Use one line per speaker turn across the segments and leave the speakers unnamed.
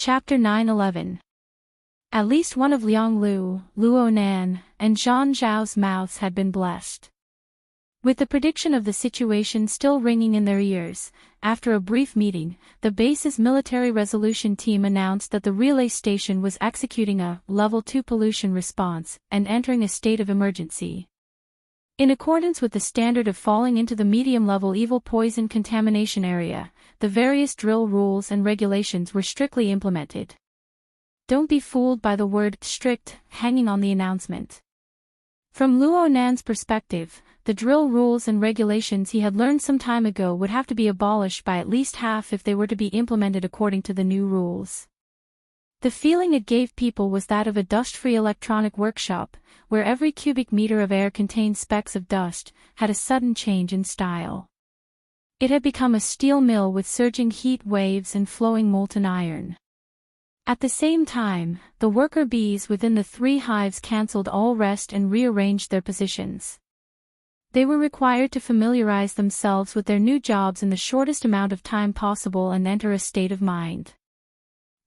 Chapter 9-11. At least one of Liang Lu, Luo Nan, and Zhang Zhao's mouths had been blessed. With the prediction of the situation still ringing in their ears, after a brief meeting, the base's military resolution team announced that the relay station was executing a Level 2 pollution response and entering a state of emergency. In accordance with the standard of falling into the medium-level evil poison contamination area, the various drill rules and regulations were strictly implemented. Don't be fooled by the word strict hanging on the announcement. From Luo Nan's perspective, the drill rules and regulations he had learned some time ago would have to be abolished by at least half if they were to be implemented according to the new rules. The feeling it gave people was that of a dust-free electronic workshop, where every cubic meter of air contained specks of dust, had a sudden change in style. It had become a steel mill with surging heat waves and flowing molten iron. At the same time, the worker bees within the 3 hives cancelled all rest and rearranged their positions. They were required to familiarize themselves with their new jobs in the shortest amount of time possible and enter a state of mind.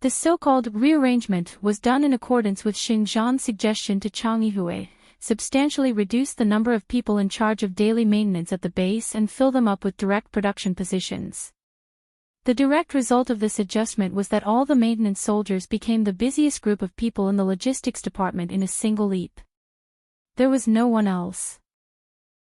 The so-called rearrangement was done in accordance with Xing Zhan's suggestion to Chang Yihui, substantially reduce the number of people in charge of daily maintenance at the base and fill them up with direct production positions. The direct result of this adjustment was that all the maintenance soldiers became the busiest group of people in the logistics department in a single leap. There was no one else.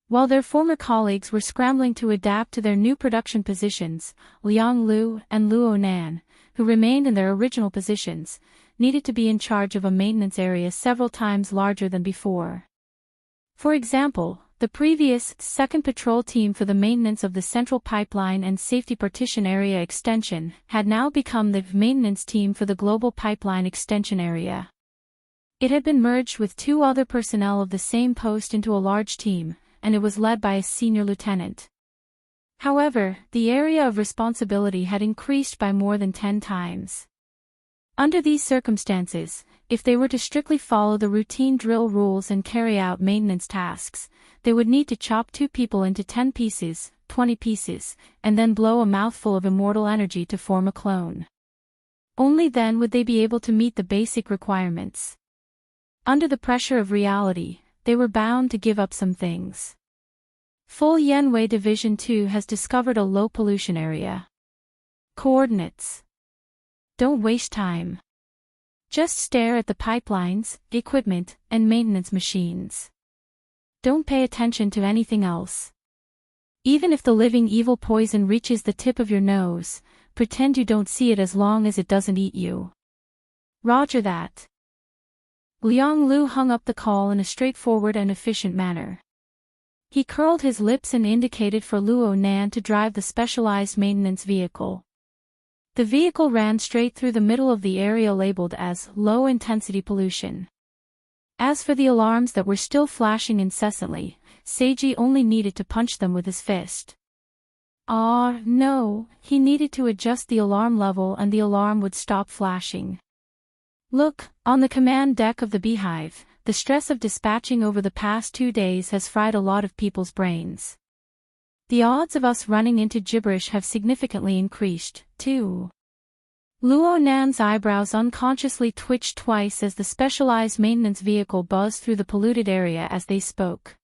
While their former colleagues were scrambling to adapt to their new production positions, Liang Lu and Luo Nan, who remained in their original positions, needed to be in charge of a maintenance area several times larger than before. For example, the previous 2nd Patrol Team for the maintenance of the Central Pipeline and Safety Partition Area Extension had now become the Maintenance Team for the Global Pipeline Extension Area. It had been merged with 2 other personnel of the same post into a large team, and it was led by a senior lieutenant. However, the area of responsibility had increased by more than 10 times. Under these circumstances, if they were to strictly follow the routine drill rules and carry out maintenance tasks, they would need to chop 2 people into 10 pieces, 20 pieces, and then blow a mouthful of immortal energy to form a clone. Only then would they be able to meet the basic requirements. Under the pressure of reality, they were bound to give up some things. Full Yanwei Division 2 has discovered a low pollution area. Coordinates. Don't waste time. Just stare at the pipelines, equipment, and maintenance machines. Don't pay attention to anything else. Even if the living evil poison reaches the tip of your nose, pretend you don't see it as long as it doesn't eat you. Roger that. Liang Lu hung up the call in a straightforward and efficient manner. He curled his lips and indicated for Luo Nan to drive the specialized maintenance vehicle. The vehicle ran straight through the middle of the area labeled as low-intensity pollution. As for the alarms that were still flashing incessantly, Seiji only needed to punch them with his fist. No, he needed to adjust the alarm level and the alarm would stop flashing. Look, on the command deck of the Beehive, the stress of dispatching over the past 2 days has fried a lot of people's brains. The odds of us running into gibberish have significantly increased, too. Luo Nan's eyebrows unconsciously twitched twice as the specialized maintenance vehicle buzzed through the polluted area as they spoke.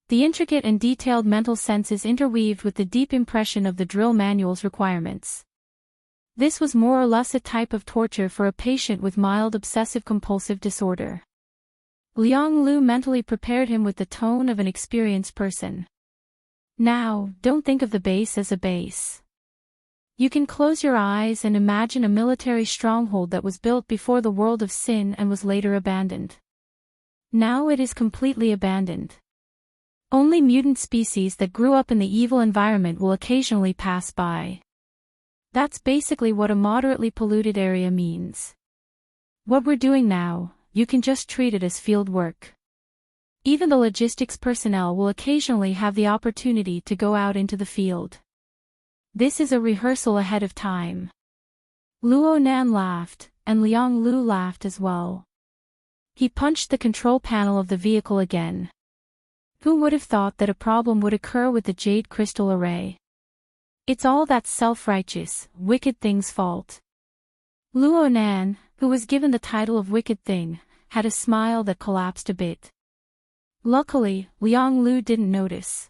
The intricate and detailed mental senses interweaved with the deep impression of the drill manual's requirements. This was more or less a type of torture for a patient with mild obsessive-compulsive disorder. Liang Lu mentally prepared him with the tone of an experienced person. Now, don't think of the base as a base. You can close your eyes and imagine a military stronghold that was built before the world of sin and was later abandoned. Now it is completely abandoned. Only mutant species that grew up in the evil environment will occasionally pass by. That's basically what a moderately polluted area means. What we're doing now, you can just treat it as field work. Even the logistics personnel will occasionally have the opportunity to go out into the field. This is a rehearsal ahead of time. Luo Nan laughed, and Liang Lu laughed as well. He punched the control panel of the vehicle again. Who would have thought that a problem would occur with the jade crystal array? It's all that self-righteous, wicked thing's fault. Luo Nan, who was given the title of Wicked Thing, had a smile that collapsed a bit. Luckily, Liang Lu didn't notice.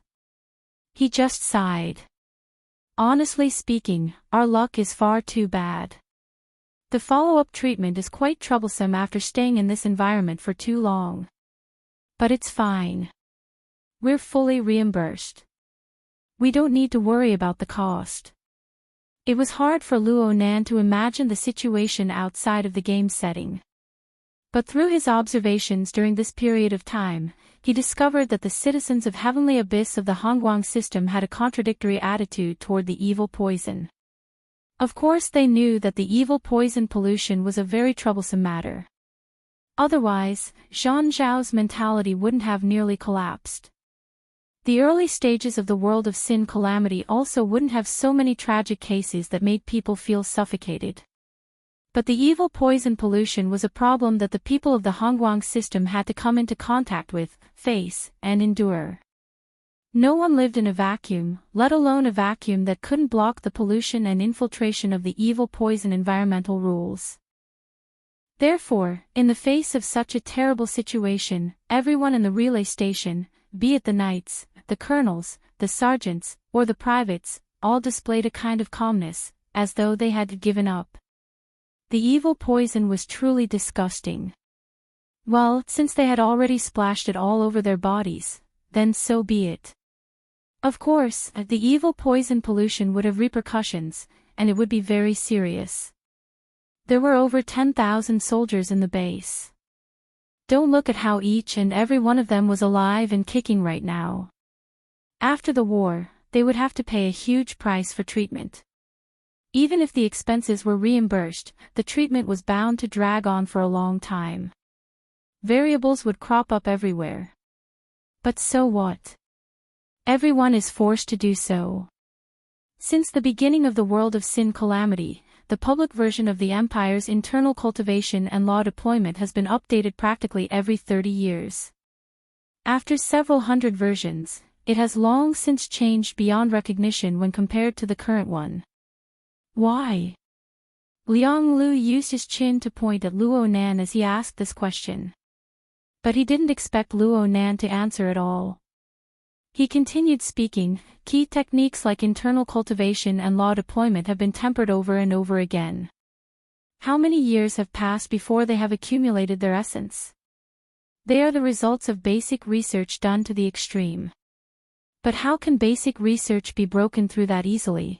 He just sighed. Honestly speaking, our luck is far too bad. The follow-up treatment is quite troublesome after staying in this environment for too long. But it's fine. We're fully reimbursed. We don't need to worry about the cost. It was hard for Luo Nan to imagine the situation outside of the game setting. But through his observations during this period of time, he discovered that the citizens of Heavenly Abyss of the Hongguang system had a contradictory attitude toward the evil poison. Of course they knew that the evil poison pollution was a very troublesome matter. Otherwise, Zhang Zhao's mentality wouldn't have nearly collapsed. The early stages of the world of sin calamity also wouldn't have so many tragic cases that made people feel suffocated. But the evil poison pollution was a problem that the people of the Hongguang system had to come into contact with, face, and endure. No one lived in a vacuum, let alone a vacuum that couldn't block the pollution and infiltration of the evil poison environmental rules. Therefore, in the face of such a terrible situation, everyone in the relay station, be it the knights, the colonels, the sergeants, or the privates, all displayed a kind of calmness, as though they had given up. The evil poison was truly disgusting. Well, since they had already splashed it all over their bodies, then so be it. Of course, the evil poison pollution would have repercussions, and it would be very serious. There were over 10,000 soldiers in the base. Don't look at how each and every one of them was alive and kicking right now. After the war, they would have to pay a huge price for treatment. Even if the expenses were reimbursed, the treatment was bound to drag on for a long time. Variables would crop up everywhere. But so what? Everyone is forced to do so. Since the beginning of the world of sin calamity, the public version of the Empire's internal cultivation and law deployment has been updated practically every 30 years. After several hundred versions, it has long since changed beyond recognition when compared to the current one. Why? Liang Lu used his chin to point at Luo Nan as he asked this question. But he didn't expect Luo Nan to answer at all. He continued speaking, key techniques like internal cultivation and law deployment have been tempered over and over again. How many years have passed before they have accumulated their essence? They are the results of basic research done to the extreme. But how can basic research be broken through that easily?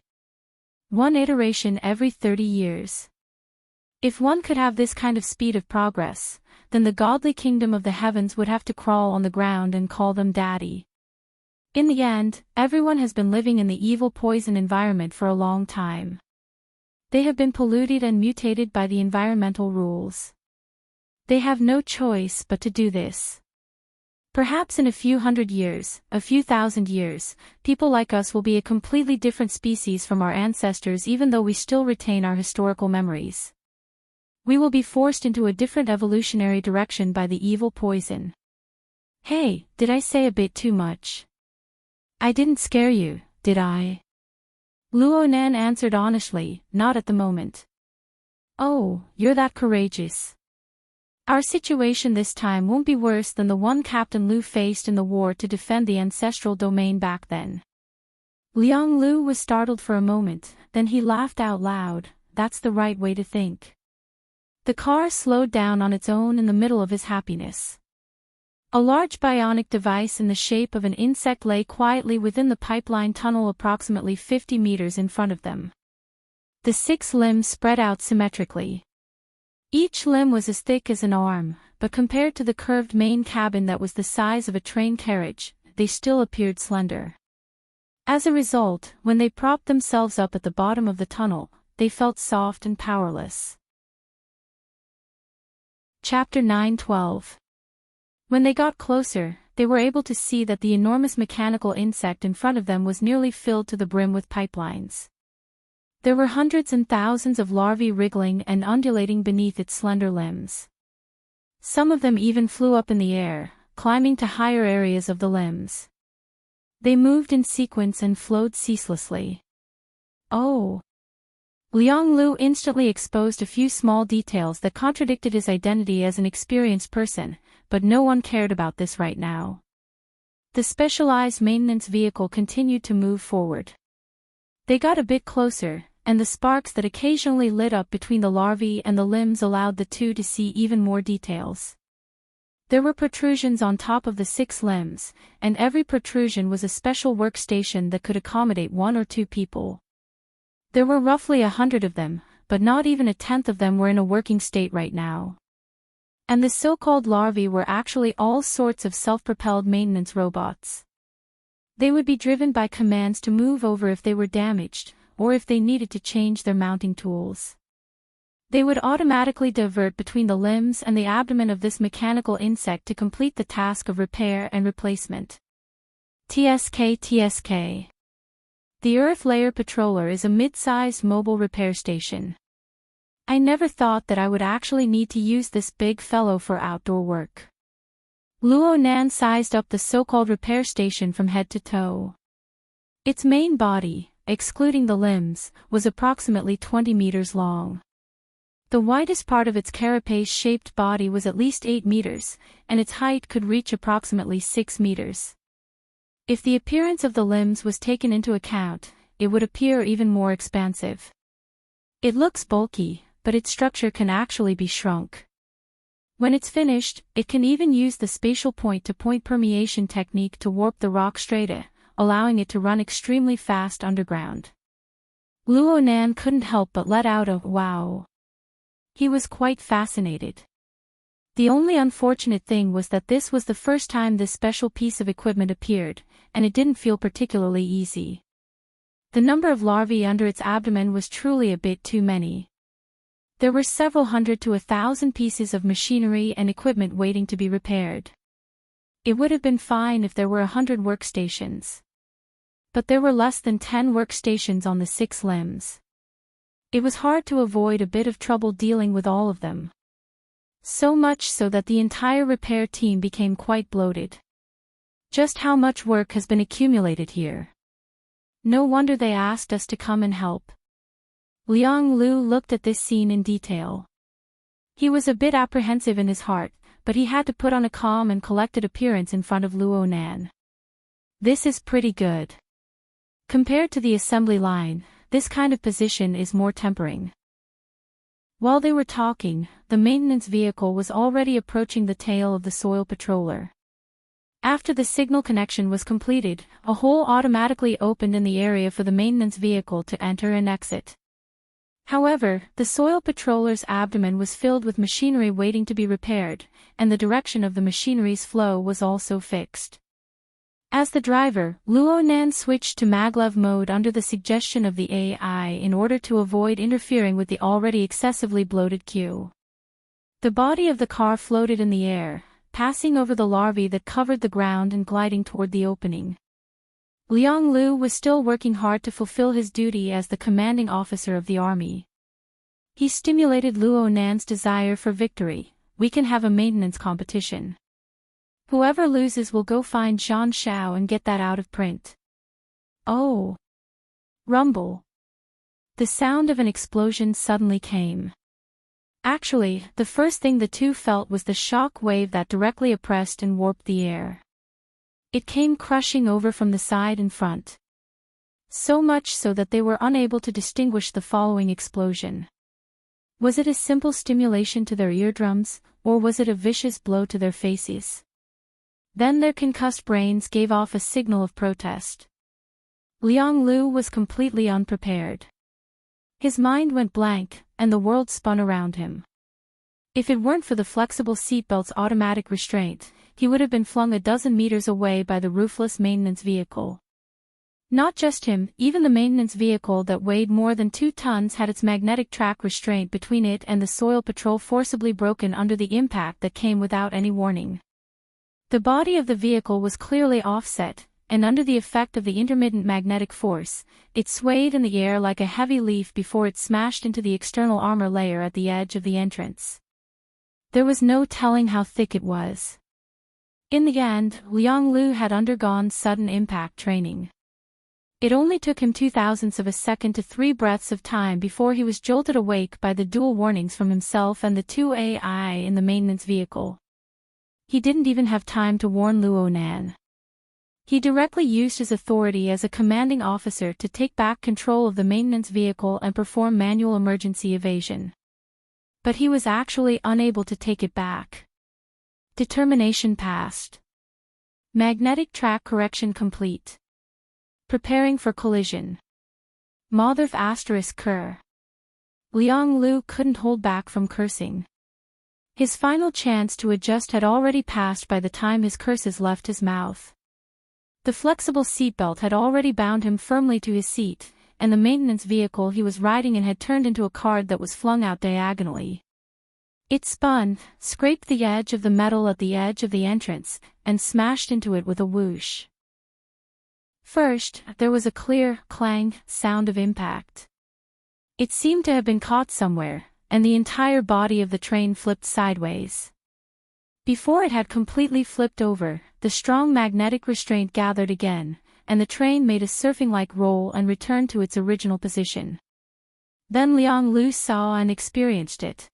One iteration every 30 years. If one could have this kind of speed of progress, then the godly kingdom of the heavens would have to crawl on the ground and call them daddy. In the end, everyone has been living in the evil poison environment for a long time. They have been polluted and mutated by the environmental rules. They have no choice but to do this. Perhaps in a few hundred years, a few thousand years, people like us will be a completely different species from our ancestors even though we still retain our historical memories. We will be forced into a different evolutionary direction by the evil poison. Hey, did I say a bit too much? I didn't scare you, did I? Luo Nan answered honestly, not at the moment. Oh, you're that courageous. Our situation this time won't be worse than the one Captain Lu faced in the war to defend the ancestral domain back then. Liang Lu was startled for a moment, then he laughed out loud. That's the right way to think. The car slowed down on its own in the middle of his happiness. A large bionic device in the shape of an insect lay quietly within the pipeline tunnel approximately 50 meters in front of them. The 6 limbs spread out symmetrically. Each limb was as thick as an arm, but compared to the curved main cabin that was the size of a train carriage, they still appeared slender. As a result, when they propped themselves up at the bottom of the tunnel, they felt soft and powerless. Chapter 9:12. When they got closer, they were able to see that the enormous mechanical insect in front of them was nearly filled to the brim with pipelines. There were hundreds and thousands of larvae wriggling and undulating beneath its slender limbs. Some of them even flew up in the air, climbing to higher areas of the limbs. They moved in sequence and flowed ceaselessly. Oh! Liang Lu instantly exposed a few small details that contradicted his identity as an experienced person, but no one cared about this right now. The specialized maintenance vehicle continued to move forward. They got a bit closer, and the sparks that occasionally lit up between the larvae and the limbs allowed the two to see even more details. There were protrusions on top of the 6 limbs, and every protrusion was a special workstation that could accommodate 1 or 2 people. There were roughly 100 of them, but not even a tenth of them were in a working state right now. And the so-called larvae were actually all sorts of self-propelled maintenance robots. They would be driven by commands to move over if they were damaged, or if they needed to change their mounting tools. They would automatically divert between the limbs and the abdomen of this mechanical insect to complete the task of repair and replacement. TSK. The Earth Layer Patroller is a mid-sized mobile repair station. I never thought that I would actually need to use this big fellow for outdoor work. Luo Nan sized up the so-called repair station from head to toe. Its main body, excluding the limbs, was approximately 20 meters long. The widest part of its carapace-shaped body was at least 8 meters, and its height could reach approximately 6 meters. If the appearance of the limbs was taken into account, it would appear even more expansive. It looks bulky, but its structure can actually be shrunk. When it's finished, it can even use the spatial point-to-point permeation technique to warp the rock strata, allowing it to run extremely fast underground. Luo Nan couldn't help but let out a wow. He was quite fascinated. The only unfortunate thing was that this was the first time this special piece of equipment appeared, and it didn't feel particularly easy. The number of larvae under its abdomen was truly a bit too many. There were several hundred to 1,000 pieces of machinery and equipment waiting to be repaired. It would have been fine if there were 100 workstations. But there were less than 10 workstations on the 6 limbs. It was hard to avoid a bit of trouble dealing with all of them. So much so that the entire repair team became quite bloated. Just how much work has been accumulated here? No wonder they asked us to come and help. Liang Lu looked at this scene in detail. He was a bit apprehensive in his heart, but he had to put on a calm and collected appearance in front of Luo Nan. This is pretty good. Compared to the assembly line, this kind of position is more tempering. While they were talking, the maintenance vehicle was already approaching the tail of the soil patroller. After the signal connection was completed, a hole automatically opened in the area for the maintenance vehicle to enter and exit. However, the soil patroller's abdomen was filled with machinery waiting to be repaired, and the direction of the machinery's flow was also fixed. As the driver, Luo Nan switched to maglev mode under the suggestion of the AI in order to avoid interfering with the already excessively bloated queue. The body of the car floated in the air, passing over the larvae that covered the ground and gliding toward the opening. Liang Lu was still working hard to fulfill his duty as the commanding officer of the army. He stimulated Luo Nan's desire for victory. We can have a maintenance competition. Whoever loses will go find Zhan Xiao and get that out of print. Oh! Rumble! The sound of an explosion suddenly came. Actually, the first thing the two felt was the shock wave that directly oppressed and warped the air. It came crushing over from the side and front. So much so that they were unable to distinguish the following explosion. Was it a simple stimulation to their eardrums, or was it a vicious blow to their faces? Then their concussed brains gave off a signal of protest. Liang Lu was completely unprepared. His mind went blank, and the world spun around him. If it weren't for the flexible seatbelt's automatic restraint, he would have been flung a dozen meters away by the roofless maintenance vehicle. Not just him, even the maintenance vehicle that weighed more than 2 tons had its magnetic track restraint between it and the soil patrol forcibly broken under the impact that came without any warning. The body of the vehicle was clearly offset, and under the effect of the intermittent magnetic force, it swayed in the air like a heavy leaf before it smashed into the external armor layer at the edge of the entrance. There was no telling how thick it was. In the end, Liang Lu had undergone sudden impact training. It only took him 0.02 of a second to 3 breaths of time before he was jolted awake by the dual warnings from himself and the 2 AI in the maintenance vehicle. He didn't even have time to warn Luo Nan. He directly used his authority as a commanding officer to take back control of the maintenance vehicle and perform manual emergency evasion. But he was actually unable to take it back. Determination passed. Magnetic track correction complete. Preparing for collision. Motherf asterisk cur. Liang Lu couldn't hold back from cursing. His final chance to adjust had already passed by the time his curses left his mouth. The flexible seatbelt had already bound him firmly to his seat, and the maintenance vehicle he was riding in had turned into a card that was flung out diagonally. It spun, scraped the edge of the metal at the edge of the entrance, and smashed into it with a whoosh. First, there was a clear, clang, sound of impact. It seemed to have been caught somewhere, and the entire body of the train flipped sideways. Before it had completely flipped over, the strong magnetic restraint gathered again, and the train made a surfing-like roll and returned to its original position. Then Liang Lu saw and experienced it.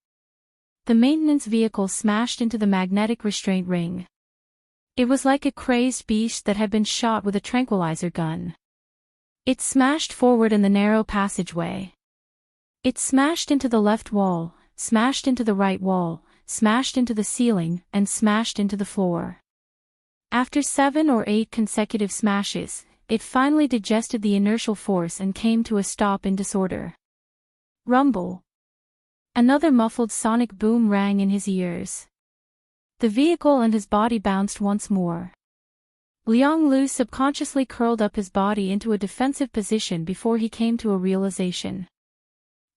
The maintenance vehicle smashed into the magnetic restraint ring. It was like a crazed beast that had been shot with a tranquilizer gun. It smashed forward in the narrow passageway. It smashed into the left wall, smashed into the right wall, smashed into the ceiling, and smashed into the floor. After 7 or 8 consecutive smashes, it finally digested the inertial force and came to a stop in disorder. Rumble. Another muffled sonic boom rang in his ears. The vehicle and his body bounced once more. Liang Lu subconsciously curled up his body into a defensive position before he came to a realization.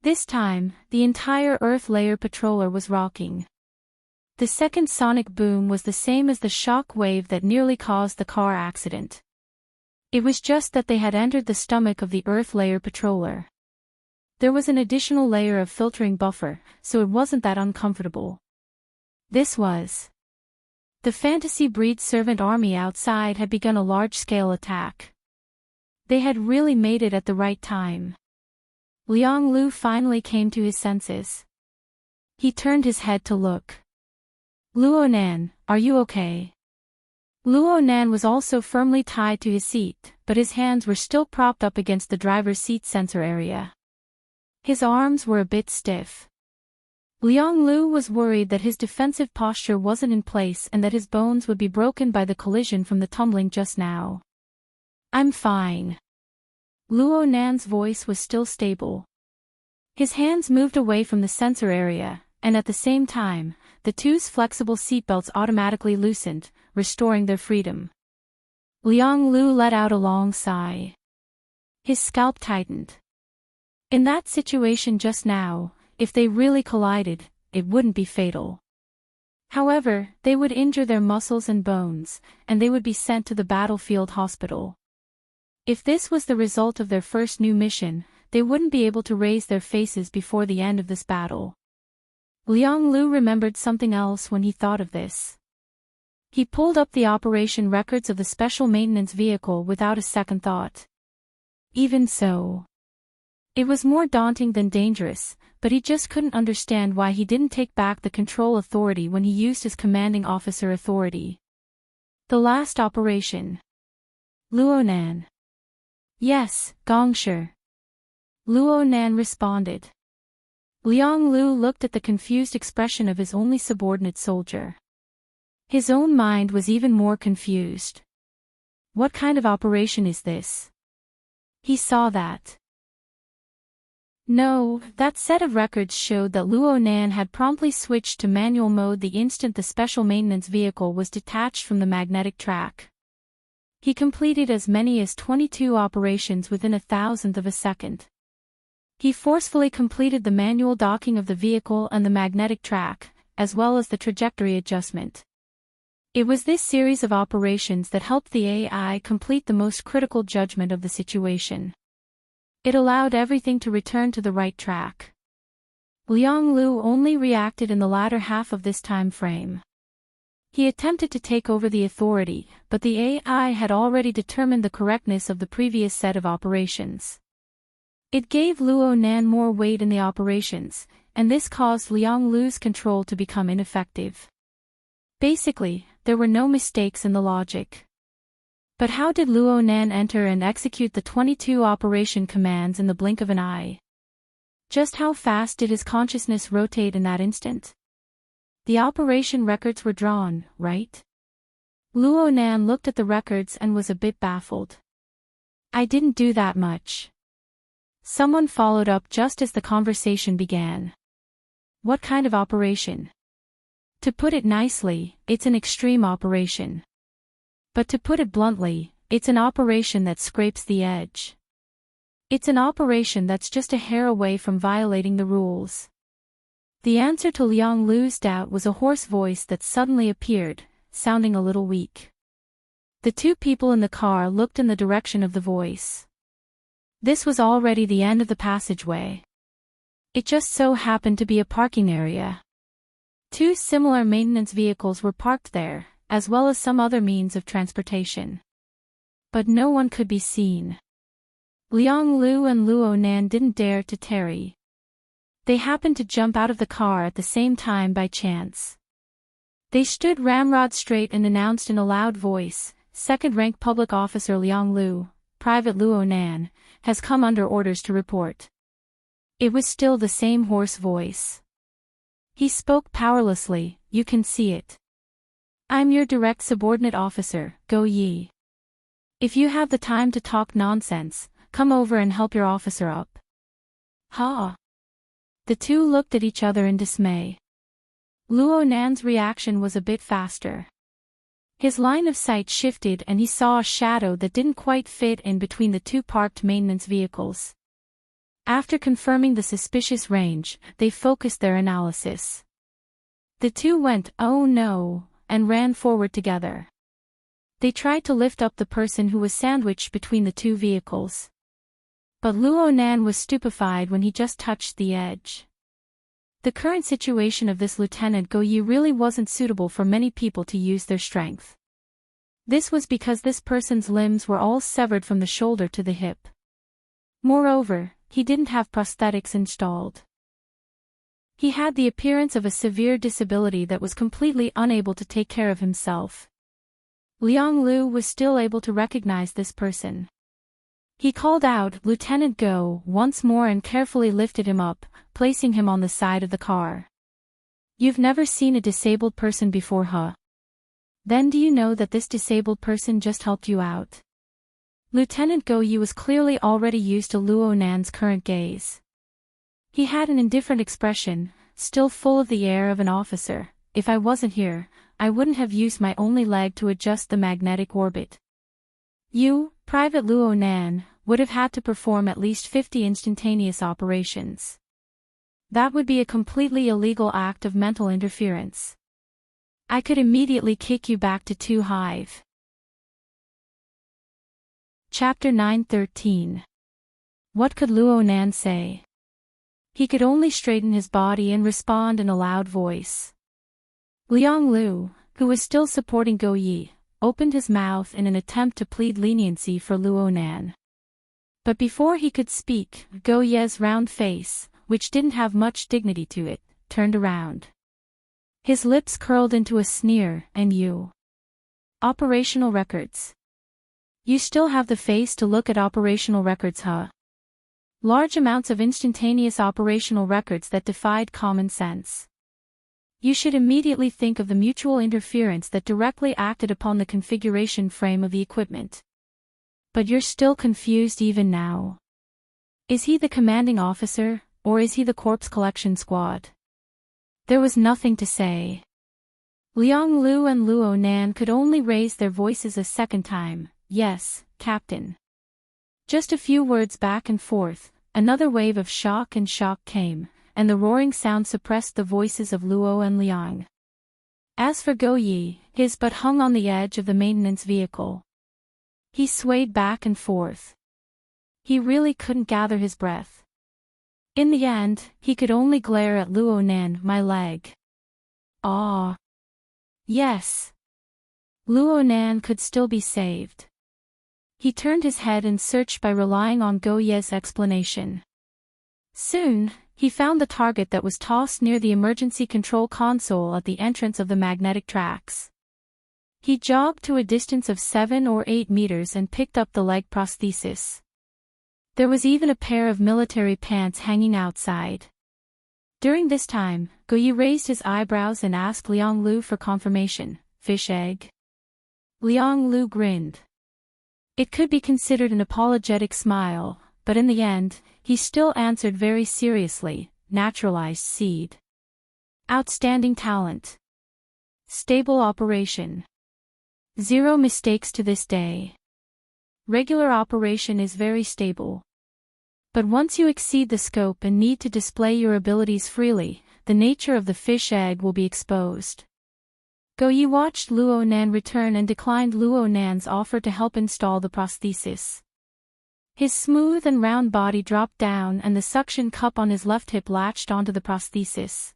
This time, the entire Earth Layer Patroller was rocking. The second sonic boom was the same as the shock wave that nearly caused the car accident. It was just that they had entered the stomach of the Earth Layer Patroller. There was an additional layer of filtering buffer, so it wasn't that uncomfortable. This was. The fantasy breed servant army outside had begun a large-scale attack. They had really made it at the right time. Liang Lu finally came to his senses. He turned his head to look. Luo Nan, are you okay? Luo Nan was also firmly tied to his seat, but his hands were still propped up against the driver's seat sensor area. His arms were a bit stiff. Liang Lu was worried that his defensive posture wasn't in place and that his bones would be broken by the collision from the tumbling just now. I'm fine. Luo Nan's voice was still stable. His hands moved away from the sensor area, and at the same time, the two's flexible seatbelts automatically loosened, restoring their freedom. Liang Lu let out a long sigh. His scalp tightened. In that situation just now, if they really collided, it wouldn't be fatal. However, they would injure their muscles and bones, and they would be sent to the battlefield hospital. If this was the result of their first new mission, they wouldn't be able to raise their faces before the end of this battle. Liang Lu remembered something else when he thought of this. He pulled up the operation records of the special maintenance vehicle without a second thought. Even so, it was more daunting than dangerous, but he just couldn't understand why he didn't take back the control authority when he used his commanding officer authority. The last operation. Luo Nan. Yes, Gongshe. Luo Nan responded. Liang Lu looked at the confused expression of his only subordinate soldier. His own mind was even more confused. What kind of operation is this? He saw that. No, that set of records showed that Luo Nan had promptly switched to manual mode the instant the special maintenance vehicle was detached from the magnetic track. He completed as many as 22 operations within 1,000th of a second. He forcefully completed the manual docking of the vehicle and the magnetic track, as well as the trajectory adjustment. It was this series of operations that helped the AI complete the most critical judgment of the situation. It allowed everything to return to the right track. Liang Lu only reacted in the latter half of this time frame. He attempted to take over the authority, but the AI had already determined the correctness of the previous set of operations. It gave Luo Nan more weight in the operations, and this caused Liang Lu's control to become ineffective. Basically, there were no mistakes in the logic. But how did Luo Nan enter and execute the 22 operation commands in the blink of an eye? Just how fast did his consciousness rotate in that instant? The operation records were drawn, right? Luo Nan looked at the records and was a bit baffled. I didn't do that much. Someone followed up just as the conversation began. What kind of operation? To put it nicely, it's an extreme operation. But to put it bluntly, it's an operation that scrapes the edge. It's an operation that's just a hair away from violating the rules. The answer to Liang Lu's doubt was a hoarse voice that suddenly appeared, sounding a little weak. The two people in the car looked in the direction of the voice. This was already the end of the passageway. It just so happened to be a parking area. Two similar maintenance vehicles were parked there, as well as some other means of transportation. But no one could be seen. Liang Lu and Luo Nan didn't dare to tarry. They happened to jump out of the car at the same time by chance. They stood ramrod straight and announced in a loud voice, "Second-rank public officer Liang Lu, Private Luo Nan, has come under orders to report." It was still the same hoarse voice. He spoke powerlessly, "You can see it. I'm your direct subordinate officer, Go Yi. If you have the time to talk nonsense, come over and help your officer up." Ha! The two looked at each other in dismay. Luo Nan's reaction was a bit faster. His line of sight shifted and he saw a shadow that didn't quite fit in between the two parked maintenance vehicles. After confirming the suspicious range, they focused their analysis. The two went, "Oh no," and ran forward together. They tried to lift up the person who was sandwiched between the two vehicles. But Luo Nan was stupefied when he just touched the edge. The current situation of this Lieutenant Go Yi really wasn't suitable for many people to use their strength. This was because this person's limbs were all severed from the shoulder to the hip. Moreover, he didn't have prosthetics installed. He had the appearance of a severe disability that was completely unable to take care of himself. Liang Lu was still able to recognize this person. He called out, "Lieutenant Go," once more and carefully lifted him up, placing him on the side of the car. "You've never seen a disabled person before, huh? Then do you know that this disabled person just helped you out?" Lieutenant Go Yi was clearly already used to Luo Nan's current gaze. He had an indifferent expression, still full of the air of an officer. "If I wasn't here, I wouldn't have used my only leg to adjust the magnetic orbit. You, Private Luo Nan, would have had to perform at least 50 instantaneous operations. That would be a completely illegal act of mental interference. I could immediately kick you back to 2 Hive." Chapter 9:13. What could Luo Nan say? He could only straighten his body and respond in a loud voice. Liang Lu, who was still supporting Go Yi, opened his mouth in an attempt to plead leniency for Luo Nan. But before he could speak, Go Ye's round face, which didn't have much dignity to it, turned around. His lips curled into a sneer, "And you? Operational records. You still have the face to look at operational records, huh? Large amounts of instantaneous operational records that defied common sense. You should immediately think of the mutual interference that directly acted upon the configuration frame of the equipment. But you're still confused even now. Is he the commanding officer, or is he the corpse collection squad?" There was nothing to say. Liang Lu and Luo Nan could only raise their voices a second time. "Yes, Captain." Just a few words back and forth, another wave of shock came, and the roaring sound suppressed the voices of Luo and Liang. As for Go Yi, his butt hung on the edge of the maintenance vehicle. He swayed back and forth. He really couldn't gather his breath. In the end, he could only glare at Luo Nan. "My leg. Ah. Yes. Luo Nan could still be saved. He turned his head and searched by relying on Go Ye's explanation. Soon, he found the target that was tossed near the emergency control console at the entrance of the magnetic tracks. He jogged to a distance of 7 or 8 meters and picked up the leg prosthesis. There was even a pair of military pants hanging outside. During this time, Go Ye raised his eyebrows and asked Liang Lu for confirmation. Fish egg? Liang Lu grinned. It could be considered an apologetic smile, but in the end, he still answered very seriously, naturalized seed. Outstanding talent. Stable operation. 0 mistakes to this day. Regular operation is very stable. But once you exceed the scope and need to display your abilities freely, the nature of the fish egg will be exposed. Go Ye watched Luo Nan return and declined Luo Nan's offer to help install the prosthesis. His smooth and round body dropped down and the suction cup on his left hip latched onto the prosthesis.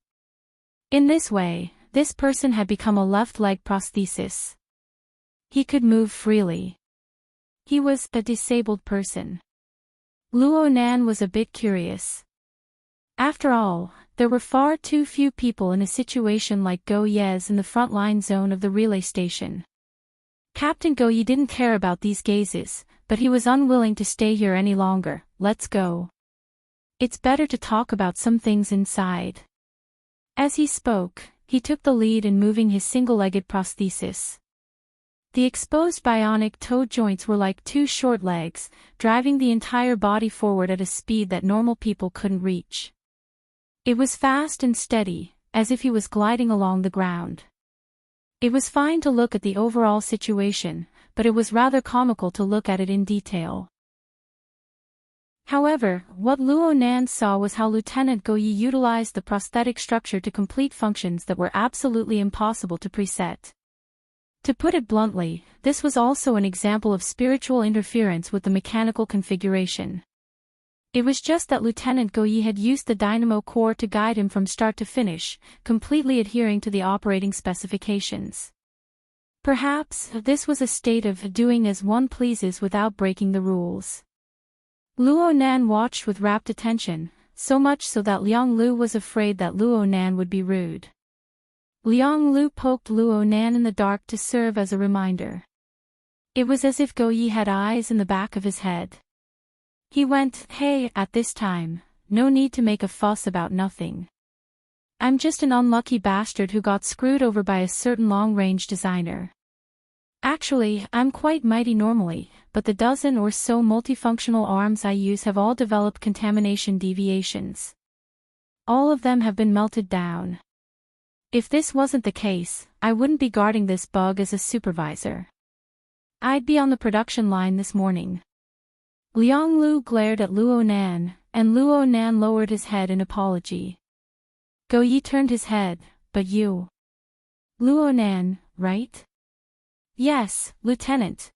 In this way, this person had become a left leg prosthesis. He could move freely. He was a disabled person. Luo Nan was a bit curious. After all, there were far too few people in a situation like Go Ye's in the front-line zone of the relay station. Captain Go Ye didn't care about these gazes, but he was unwilling to stay here any longer. Let's go. It's better to talk about some things inside. As he spoke, he took the lead in moving his single-legged prosthesis. The exposed bionic toe joints were like 2 short legs, driving the entire body forward at a speed that normal people couldn't reach. It was fast and steady, as if he was gliding along the ground. It was fine to look at the overall situation, but it was rather comical to look at it in detail. However, what Luo Nan saw was how Lieutenant Go Ye utilized the prosthetic structure to complete functions that were absolutely impossible to preset. To put it bluntly, this was also an example of spiritual interference with the mechanical configuration. It was just that Lieutenant Go Ye had used the dynamo core to guide him from start to finish, completely adhering to the operating specifications. Perhaps, this was a state of doing as one pleases without breaking the rules. Luo Nan watched with rapt attention, so much so that Liang Lu was afraid that Luo Nan would be rude. Liang Lu poked Luo Nan in the dark to serve as a reminder. It was as if Go Ye had eyes in the back of his head. He went, "Hey, at this time, no need to make a fuss about nothing. I'm just an unlucky bastard who got screwed over by a certain long-range designer. Actually, I'm quite mighty normally, but the dozen or so multifunctional arms I use have all developed contamination deviations. All of them have been melted down. If this wasn't the case, I wouldn't be guarding this bug as a supervisor. I'd be on the production line this morning." Liang Lu glared at Luo Nan, and Luo Nan lowered his head in apology. Go Ye turned his head, "But you. Luo Nan, right?" "Yes, Lieutenant.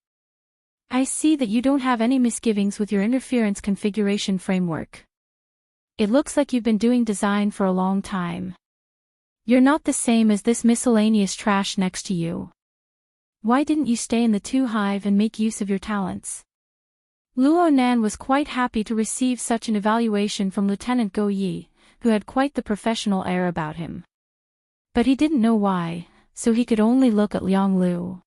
I see that you don't have any misgivings with your interference configuration framework. It looks like you've been doing design for a long time. You're not the same as this miscellaneous trash next to you. Why didn't you stay in the 2 hive and make use of your talents?" Luo Nan was quite happy to receive such an evaluation from Lieutenant Go Ye, who had quite the professional air about him. But he didn't know why, so he could only look at Liang Lu.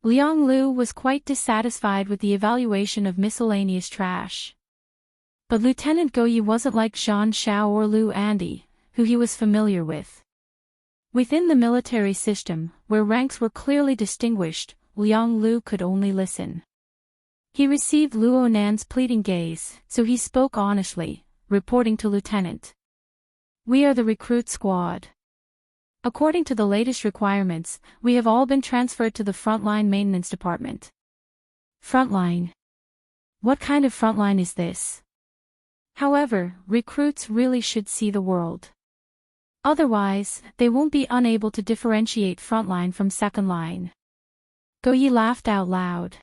Liang Lu was quite dissatisfied with the evaluation of miscellaneous trash. But Lieutenant Go Ye wasn't like Zhan Xiao or Lu Andy, who he was familiar with. Within the military system, where ranks were clearly distinguished, Liang Lu could only listen. He received Luo Nan's pleading gaze, so he spoke honestly, reporting to Lieutenant. "We are the recruit squad. According to the latest requirements, we have all been transferred to the frontline maintenance department." Frontline? What kind of frontline is this? However, recruits really should see the world. Otherwise, they won't be unable to differentiate frontline from second line. Go Ye laughed out loud.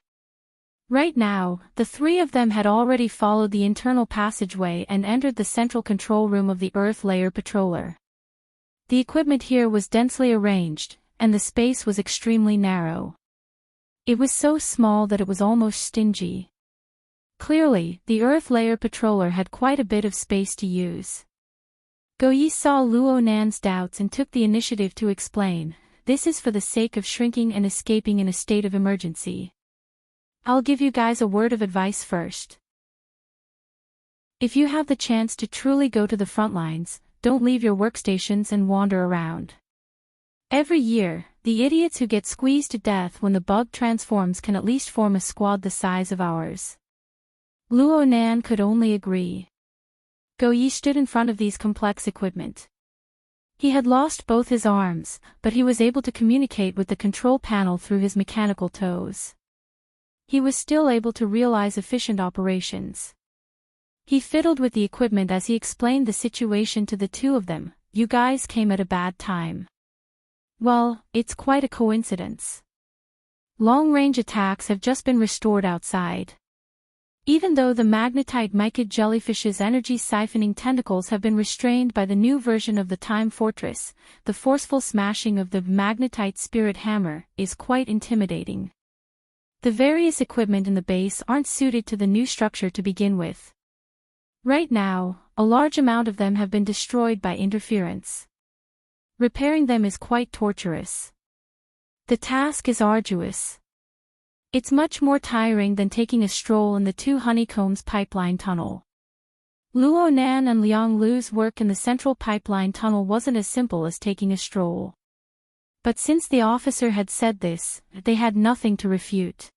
Right now, the 3 of them had already followed the internal passageway and entered the central control room of the Earth Layer Patroller. The equipment here was densely arranged, and the space was extremely narrow. It was so small that it was almost stingy. Clearly, the Earth Layer Patroller had quite a bit of space to use. Go-yi saw Luo Nan's doubts and took the initiative to explain, "This is for the sake of shrinking and escaping in a state of emergency. I'll give you guys a word of advice first. If you have the chance to truly go to the front lines, don't leave your workstations and wander around. Every year, the idiots who get squeezed to death when the bug transforms can at least form a squad the size of ours." Luo Nan could only agree. Go-yi stood in front of these complex equipment. He had lost both his arms, but he was able to communicate with the control panel through his mechanical toes. He was still able to realize efficient operations. He fiddled with the equipment as he explained the situation to the two of them. "You guys came at a bad time. Well, it's quite a coincidence. Long-range attacks have just been restored outside. Even though the magnetite mycid jellyfish's energy-siphoning tentacles have been restrained by the new version of the Time Fortress, the forceful smashing of the magnetite spirit hammer is quite intimidating. The various equipment in the base aren't suited to the new structure to begin with. Right now, a large amount of them have been destroyed by interference. Repairing them is quite torturous. The task is arduous. It's much more tiring than taking a stroll in the two honeycombs pipeline tunnel." Luo Nan and Liang Lu's work in the central pipeline tunnel wasn't as simple as taking a stroll. But since the officer had said this, they had nothing to refute.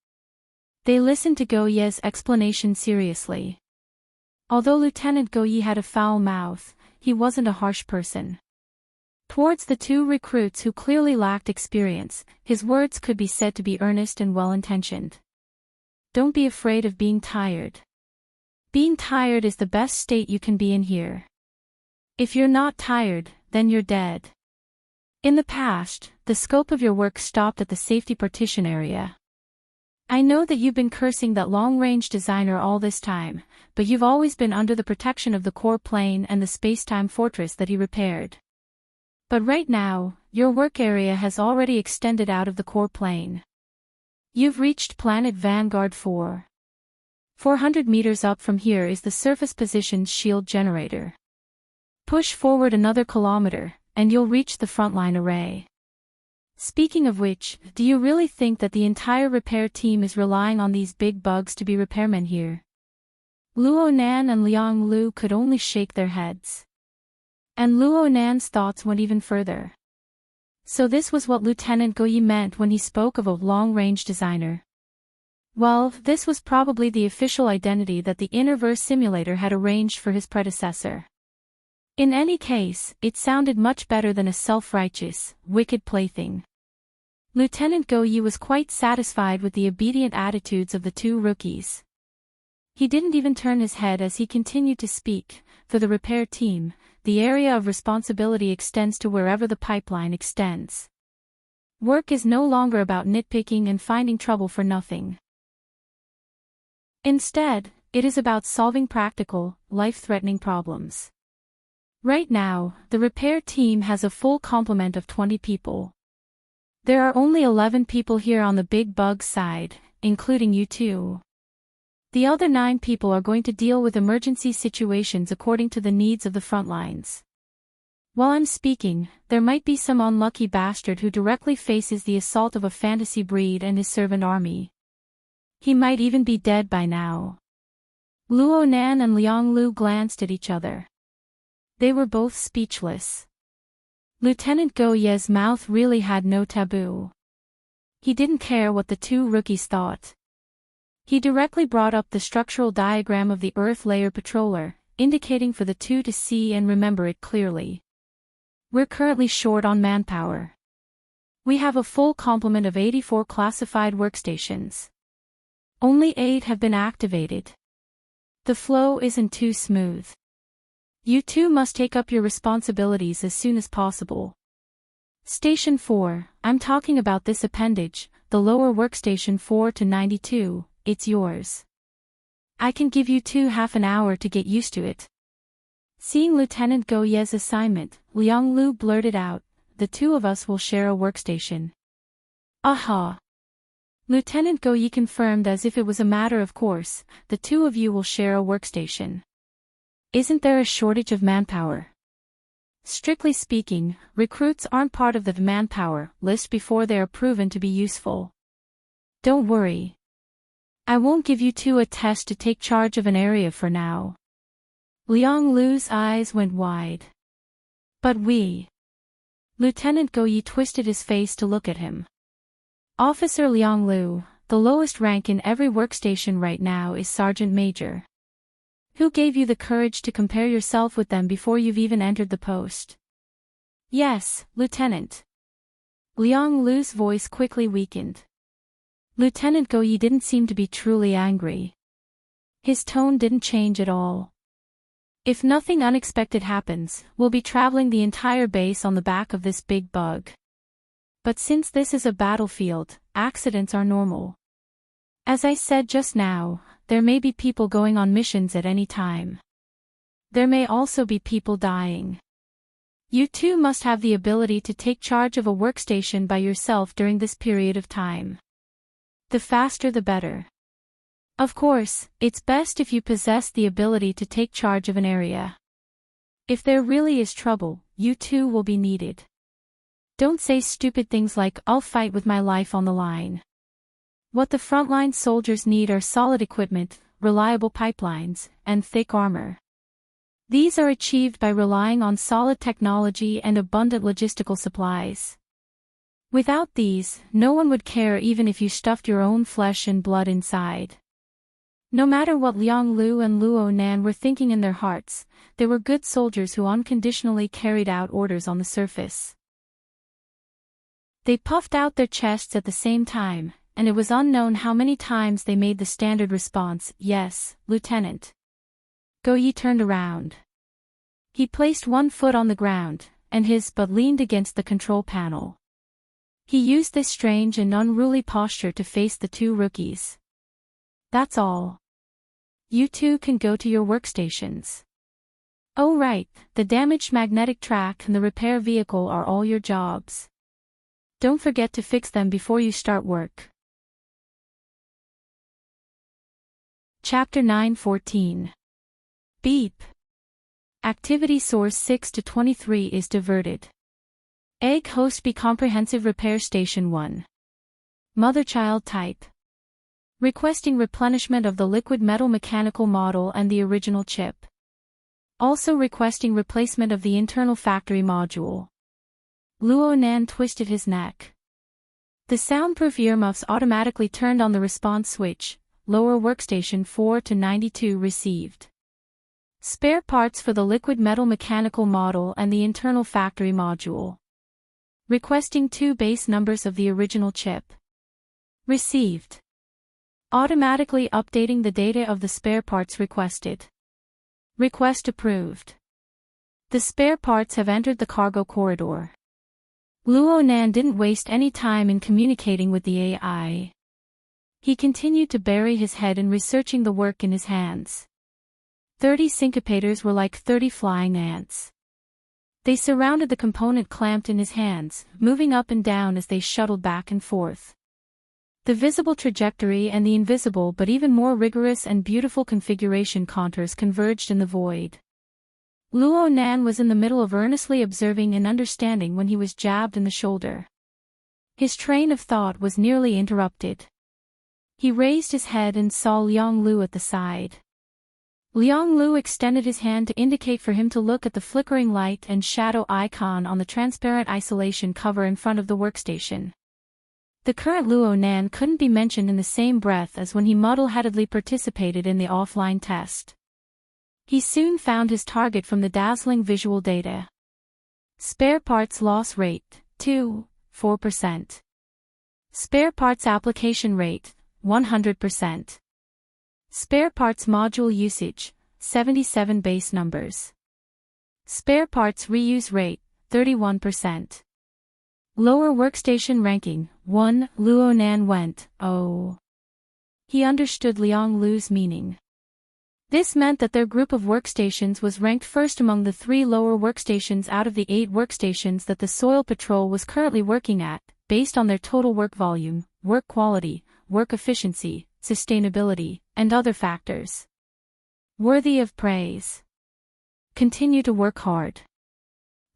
They listened to Go-ye's explanation seriously. Although Lieutenant Go-ye had a foul mouth, he wasn't a harsh person. Towards the two recruits who clearly lacked experience, his words could be said to be earnest and well-intentioned. "Don't be afraid of being tired. Being tired is the best state you can be in here. If you're not tired, then you're dead. In the past, the scope of your work stopped at the safety partition area. I know that you've been cursing that long-range designer all this time, but you've always been under the protection of the core plane and the space-time fortress that he repaired. But right now, your work area has already extended out of the core plane. You've reached planet Vanguard 4. 400 meters up from here is the surface position's shield generator. Push forward another kilometer, and you'll reach the frontline array. Speaking of which, do you really think that the entire repair team is relying on these big bugs to be repairmen here?" Luo Nan and Liang Lu could only shake their heads. And Luo Nan's thoughts went even further. So this was what Lieutenant Go-ye meant when he spoke of a long-range designer. Well, this was probably the official identity that the Innerverse simulator had arranged for his predecessor. In any case, it sounded much better than a self-righteous, wicked plaything. Lieutenant Go-ye was quite satisfied with the obedient attitudes of the two rookies. He didn't even turn his head as he continued to speak. "For the repair team, the area of responsibility extends to wherever the pipeline extends. Work is no longer about nitpicking and finding trouble for nothing. Instead, it is about solving practical, life-threatening problems. Right now, the repair team has a full complement of 20 people. There are only 11 people here on the big bug side, including you two. The other 9 people are going to deal with emergency situations according to the needs of the front lines. While I'm speaking, there might be some unlucky bastard who directly faces the assault of a fantasy breed and his servant army. He might even be dead by now." Luo Nan and Liang Lu glanced at each other. They were both speechless. Lieutenant Go-ye's mouth really had no taboo. He didn't care what the two rookies thought. He directly brought up the structural diagram of the Earth Layer Patroller, indicating for the two to see and remember it clearly. "We're currently short on manpower. We have a full complement of 84 classified workstations. Only 8 have been activated. The flow isn't too smooth. You two must take up your responsibilities as soon as possible. Station 4, I'm talking about this appendage, the lower workstation 4 to 92, it's yours. I can give you two half an hour to get used to it." Seeing Lieutenant Go-ye's assignment, Liang Lu blurted out, the two of us will share a workstation. Aha! Lieutenant Go Yi confirmed as if it was a matter of course, the two of you will share a workstation. Isn't there a shortage of manpower? Strictly speaking, recruits aren't part of the manpower list before they are proven to be useful. Don't worry. I won't give you two a test to take charge of an area for now. Liang Lu's eyes went wide. But we. Lieutenant Go Yi twisted his face to look at him. Officer Liang Lu, the lowest rank in every workstation right now is Sergeant Major. Who gave you the courage to compare yourself with them before you've even entered the post? Yes, Lieutenant. Liang Lu's voice quickly weakened. Lieutenant Go Yi didn't seem to be truly angry. His tone didn't change at all. If nothing unexpected happens, we'll be traveling the entire base on the back of this big bug. But since this is a battlefield, accidents are normal. As I said just now, there may be people going on missions at any time. There may also be people dying. You too must have the ability to take charge of a workstation by yourself during this period of time. The faster the better. Of course, it's best if you possess the ability to take charge of an area. If there really is trouble, you too will be needed. Don't say stupid things like, "I'll fight with my life on the line." What the frontline soldiers need are solid equipment, reliable pipelines, and thick armor. These are achieved by relying on solid technology and abundant logistical supplies. Without these, no one would care even if you stuffed your own flesh and blood inside. No matter what Liang Lu and Luo Nan were thinking in their hearts, they were good soldiers who unconditionally carried out orders on the surface. They puffed out their chests at the same time, and it was unknown how many times they made the standard response, "Yes, Lieutenant." Go Yi turned around. He placed one foot on the ground, and his butt leaned against the control panel. He used this strange and unruly posture to face the two rookies. That's all. You two can go to your workstations. Oh right, the damaged magnetic track and the repair vehicle are all your jobs. Don't forget to fix them before you start work. Chapter 9:14. Beep. Activity source 6 to 23 is diverted. Egg host be comprehensive repair station 1. Mother-child type. Requesting replenishment of the liquid metal mechanical model and the original chip. Also requesting replacement of the internal factory module. Luo Nan twisted his neck. The soundproof earmuffs automatically turned on the response switch. Lower workstation 4 to 92 received. Spare parts for the liquid metal mechanical model and the internal factory module. Requesting 2 base numbers of the original chip. Received. Automatically updating the data of the spare parts requested. Request approved. The spare parts have entered the cargo corridor. Luo Nan didn't waste any time in communicating with the AI. He continued to bury his head in researching the work in his hands. 30 syncopators were like 30 flying ants. They surrounded the component clamped in his hands, moving up and down as they shuttled back and forth. The visible trajectory and the invisible but even more rigorous and beautiful configuration contours converged in the void. Luo Nan was in the middle of earnestly observing and understanding when he was jabbed in the shoulder. His train of thought was nearly interrupted. He raised his head and saw Liang Lu at the side. Liang Lu extended his hand to indicate for him to look at the flickering light and shadow icon on the transparent isolation cover in front of the workstation. The current Luo Nan couldn't be mentioned in the same breath as when he muddle-headedly participated in the offline test. He soon found his target from the dazzling visual data. Spare parts loss rate, 4%. Spare parts application rate, 100%. Spare parts module usage, 77 base numbers. Spare parts reuse rate, 31%. Lower workstation ranking, 1. Luo Nan went, oh. He understood Liang Lu's meaning. This meant that their group of workstations was ranked first among the 3 lower workstations out of the 8 workstations that the Soil Patrol was currently working at, based on their total work volume, work quality, work efficiency, sustainability, and other factors. Worthy of praise. Continue to work hard.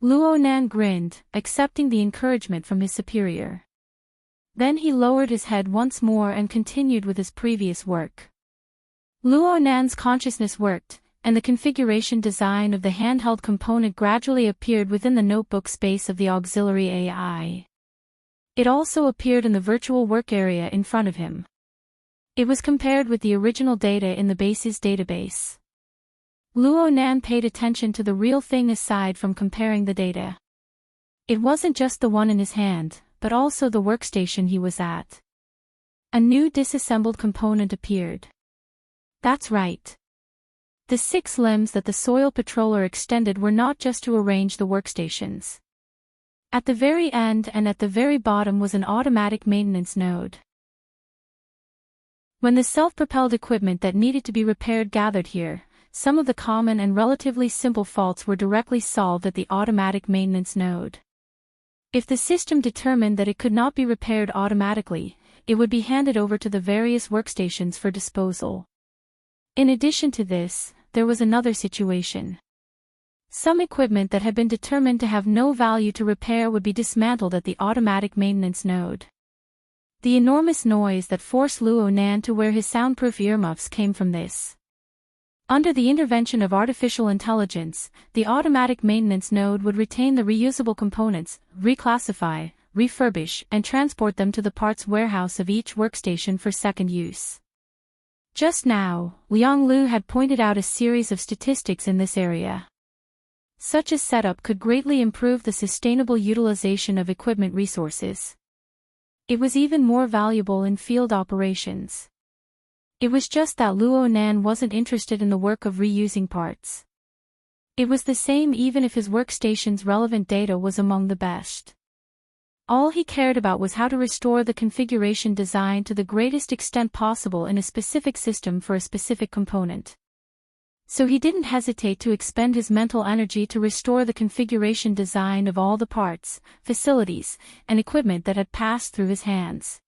Luo Nan grinned, accepting the encouragement from his superior. Then he lowered his head once more and continued with his previous work. Luo Nan's consciousness worked, and the configuration design of the handheld component gradually appeared within the notebook space of the auxiliary AI. It also appeared in the virtual work area in front of him. It was compared with the original data in the base's database. Luo Nan paid attention to the real thing aside from comparing the data. It wasn't just the one in his hand, but also the workstation he was at. A new disassembled component appeared. That's right. The 6 limbs that the Soil Patroller extended were not just to arrange the workstations. At the very end and at the very bottom was an automatic maintenance node. When the self-propelled equipment that needed to be repaired gathered here, some of the common and relatively simple faults were directly solved at the automatic maintenance node. If the system determined that it could not be repaired automatically, it would be handed over to the various workstations for disposal. In addition to this, there was another situation. Some equipment that had been determined to have no value to repair would be dismantled at the automatic maintenance node. The enormous noise that forced Luo Nan to wear his soundproof earmuffs came from this. Under the intervention of artificial intelligence, the automatic maintenance node would retain the reusable components, reclassify, refurbish, and transport them to the parts warehouse of each workstation for second use. Just now, Liang Lu had pointed out a series of statistics in this area. Such a setup could greatly improve the sustainable utilization of equipment resources. It was even more valuable in field operations. It was just that Luo Nan wasn't interested in the work of reusing parts. It was the same even if his workstation's relevant data was among the best. All he cared about was how to restore the configuration design to the greatest extent possible in a specific system for a specific component. So he didn't hesitate to expend his mental energy to restore the configuration design of all the parts, facilities, and equipment that had passed through his hands.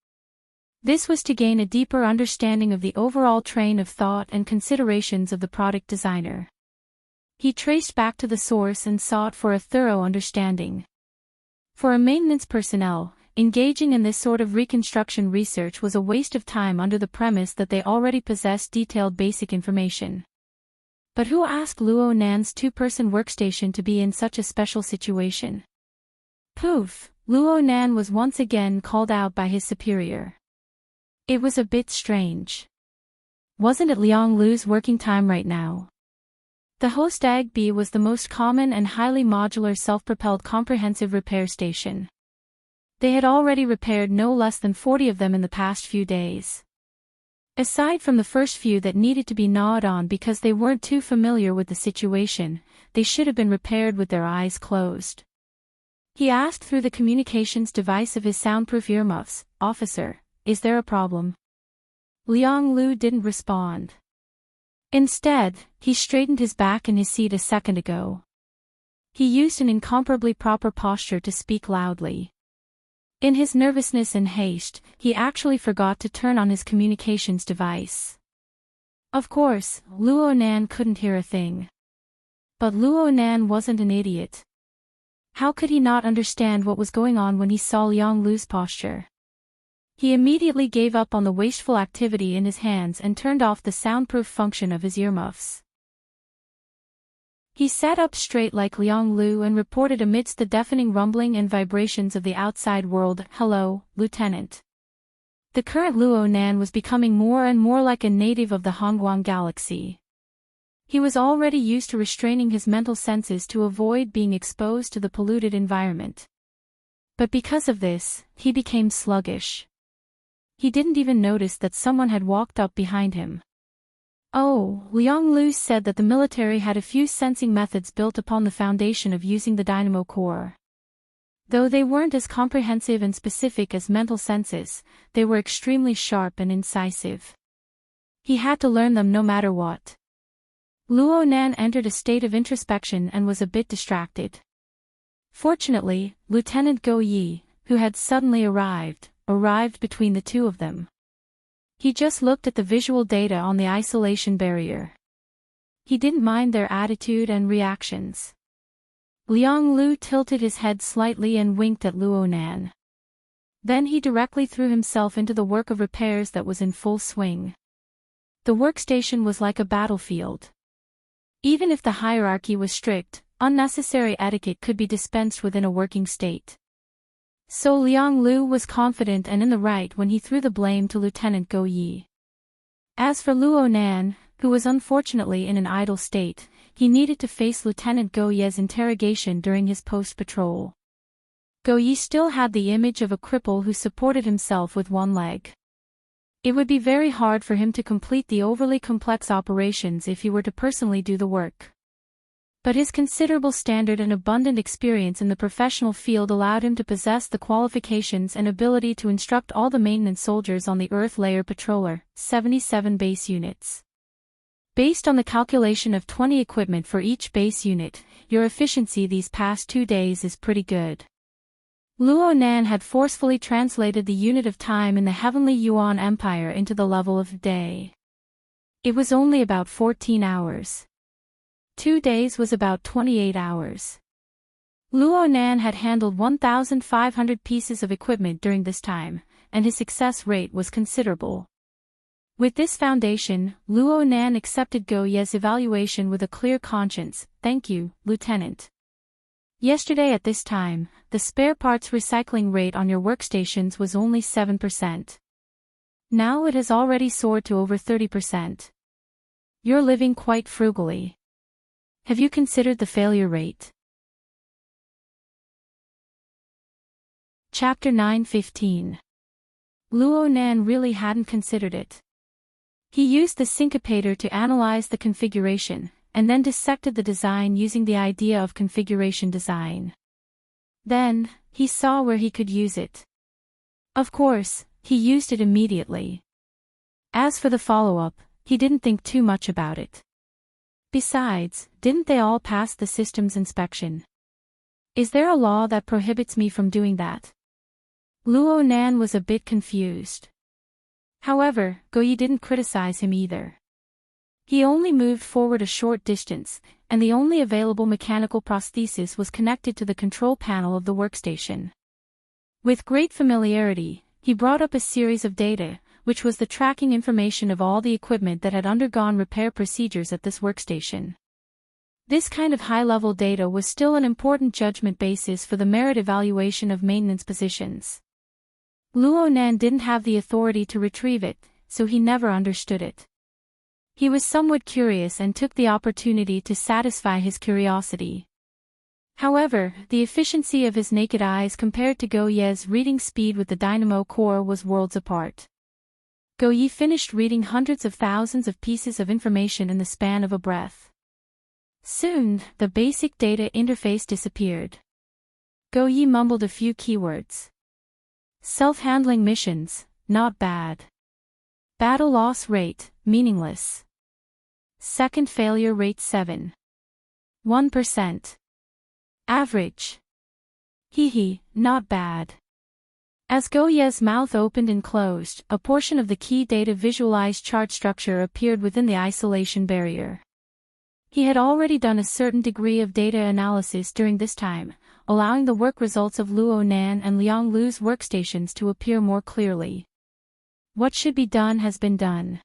This was to gain a deeper understanding of the overall train of thought and considerations of the product designer. He traced back to the source and sought for a thorough understanding. For a maintenance personnel, engaging in this sort of reconstruction research was a waste of time under the premise that they already possessed detailed basic information. But who asked Luo Nan's 2-person workstation to be in such a special situation? Poof! Luo Nan was once again called out by his superior. It was a bit strange. Wasn't it Liang Lu's working time right now? The host AGB was the most common and highly modular self-propelled comprehensive repair station. They had already repaired no less than 40 of them in the past few days. Aside from the first few that needed to be gnawed on because they weren't too familiar with the situation, they should have been repaired with their eyes closed. He asked through the communications device of his soundproof earmuffs, "Officer, is there a problem?" Liang Lu didn't respond. Instead, he straightened his back in his seat a second ago. He used an incomparably proper posture to speak loudly. In his nervousness and haste, he actually forgot to turn on his communications device. Of course, Luo Nan couldn't hear a thing. But Luo Nan wasn't an idiot. How could he not understand what was going on when he saw Liang Lu's posture? He immediately gave up on the wasteful activity in his hands and turned off the soundproof function of his earmuffs. He sat up straight like Liang Lu and reported amidst the deafening rumbling and vibrations of the outside world, "Hello, Lieutenant." The current Luo Nan was becoming more and more like a native of the Hongguang Galaxy. He was already used to restraining his mental senses to avoid being exposed to the polluted environment. But because of this, he became sluggish. He didn't even notice that someone had walked up behind him. Oh, Liang Lu said that the military had a few sensing methods built upon the foundation of using the dynamo core. Though they weren't as comprehensive and specific as mental senses, they were extremely sharp and incisive. He had to learn them no matter what. Luo Nan entered a state of introspection and was a bit distracted. Fortunately, Lieutenant Go Yi, who had suddenly arrived between the two of them. He just looked at the visual data on the isolation barrier. He didn't mind their attitude and reactions. Liang Lu tilted his head slightly and winked at Luo Nan. Then he directly threw himself into the work of repairs that was in full swing. The workstation was like a battlefield. Even if the hierarchy was strict, unnecessary etiquette could be dispensed within a working state. So Liang Lu was confident and in the right when he threw the blame to Lieutenant Go Yi. As for Luo Nan, who was unfortunately in an idle state, he needed to face Lieutenant Go Yi's interrogation during his post-patrol. Go Yi still had the image of a cripple who supported himself with one leg. It would be very hard for him to complete the overly complex operations if he were to personally do the work. But his considerable standard and abundant experience in the professional field allowed him to possess the qualifications and ability to instruct all the maintenance soldiers on the Earth Layer Patroller, 77 base units. Based on the calculation of 20 equipment for each base unit, your efficiency these past 2 days is pretty good. Luo Nan had forcefully translated the unit of time in the Heavenly Yuan Empire into the level of day. It was only about 14 hours. 2 days was about 28 hours. Luo Nan had handled 1,500 pieces of equipment during this time, and his success rate was considerable. With this foundation, Luo Nan accepted Go Yi's evaluation with a clear conscience. Thank you, Lieutenant. Yesterday at this time, the spare parts recycling rate on your workstations was only 7%. Now it has already soared to over 30%. You're living quite frugally. Have you considered the failure rate? Chapter 9:15. Luo Nan really hadn't considered it. He used the syncopator to analyze the configuration, and then dissected the design using the idea of configuration design. Then, he saw where he could use it. Of course, he used it immediately. As for the follow-up, he didn't think too much about it. Besides, didn't they all pass the systems inspection? Is there a law that prohibits me from doing that? Luo Nan was a bit confused. However, Go Yi didn't criticize him either. He only moved forward a short distance, and the only available mechanical prosthesis was connected to the control panel of the workstation. With great familiarity, he brought up a series of data, which was the tracking information of all the equipment that had undergone repair procedures at this workstation. This kind of high-level data was still an important judgment basis for the merit evaluation of maintenance positions. Luo Nan didn't have the authority to retrieve it, so he never understood it. He was somewhat curious and took the opportunity to satisfy his curiosity. However, the efficiency of his naked eyes compared to Go Yi's reading speed with the dynamo core was worlds apart. Go Yi finished reading hundreds of thousands of pieces of information in the span of a breath. Soon, the basic data interface disappeared. Go Yi mumbled a few keywords. Self-handling missions, not bad. Battle loss rate, meaningless. Second failure rate 7.1%. Average. Hee, not bad. As Go Yi's mouth opened and closed, a portion of the key data visualized chart structure appeared within the isolation barrier. He had already done a certain degree of data analysis during this time, allowing the work results of Luo Nan and Liang Lu's workstations to appear more clearly. What should be done has been done.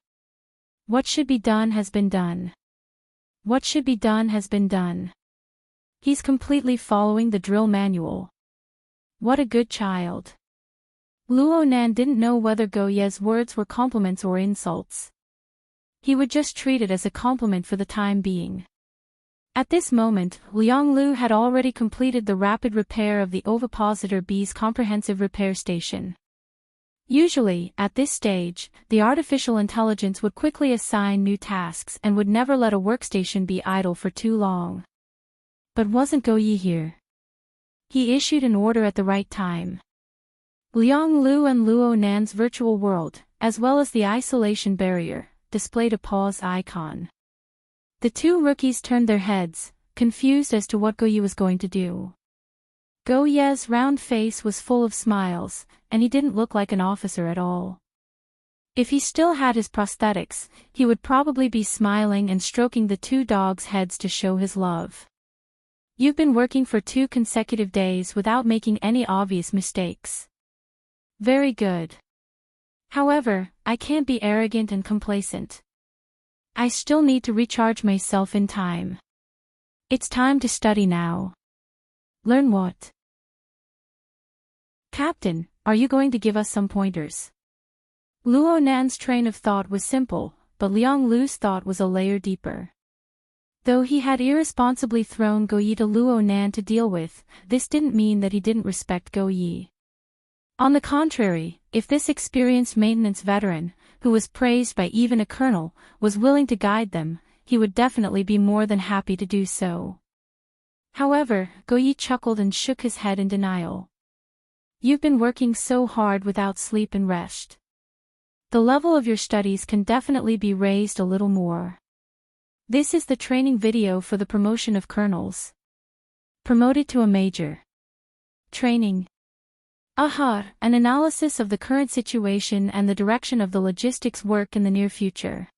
What should be done has been done. What should be done has been done. He's completely following the drill manual. What a good child. Luo Nan didn't know whether Go Yi's words were compliments or insults. He would just treat it as a compliment for the time being. At this moment, Liang Lu had already completed the rapid repair of the Ovipositor B's comprehensive repair station. Usually, at this stage, the artificial intelligence would quickly assign new tasks and would never let a workstation be idle for too long. But wasn't Go Yi here? He issued an order at the right time. Liang Lu and Luo Nan's virtual world, as well as the isolation barrier, displayed a pause icon. The two rookies turned their heads, confused as to what Go Yi was going to do. Go Ye's round face was full of smiles, and he didn't look like an officer at all. If he still had his prosthetics, he would probably be smiling and stroking the two dogs' heads to show his love. You've been working for 2 consecutive days without making any obvious mistakes. Very good. However, I can't be arrogant and complacent. I still need to recharge myself in time. It's time to study now. Learn what? Captain, are you going to give us some pointers? Luo Nan's train of thought was simple, but Liang Lu's thought was a layer deeper. Though he had irresponsibly thrown Go Yi to Luo Nan to deal with, this didn't mean that he didn't respect Go Yi. On the contrary, if this experienced maintenance veteran, who was praised by even a colonel, was willing to guide them, he would definitely be more than happy to do so. However, Go Yi chuckled and shook his head in denial. You've been working so hard without sleep and rest. The level of your studies can definitely be raised a little more. This is the training video for the promotion of colonels. Promoted to a major. Training. An analysis of the current situation and the direction of the logistics work in the near future.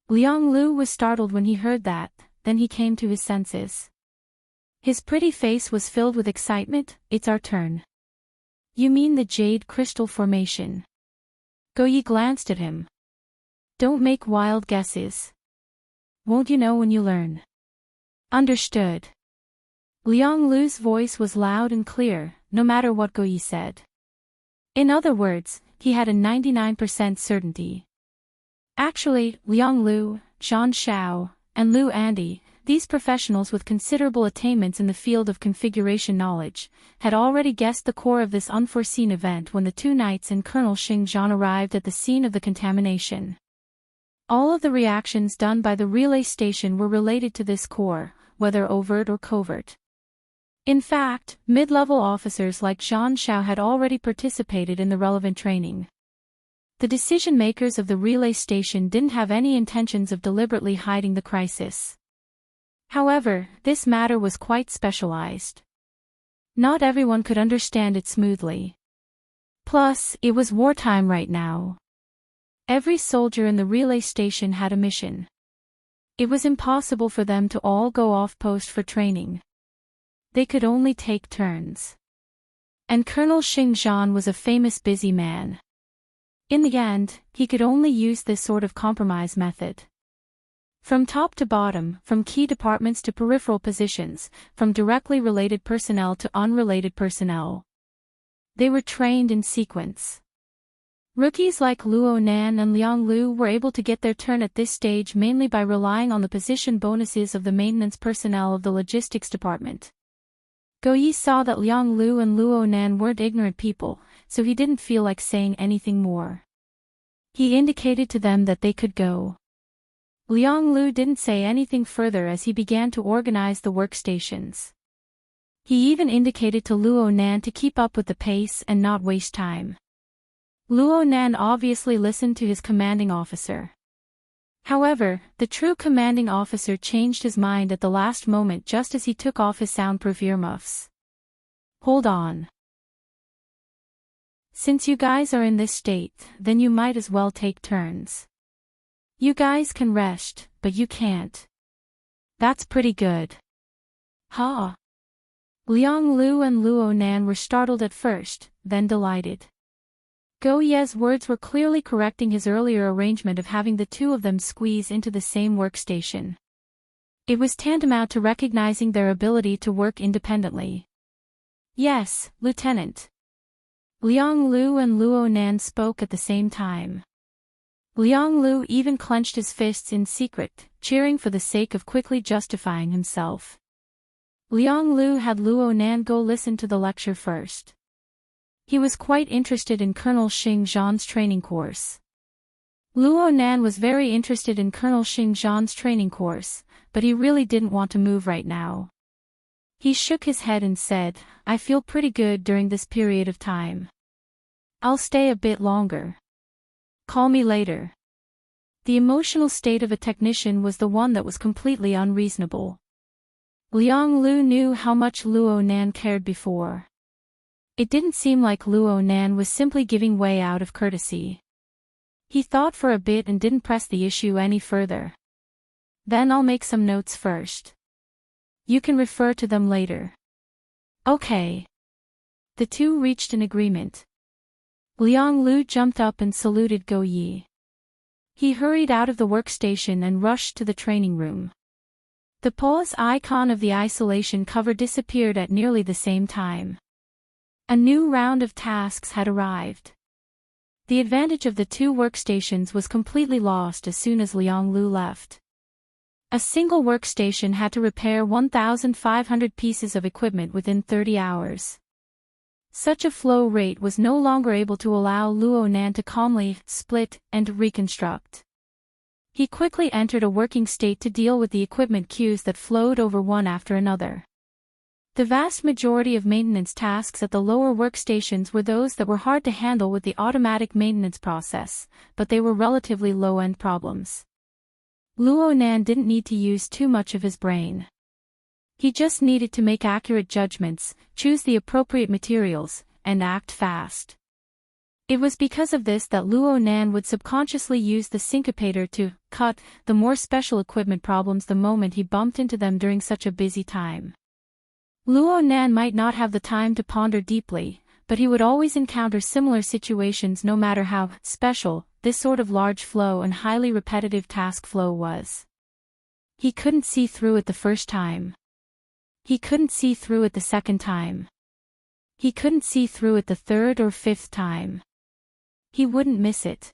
Liang Lu was startled when he heard that, then he came to his senses. His pretty face was filled with excitement. It's our turn. You mean the Jade Crystal Formation? Go Yi glanced at him. Don't make wild guesses. Won't you know when you learn? Understood. Liang Lu's voice was loud and clear, no matter what Go Yi said. In other words, he had a 99% certainty. Actually, Liang Lu, Zhang Xiao, and Lu Andy, these professionals with considerable attainments in the field of configuration knowledge, had already guessed the core of this unforeseen event when the 2 knights and Colonel Xingzhan arrived at the scene of the contamination. All of the reactions done by the relay station were related to this core, whether overt or covert. In fact, mid-level officers like Zhang Xiao had already participated in the relevant training. The decision-makers of the relay station didn't have any intentions of deliberately hiding the crisis. However, this matter was quite specialized. Not everyone could understand it smoothly. Plus, it was wartime right now. Every soldier in the relay station had a mission. It was impossible for them to all go off post for training. They could only take turns. And Colonel Xingzhan was a famous busy man. In the end, he could only use this sort of compromise method. From top to bottom, from key departments to peripheral positions, from directly related personnel to unrelated personnel. They were trained in sequence. Rookies like Luo Nan and Liang Lu were able to get their turn at this stage mainly by relying on the position bonuses of the maintenance personnel of the logistics department. Go Yi saw that Liang Lu and Luo Nan weren't ignorant people, so he didn't feel like saying anything more. He indicated to them that they could go. Liang Lu didn't say anything further as he began to organize the workstations. He even indicated to Luo Nan to keep up with the pace and not waste time. Luo Nan obviously listened to his commanding officer. However, the true commanding officer changed his mind at the last moment just as he took off his soundproof earmuffs. Hold on. Since you guys are in this state, then you might as well take turns. You guys can rest, but you can't. That's pretty good. Ha! Liang Lu and Luo Nan were startled at first, then delighted. Go Ye's words were clearly correcting his earlier arrangement of having the two of them squeeze into the same workstation. It was tantamount to recognizing their ability to work independently. Yes, Lieutenant. Liang Lu and Luo Nan spoke at the same time. Liang Lu even clenched his fists in secret, cheering for the sake of quickly justifying himself. Liang Lu had Luo Nan go listen to the lecture first. He was quite interested in Colonel Xingzhan's training course. Luo Nan was very interested in Colonel Xingzhan's training course, but he really didn't want to move right now. He shook his head and said, "I feel pretty good during this period of time. I'll stay a bit longer. Call me later." The emotional state of a technician was the one that was completely unreasonable. Liang Lu knew how much Luo Nan cared before. It didn't seem like Luo Nan was simply giving way out of courtesy. He thought for a bit and didn't press the issue any further. Then I'll make some notes first. You can refer to them later. Okay. The two reached an agreement. Liang Lu jumped up and saluted Go Yi. He hurried out of the workstation and rushed to the training room. The pause icon of the isolation cover disappeared at nearly the same time. A new round of tasks had arrived. The advantage of the two workstations was completely lost as soon as Liang Lu left. A single workstation had to repair 1,500 pieces of equipment within 30 hours. Such a flow rate was no longer able to allow Luo Nan to calmly split and reconstruct. He quickly entered a working state to deal with the equipment queues that flowed over one after another. The vast majority of maintenance tasks at the lower workstations were those that were hard to handle with the automatic maintenance process, but they were relatively low-end problems. Luo Nan didn't need to use too much of his brain. He just needed to make accurate judgments, choose the appropriate materials, and act fast. It was because of this that Luo Nan would subconsciously use the syncopator to cut the more special equipment problems the moment he bumped into them during such a busy time. Luo Nan might not have the time to ponder deeply, but he would always encounter similar situations no matter how special this sort of large flow and highly repetitive task flow was. He couldn't see through it the first time. He couldn't see through it the second time. He couldn't see through it the third or fifth time. He wouldn't miss it.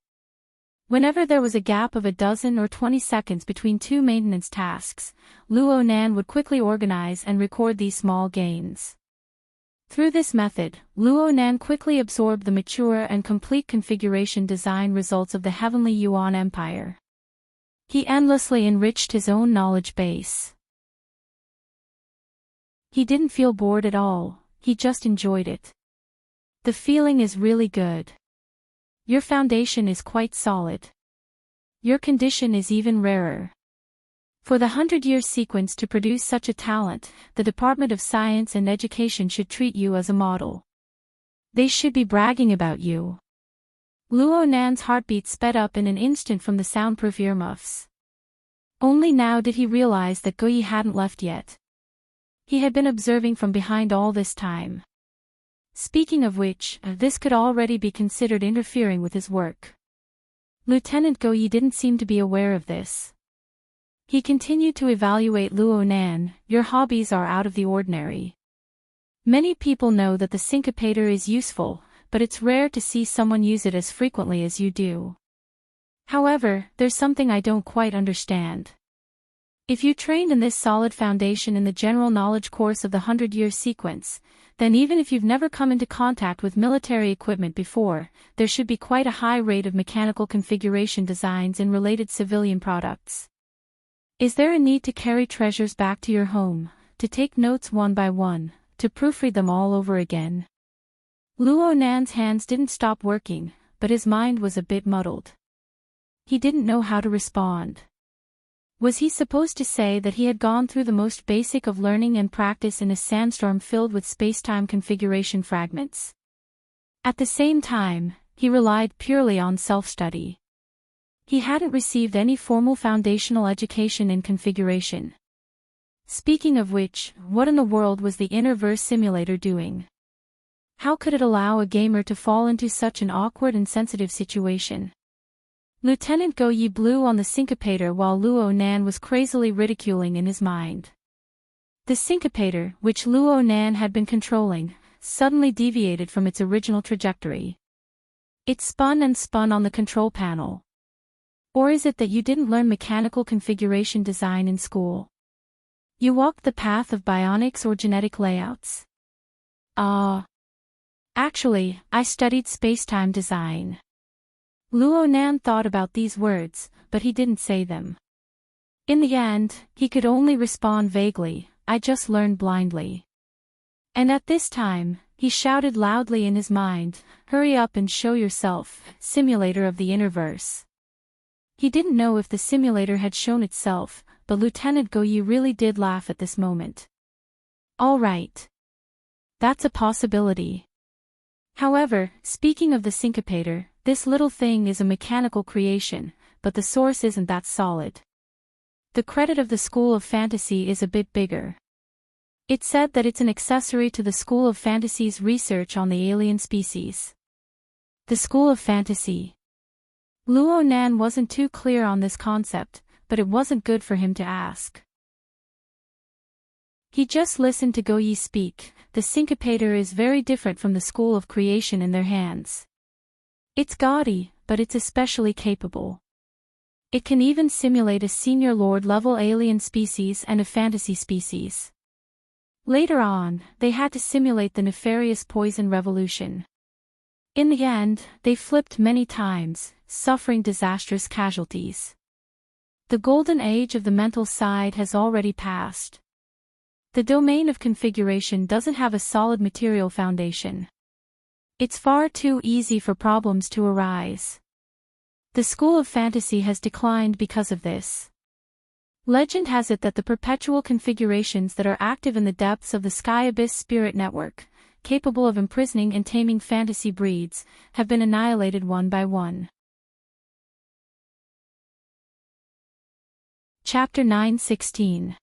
Whenever there was a gap of a dozen or 20 seconds between two maintenance tasks, Luo Nan would quickly organize and record these small gains. Through this method, Luo Nan quickly absorbed the mature and complete configuration design results of the Heavenly Yuan Empire. He endlessly enriched his own knowledge base. He didn't feel bored at all, he just enjoyed it. The feeling is really good. Your foundation is quite solid. Your condition is even rarer. For the 100-year sequence to produce such a talent, the Department of Science and Education should treat you as a model. They should be bragging about you. Luo Nan's heartbeat sped up in an instant from the soundproof earmuffs. Only now did he realize that Go Yi hadn't left yet. He had been observing from behind all this time. Speaking of which, this could already be considered interfering with his work. Lieutenant Go Yi didn't seem to be aware of this. He continued to evaluate Luo Nan. Your hobbies are out of the ordinary. Many people know that the syncopator is useful, but it's rare to see someone use it as frequently as you do. However, there's something I don't quite understand. If you trained in this solid foundation in the general knowledge course of the 100-year sequence, then even if you've never come into contact with military equipment before, there should be quite a high rate of mechanical configuration designs in related civilian products. Is there a need to carry treasures back to your home, to take notes one by one, to proofread them all over again? Luo Nan's hands didn't stop working, but his mind was a bit muddled. He didn't know how to respond. Was he supposed to say that he had gone through the most basic of learning and practice in a sandstorm filled with spacetime configuration fragments? At the same time, he relied purely on self-study. He hadn't received any formal foundational education in configuration. Speaking of which, what in the world was the Innerverse simulator doing? How could it allow a gamer to fall into such an awkward and sensitive situation? Lieutenant Go Yi blew on the syncopator while Luo Nan was crazily ridiculing in his mind. The syncopator, which Luo Nan had been controlling, suddenly deviated from its original trajectory. It spun and spun on the control panel. Or is it that you didn't learn mechanical configuration design in school? You walked the path of bionics or genetic layouts? Actually, I studied spacetime design. Luo Nan thought about these words, but he didn't say them. In the end, he could only respond vaguely, I just learned blindly. And at this time, he shouted loudly in his mind, hurry up and show yourself, simulator of the Innerverse. He didn't know if the simulator had shown itself, but Lieutenant Goyi really did laugh at this moment. All right. That's a possibility. However, speaking of the syncopator, this little thing is a mechanical creation, but the source isn't that solid. The credit of the School of Fantasy is a bit bigger. It said that it's an accessory to the School of Fantasy's research on the alien species. The School of Fantasy. Luo Nan wasn't too clear on this concept, but it wasn't good for him to ask. He just listened to Goyi speak. The syncopator is very different from the School of Creation in their hands. It's gaudy, but it's especially capable. It can even simulate a senior lord-level alien species and a fantasy species. Later on, they had to simulate the nefarious poison revolution. In the end, they flipped many times, suffering disastrous casualties. The golden age of the mental side has already passed. The domain of configuration doesn't have a solid material foundation. It's far too easy for problems to arise. The School of Fantasy has declined because of this. Legend has it that the perpetual configurations that are active in the depths of the Sky Abyss spirit network, capable of imprisoning and taming fantasy breeds, have been annihilated one by one. Chapter 9:16.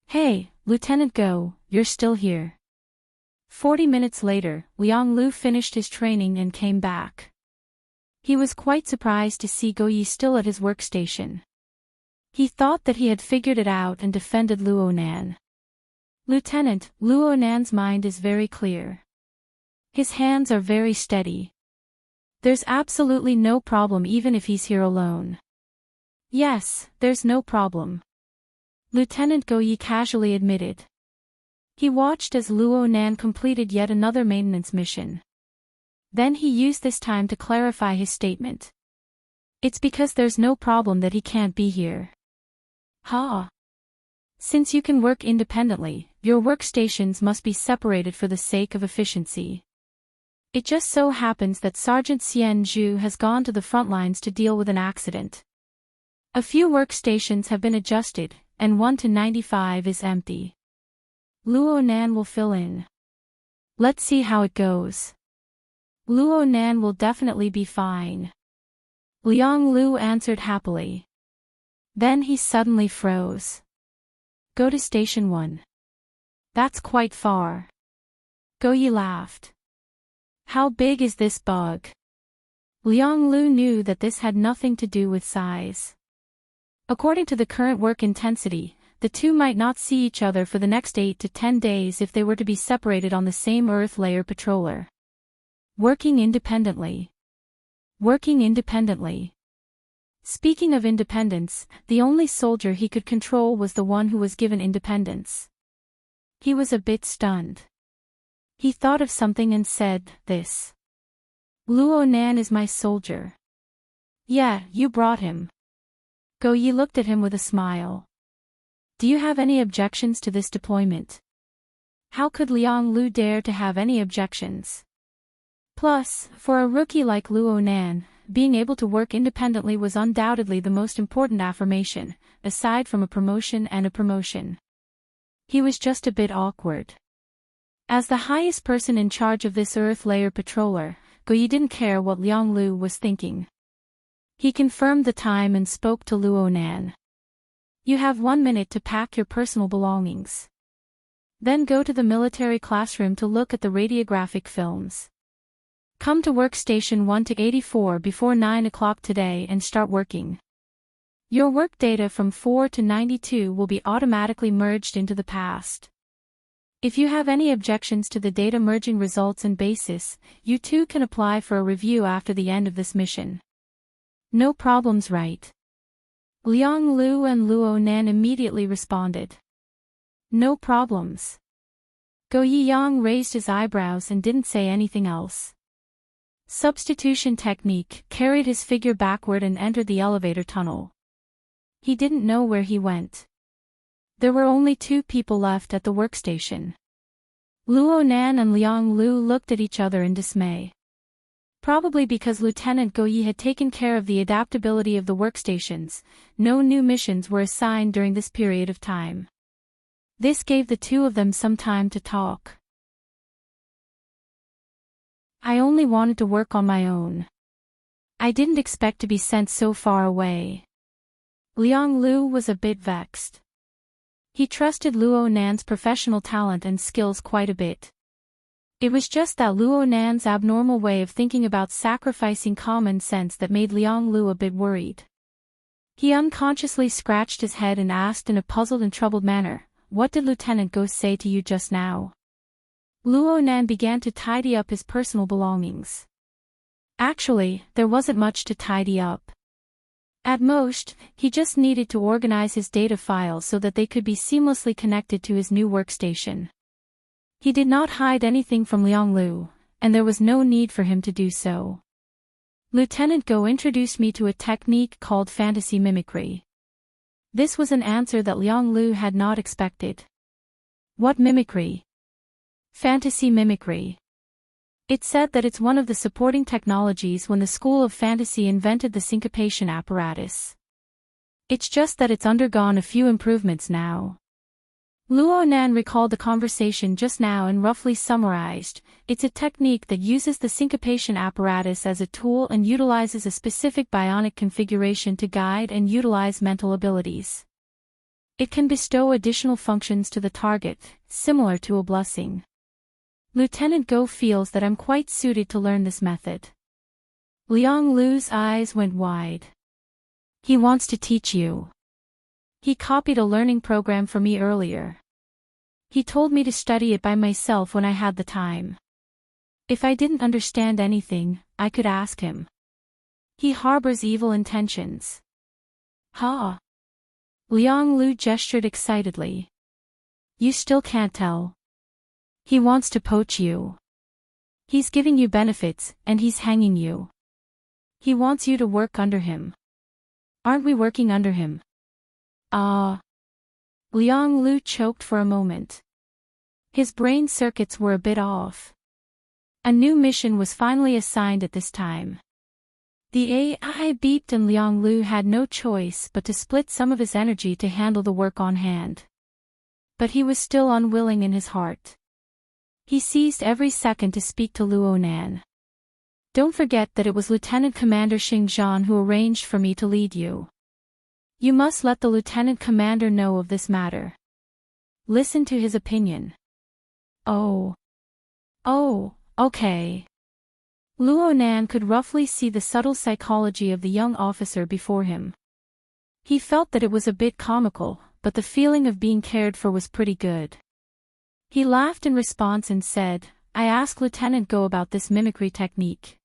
Hey, Lieutenant Go, you're still here. 40 minutes later, Liang Lu finished his training and came back. He was quite surprised to see Goyi still at his workstation. He thought that he had figured it out and defended Luo Nan. Lieutenant, Luo Nan's mind is very clear. His hands are very steady. There's absolutely no problem even if he's here alone. Yes, there's no problem. Lieutenant Goyi casually admitted. He watched as Luo Nan completed yet another maintenance mission. Then he used this time to clarify his statement. It's because there's no problem that he can't be here. Ha! Since you can work independently, your workstations must be separated for the sake of efficiency. It just so happens that Sergeant Xian Zhu has gone to the front lines to deal with an accident. A few workstations have been adjusted, and 1 to 95 is empty. Luo Nan will fill in. Let's see how it goes. Luo Nan will definitely be fine. Liang Lu answered happily. Then he suddenly froze. Go to Station 1. That's quite far. Goyi laughed. How big is this bug? Liang Lu knew that this had nothing to do with size. According to the current work intensity, the two might not see each other for the next 8 to 10 days if they were to be separated on the same Earth layer patroller. Working independently. Working independently. Speaking of independence, the only soldier he could control was the one who was given independence. He was a bit stunned. He thought of something and said, "This. Luo Nan is my soldier." Yeah, you brought him. Goyi looked at him with a smile. Do you have any objections to this deployment? How could Liang Lu dare to have any objections? Plus, for a rookie like Luo Nan, being able to work independently was undoubtedly the most important affirmation, aside from a promotion and a promotion. He was just a bit awkward. As the highest person in charge of this Earth layer patroller, Goyi didn't care what Liang Lu was thinking. He confirmed the time and spoke to Luo Nan. You have 1 minute to pack your personal belongings. Then go to the military classroom to look at the radiographic films. Come to workstation 1 to 84 before 9 o'clock today and start working. Your work data from 4 to 92 will be automatically merged into the past. If you have any objections to the data merging results and basis, you too can apply for a review after the end of this mission. No problems, right? Liang Lu and Luo Nan immediately responded. No problems. Goyi Yang raised his eyebrows and didn't say anything else. Substitution technique carried his figure backward and entered the elevator tunnel. He didn't know where he went. There were only 2 people left at the workstation. Luo Nan and Liang Lu looked at each other in dismay. Probably because Lieutenant Go Yi had taken care of the adaptability of the workstations, no new missions were assigned during this period of time. This gave the two of them some time to talk. I only wanted to work on my own. I didn't expect to be sent so far away. Liang Lu was a bit vexed. He trusted Luo Nan's professional talent and skills quite a bit. It was just that Luo Nan's abnormal way of thinking about sacrificing common sense that made Liang Lu a bit worried. He unconsciously scratched his head and asked in a puzzled and troubled manner, "What did Lieutenant Go say to you just now?" Luo Nan began to tidy up his personal belongings. Actually, there wasn't much to tidy up. At most, he just needed to organize his data files so that they could be seamlessly connected to his new workstation. He did not hide anything from Liang Lu, and there was no need for him to do so. Lieutenant Go introduced me to a technique called fantasy mimicry. This was an answer that Liang Lu had not expected. What mimicry? Fantasy mimicry. It said that it's one of the supporting technologies when the School of Fantasy invented the syncopation apparatus. It's just that it's undergone a few improvements now. Luo Nan recalled the conversation just now and roughly summarized, it's a technique that uses the syncopation apparatus as a tool and utilizes a specific bionic configuration to guide and utilize mental abilities. It can bestow additional functions to the target, similar to a blessing. Lieutenant Go feels that I'm quite suited to learn this method. Liang Lu's eyes went wide. He wants to teach you. He copied a learning program for me earlier. He told me to study it by myself when I had the time. If I didn't understand anything, I could ask him. He harbors evil intentions. Huh? Liang Lu gestured excitedly. You still can't tell. He wants to poach you. He's giving you benefits, and he's hanging you. He wants you to work under him. Aren't we working under him? Liang Lu choked for a moment. His brain circuits were a bit off. A new mission was finally assigned at this time. The AI beeped and Liang Lu had no choice but to split some of his energy to handle the work on hand. But he was still unwilling in his heart. He seized every second to speak to Luo Nan. Don't forget that it was Lieutenant Commander Xing Zhan who arranged for me to lead you. You must let the Lieutenant Commander know of this matter. Listen to his opinion. Oh, okay. Luo Nan could roughly see the subtle psychology of the young officer before him. He felt that it was a bit comical, but the feeling of being cared for was pretty good. He laughed in response and said, I asked Lieutenant Go about this mimicry technique.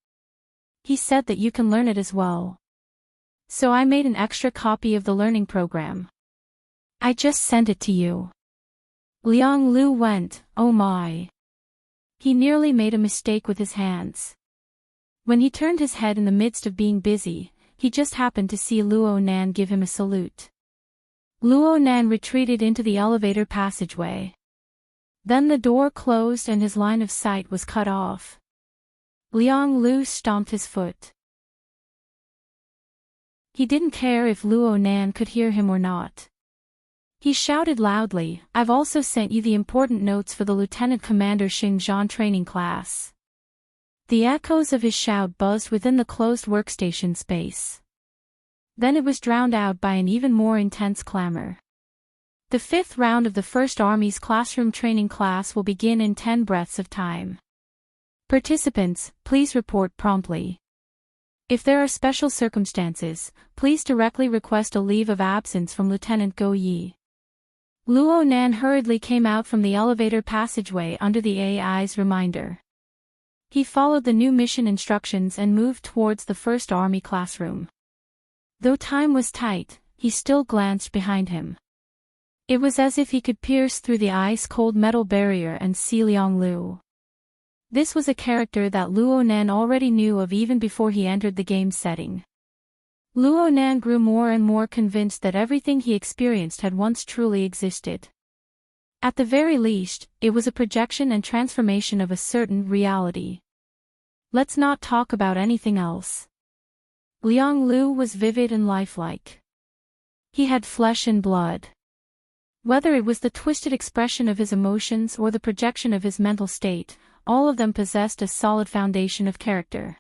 He said that you can learn it as well. So I made an extra copy of the learning program. I just sent it to you. Liang Lu went, oh my. He nearly made a mistake with his hands. When he turned his head in the midst of being busy, he just happened to see Luo Nan give him a salute. Luo Nan retreated into the elevator passageway. Then the door closed and his line of sight was cut off. Liang Lu stomped his foot. He didn't care if Luo Nan could hear him or not. He shouted loudly, I've also sent you the important notes for the Lieutenant Commander Xing Zhan training class. The echoes of his shout buzzed within the closed workstation space. Then it was drowned out by an even more intense clamor. The 5th round of the 1st Army's classroom training class will begin in 10 breaths of time. Participants, please report promptly. If there are special circumstances, please directly request a leave of absence from Lieutenant Go Yi. Luo Nan hurriedly came out from the elevator passageway under the AI's reminder. He followed the new mission instructions and moved towards the 1st Army classroom. Though time was tight, he still glanced behind him. It was as if he could pierce through the ice-cold metal barrier and see Liang Lu. This was a character that Luo Nan already knew of even before he entered the game setting. Luo Nan grew more and more convinced that everything he experienced had once truly existed. At the very least, it was a projection and transformation of a certain reality. Let's not talk about anything else. Liang Lu was vivid and lifelike. He had flesh and blood. Whether it was the twisted expression of his emotions or the projection of his mental state, all of them possessed a solid foundation of character.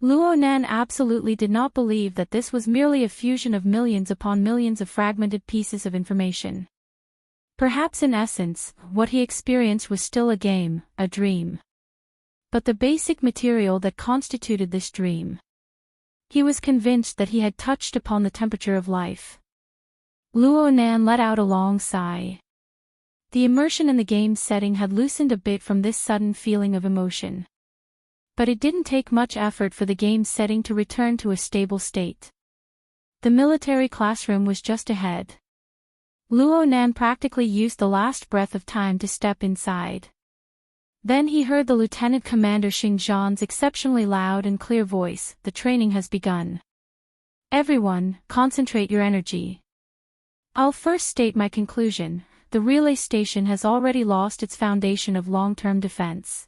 Luo Nan absolutely did not believe that this was merely a fusion of millions upon millions of fragmented pieces of information. Perhaps in essence, what he experienced was still a game, a dream. But the basic material that constituted this dream. He was convinced that he had touched upon the temperature of life. Luo Nan let out a long sigh. The immersion in the game setting had loosened a bit from this sudden feeling of emotion. But it didn't take much effort for the game setting to return to a stable state. The military classroom was just ahead. Luo Nan practically used the last breath of time to step inside. Then he heard the Lieutenant Commander Xing Zhan's exceptionally loud and clear voice, "The training has begun. Everyone, concentrate your energy. I'll first state my conclusion. The relay station has already lost its foundation of long-term defense.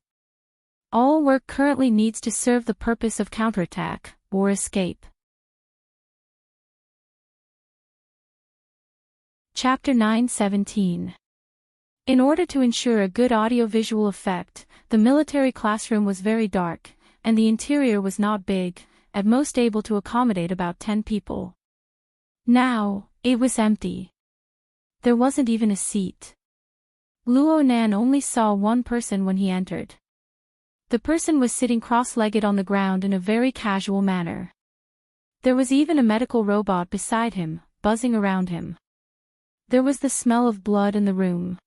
All work currently needs to serve the purpose of counterattack, or escape." Chapter 9:17. In order to ensure a good audiovisual effect, the military classroom was very dark, and the interior was not big, at most able to accommodate about 10 people. Now, it was empty. There wasn't even a seat. Luo Nan only saw one person when he entered. The person was sitting cross-legged on the ground in a very casual manner. There was even a medical robot beside him, buzzing around him. There was the smell of blood in the room.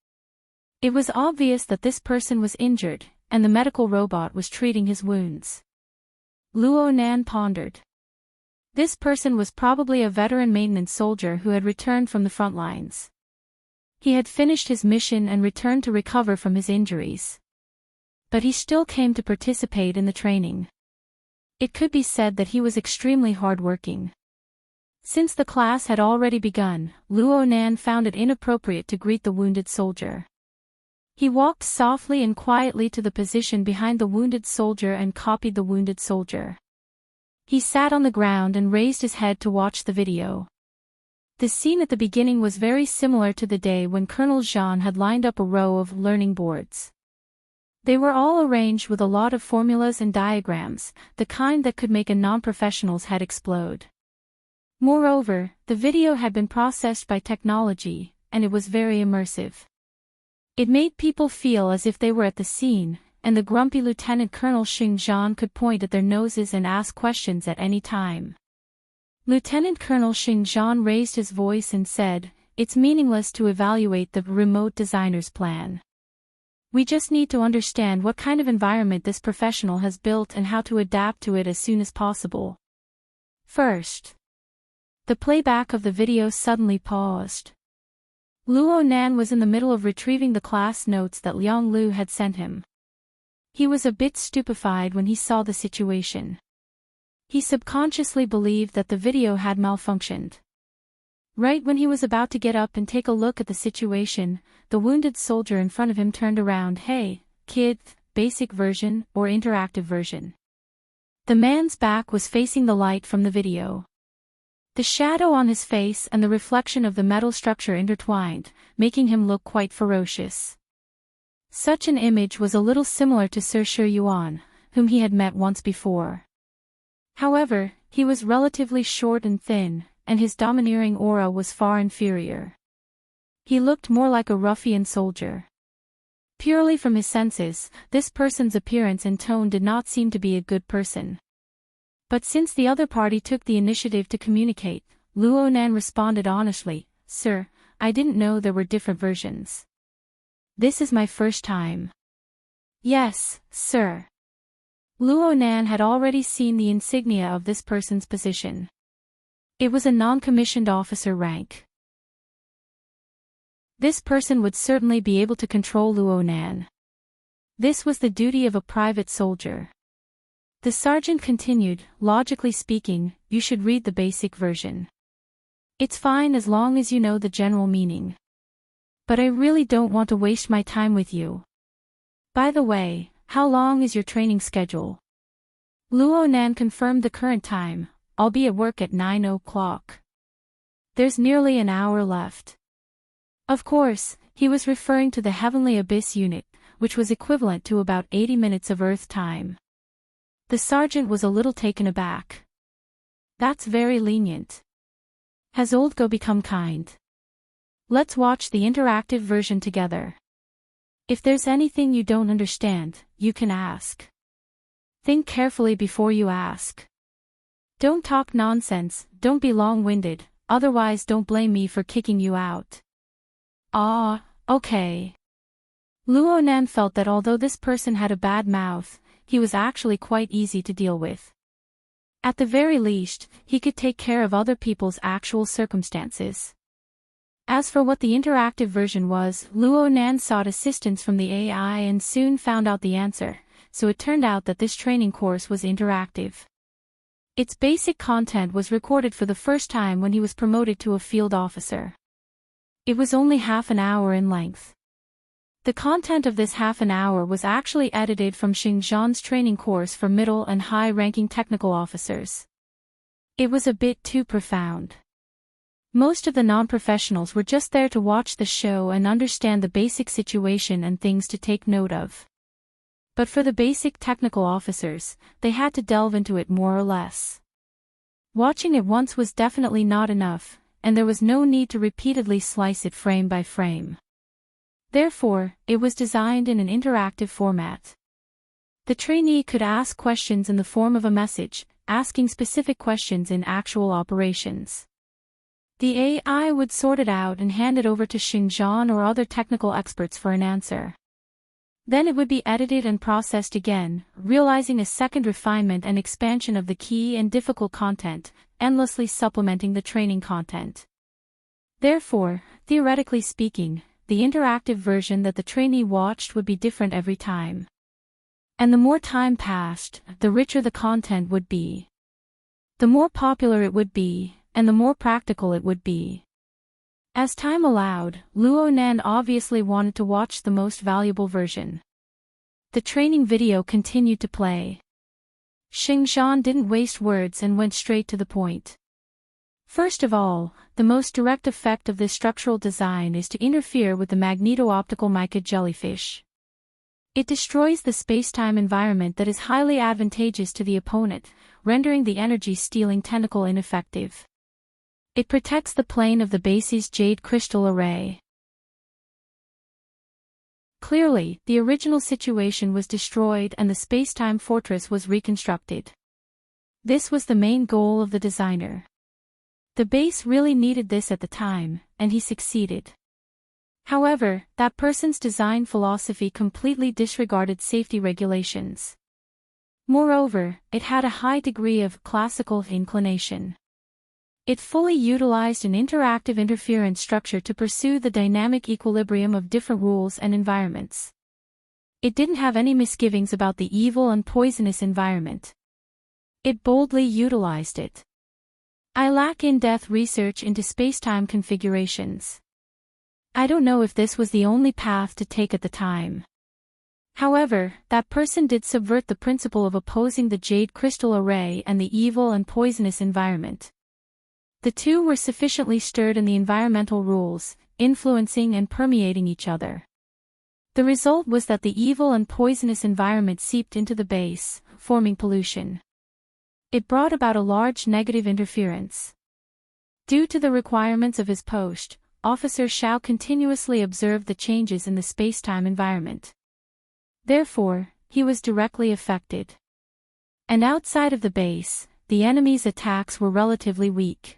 It was obvious that this person was injured, and the medical robot was treating his wounds. Luo Nan pondered. This person was probably a veteran maintenance soldier who had returned from the front lines. He had finished his mission and returned to recover from his injuries. But he still came to participate in the training. It could be said that he was extremely hard-working. Since the class had already begun, Luo Nan found it inappropriate to greet the wounded soldier. He walked softly and quietly to the position behind the wounded soldier and copied the wounded soldier. He sat on the ground and raised his head to watch the video. The scene at the beginning was very similar to the day when Colonel Zhan had lined up a row of learning boards. They were all arranged with a lot of formulas and diagrams, the kind that could make a non-professional's head explode. Moreover, the video had been processed by technology, and it was very immersive. It made people feel as if they were at the scene, and the grumpy Lieutenant Colonel Xing Zhan could point at their noses and ask questions at any time. Lieutenant Colonel Xing Zhan raised his voice and said, "It's meaningless to evaluate the remote designer's plan. We just need to understand what kind of environment this professional has built and how to adapt to it as soon as possible." First. The playback of the video suddenly paused. Luo Nan was in the middle of retrieving the class notes that Liang Lu had sent him. He was a bit stupefied when he saw the situation. He subconsciously believed that the video had malfunctioned. Right when he was about to get up and take a look at the situation, the wounded soldier in front of him turned around. "Hey, kid, basic version or interactive version?" The man's back was facing the light from the video. The shadow on his face and the reflection of the metal structure intertwined, making him look quite ferocious. Such an image was a little similar to Sir Shi Yuan, whom he had met once before. However, he was relatively short and thin, and his domineering aura was far inferior. He looked more like a ruffian soldier. Purely from his senses, this person's appearance and tone did not seem to be a good person. But since the other party took the initiative to communicate, Luo Nan responded honestly, "Sir, I didn't know there were different versions. This is my first time." "Yes, sir." Luo Nan had already seen the insignia of this person's position. It was a non-commissioned officer rank. This person would certainly be able to control Luo Nan. This was the duty of a private soldier. The sergeant continued, "Logically speaking, you should read the basic version. It's fine as long as you know the general meaning. But I really don't want to waste my time with you. By the way, how long is your training schedule?" Luo Nan confirmed the current time. I'll be at work at 9 o'clock. There's nearly an hour left. Of course, he was referring to the Heavenly Abyss unit, which was equivalent to about 80 minutes of Earth time. The sergeant was a little taken aback. That's very lenient. Has old Go become kind? Let's watch the interactive version together. If there's anything you don't understand, you can ask. Think carefully before you ask. Don't talk nonsense, don't be long-winded, otherwise don't blame me for kicking you out. Ah, okay. Luo Nan felt that although this person had a bad mouth, he was actually quite easy to deal with. At the very least, he could take care of other people's actual circumstances. As for what the interactive version was, Luo Nan sought assistance from the AI and soon found out the answer, so it turned out that this training course was interactive. Its basic content was recorded for the first time when he was promoted to a field officer. It was only half an hour in length. The content of this half an hour was actually edited from Xingzhan's training course for middle and high-ranking technical officers. It was a bit too profound. Most of the non-professionals were just there to watch the show and understand the basic situation and things to take note of. But for the basic technical officers, they had to delve into it more or less. Watching it once was definitely not enough, and there was no need to repeatedly slice it frame by frame. Therefore, it was designed in an interactive format. The trainee could ask questions in the form of a message, asking specific questions in actual operations. The AI would sort it out and hand it over to Xingzhan or other technical experts for an answer. Then it would be edited and processed again, realizing a second refinement and expansion of the key and difficult content, endlessly supplementing the training content. Therefore, theoretically speaking, the interactive version that the trainee watched would be different every time. And the more time passed, the richer the content would be. The more popular it would be, and the more practical it would be. As time allowed, Luo Nan obviously wanted to watch the most valuable version. The training video continued to play. Xingzhan didn't waste words and went straight to the point. First of all, the most direct effect of this structural design is to interfere with the magneto-optical mica jellyfish. It destroys the space-time environment that is highly advantageous to the opponent, rendering the energy-stealing tentacle ineffective. It protects the plane of the base's jade crystal array. Clearly, the original situation was destroyed and the space-time fortress was reconstructed. This was the main goal of the designer. The base really needed this at the time, and he succeeded. However, that person's design philosophy completely disregarded safety regulations. Moreover, it had a high degree of classical inclination. It fully utilized an interactive interference structure to pursue the dynamic equilibrium of different rules and environments. It didn't have any misgivings about the evil and poisonous environment. It boldly utilized it. I lack in-depth research into space-time configurations. I don't know if this was the only path to take at the time. However, that person did subvert the principle of opposing the jade crystal array and the evil and poisonous environment. The two were sufficiently stirred in the environmental rules, influencing and permeating each other. The result was that the evil and poisonous environment seeped into the base, forming pollution. It brought about a large negative interference. Due to the requirements of his post, Officer Xiao continuously observed the changes in the space-time environment. Therefore, he was directly affected. And outside of the base, the enemy's attacks were relatively weak.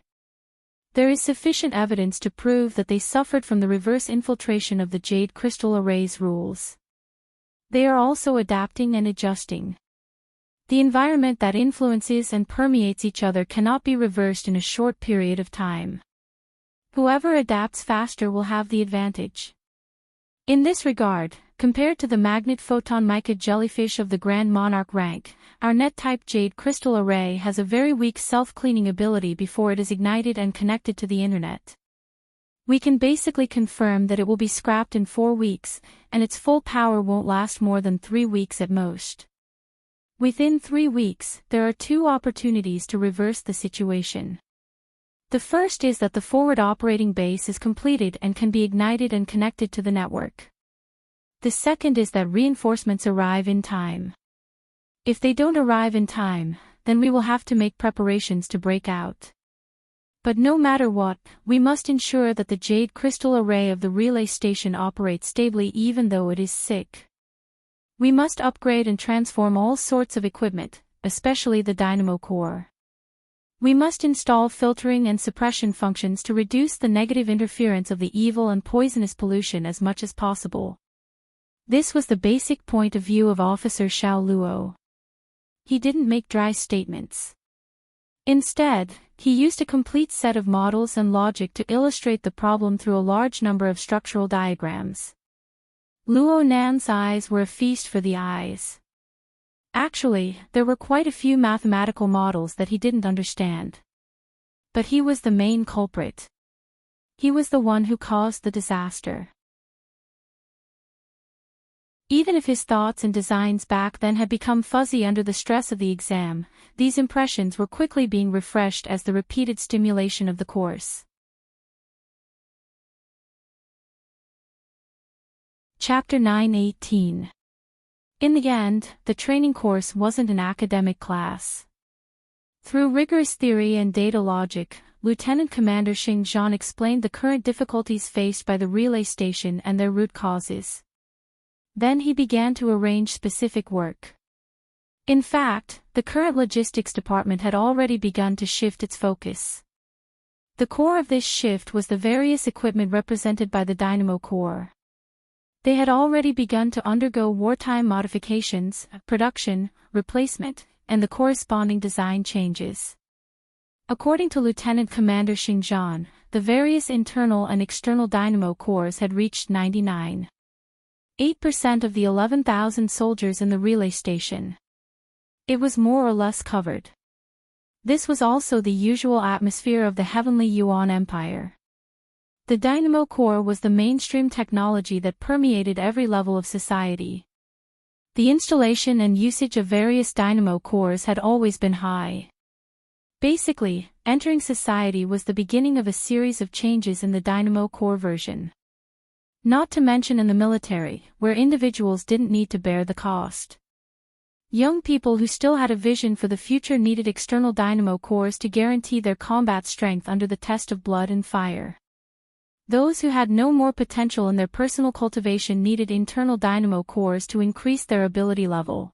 There is sufficient evidence to prove that they suffered from the reverse infiltration of the jade crystal array's rules. They are also adapting and adjusting. The environment that influences and permeates each other cannot be reversed in a short period of time. Whoever adapts faster will have the advantage. In this regard, compared to the magnet photon mica jellyfish of the Grand Monarch rank, our net-type jade crystal array has a very weak self-cleaning ability before it is ignited and connected to the internet. We can basically confirm that it will be scrapped in 4 weeks, and its full power won't last more than 3 weeks at most. Within 3 weeks, there are 2 opportunities to reverse the situation. The first is that the forward operating base is completed and can be ignited and connected to the network. The second is that reinforcements arrive in time. If they don't arrive in time, then we will have to make preparations to break out. But no matter what, we must ensure that the jade crystal array of the relay station operates stably even though it is sick. We must upgrade and transform all sorts of equipment, especially the dynamo core. We must install filtering and suppression functions to reduce the negative interference of the evil and poisonous pollution as much as possible. This was the basic point of view of Officer Xiao Luo. He didn't make dry statements. Instead, he used a complete set of models and logic to illustrate the problem through a large number of structural diagrams. Luo Nan's eyes were a feast for the eyes. Actually, there were quite a few mathematical models that he didn't understand. But he was the main culprit. He was the one who caused the disaster. Even if his thoughts and designs back then had become fuzzy under the stress of the exam, these impressions were quickly being refreshed as the repeated stimulation of the course. Chapter 9:18. In the end, the training course wasn't an academic class. Through rigorous theory and data logic, Lieutenant Commander Xing Zhan explained the current difficulties faced by the relay station and their root causes. Then he began to arrange specific work. In fact, the current logistics department had already begun to shift its focus. The core of this shift was the various equipment represented by the dynamo core. They had already begun to undergo wartime modifications, production, replacement, and the corresponding design changes. According to Lieutenant Commander Xing Zhan, the various internal and external dynamo cores had reached 99.8% of the 11,000 soldiers in the relay station. It was more or less covered. This was also the usual atmosphere of the Heavenly Yuan Empire. The dynamo core was the mainstream technology that permeated every level of society. The installation and usage of various dynamo cores had always been high. Basically, entering society was the beginning of a series of changes in the dynamo core version. Not to mention in the military, where individuals didn't need to bear the cost. Young people who still had a vision for the future needed external dynamo cores to guarantee their combat strength under the test of blood and fire. Those who had no more potential in their personal cultivation needed internal dynamo cores to increase their ability level.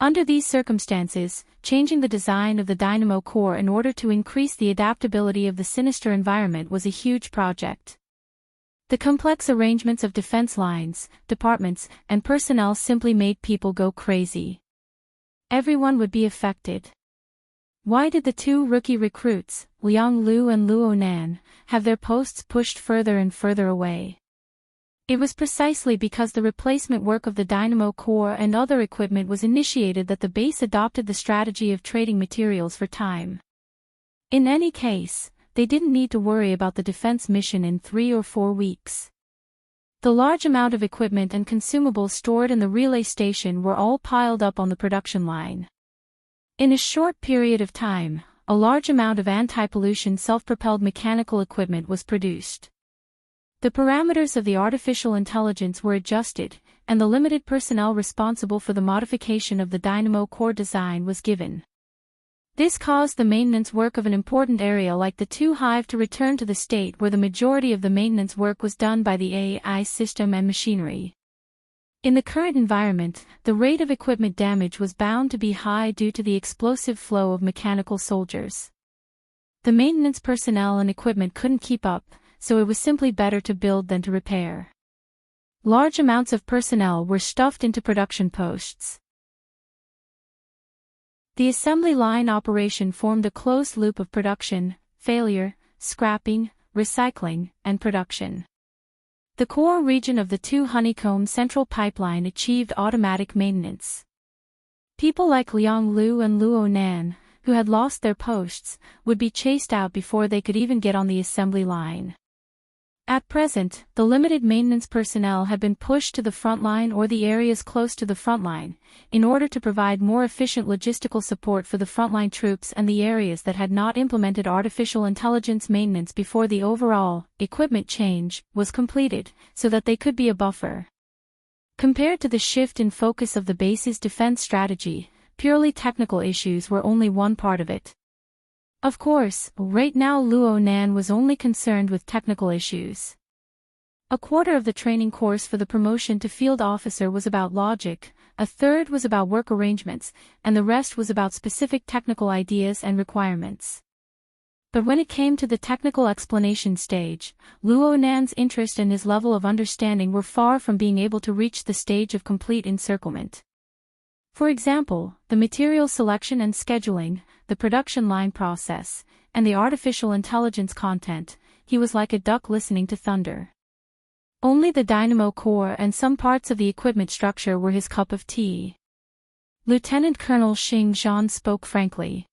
Under these circumstances, changing the design of the dynamo core in order to increase the adaptability of the sinister environment was a huge project. The complex arrangements of defense lines, departments, and personnel simply made people go crazy. Everyone would be affected. Why did the 2 rookie recruits, Liang Lu and Luo Nan, have their posts pushed further and further away? It was precisely because the replacement work of the dynamo core and other equipment was initiated that the base adopted the strategy of trading materials for time. In any case, they didn't need to worry about the defense mission in 3 or 4 weeks. The large amount of equipment and consumables stored in the relay station were all piled up on the production line. In a short period of time, a large amount of anti-pollution self-propelled mechanical equipment was produced. The parameters of the artificial intelligence were adjusted, and the limited personnel responsible for the modification of the dynamo core design was given. This caused the maintenance work of an important area like the 2 hive to return to the state where the majority of the maintenance work was done by the AI system and machinery. In the current environment, the rate of equipment damage was bound to be high due to the explosive flow of mechanical soldiers. The maintenance personnel and equipment couldn't keep up, so it was simply better to build than to repair. Large amounts of personnel were stuffed into production posts. The assembly line operation formed a closed loop of production, failure, scrapping, recycling, and production. The core region of the 2 honeycomb central pipeline achieved automatic maintenance. People like Liang Lu and Luo Nan, who had lost their posts, would be chased out before they could even get on the assembly line. At present, the limited maintenance personnel had been pushed to the front line or the areas close to the front line, in order to provide more efficient logistical support for the frontline troops and the areas that had not implemented artificial intelligence maintenance before the overall equipment change was completed, so that they could be a buffer. Compared to the shift in focus of the base's defense strategy, purely technical issues were only one part of it. Of course, right now Luo Nan was only concerned with technical issues. A quarter of the training course for the promotion to field officer was about logic, a third was about work arrangements, and the rest was about specific technical ideas and requirements. But when it came to the technical explanation stage, Luo Nan's interest and his level of understanding were far from being able to reach the stage of complete encirclement. For example, the material selection and scheduling, the production line process, and the artificial intelligence content, he was like a duck listening to thunder. Only the dynamo core and some parts of the equipment structure were his cup of tea. Lieutenant Colonel Xing Zhan spoke frankly.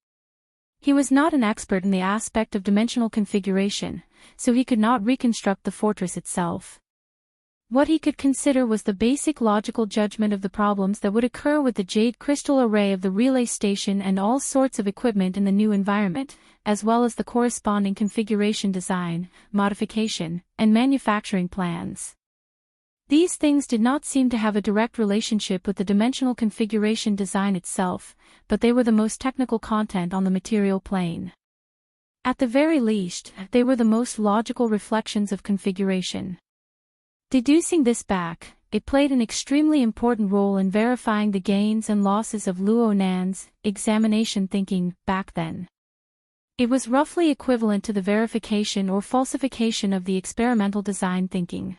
He was not an expert in the aspect of dimensional configuration, so he could not reconstruct the fortress itself. What he could consider was the basic logical judgment of the problems that would occur with the jade crystal array of the relay station and all sorts of equipment in the new environment, as well as the corresponding configuration design, modification, and manufacturing plans. These things did not seem to have a direct relationship with the dimensional configuration design itself, but they were the most technical content on the material plane. At the very least, they were the most logical reflections of configuration. Deducing this back, it played an extremely important role in verifying the gains and losses of Luo Nan's examination thinking back then. It was roughly equivalent to the verification or falsification of the experimental design thinking.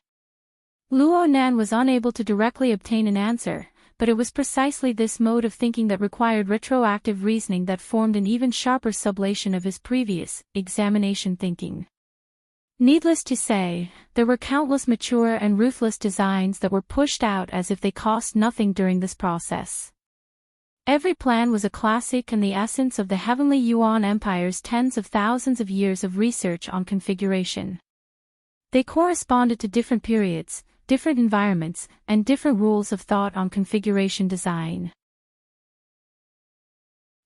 Luo Nan was unable to directly obtain an answer, but it was precisely this mode of thinking that required retroactive reasoning that formed an even sharper sublation of his previous examination thinking. Needless to say, there were countless mature and ruthless designs that were pushed out as if they cost nothing during this process. Every plan was a classic and the essence of the heavenly Yuan Empire's tens of thousands of years of research on configuration. They corresponded to different periods, different environments, and different rules of thought on configuration design.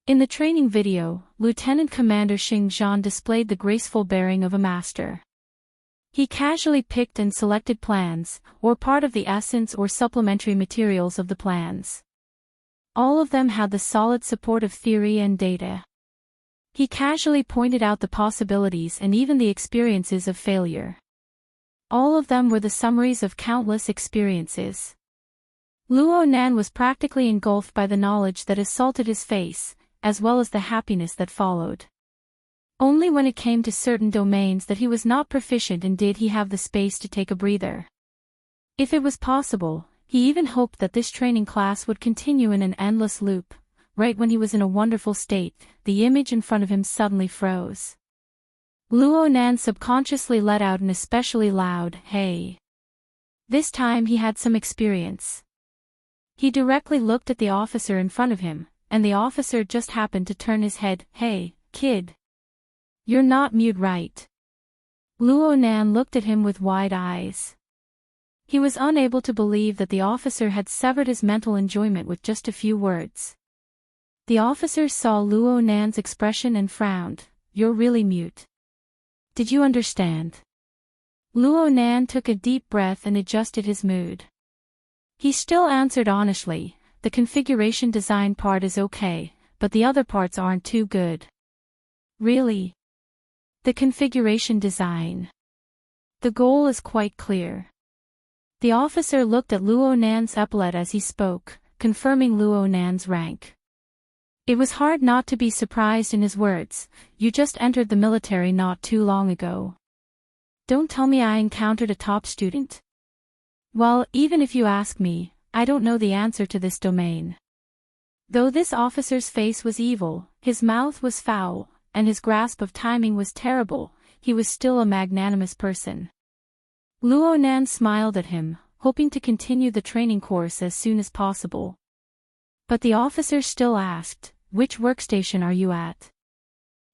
In the training video, Lieutenant Commander Xing Zhan displayed the graceful bearing of a master. He casually picked and selected plans, or part of the essence or supplementary materials of the plans. All of them had the solid support of theory and data. He casually pointed out the possibilities and even the experiences of failure. All of them were the summaries of countless experiences. Luo Nan was practically engulfed by the knowledge that assaulted his face, as well as the happiness that followed. Only when it came to certain domains that he was not proficient in did he have the space to take a breather. If it was possible, he even hoped that this training class would continue in an endless loop. Right when he was in a wonderful state, the image in front of him suddenly froze. Luo Nan subconsciously let out an especially loud "hey." This time he had some experience. He directly looked at the officer in front of him, and the officer just happened to turn his head. "Hey, kid. You're not mute, right?" Luo Nan looked at him with wide eyes. He was unable to believe that the officer had severed his mental enjoyment with just a few words. The officer saw Luo Nan's expression and frowned. "You're really mute. Did you understand?" Luo Nan took a deep breath and adjusted his mood. He still answered honestly, "The configuration design part is okay, but the other parts aren't too good." "Really? The configuration design. The goal is quite clear." The officer looked at Luo Nan's epaulette as he spoke, confirming Luo Nan's rank. It was hard not to be surprised in his words. "You just entered the military not too long ago. Don't tell me I encountered a top student." "Well, even if you ask me, I don't know the answer to this domain." Though this officer's face was evil, his mouth was foul, and his grasp of timing was terrible, he was still a magnanimous person. Luo Nan smiled at him, hoping to continue the training course as soon as possible. But the officer still asked, "Which workstation are you at?"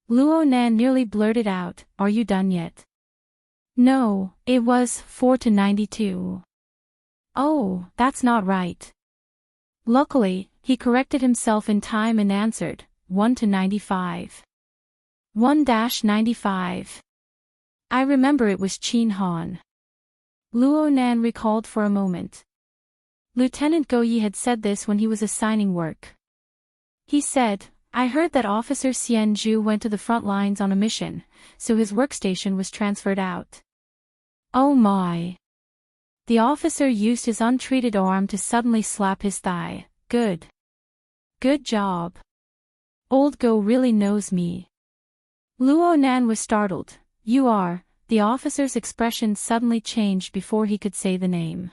Luo Nan nearly blurted out, "Are you done yet?" No, it was 4 to 92. Oh, that's not right. Luckily, he corrected himself in time and answered, 1 to 95. 1-95. I remember it was Chin Han. Luo Nan recalled for a moment. Lieutenant Go Yi had said this when he was assigning work. He said, I heard that Officer Xian Zhu went to the front lines on a mission, so his workstation was transferred out. Oh my. The officer used his untreated arm to suddenly slap his thigh. Good. Good job. Old Go really knows me. Luo Nan was startled. You are. The officer's expression suddenly changed before he could say the name.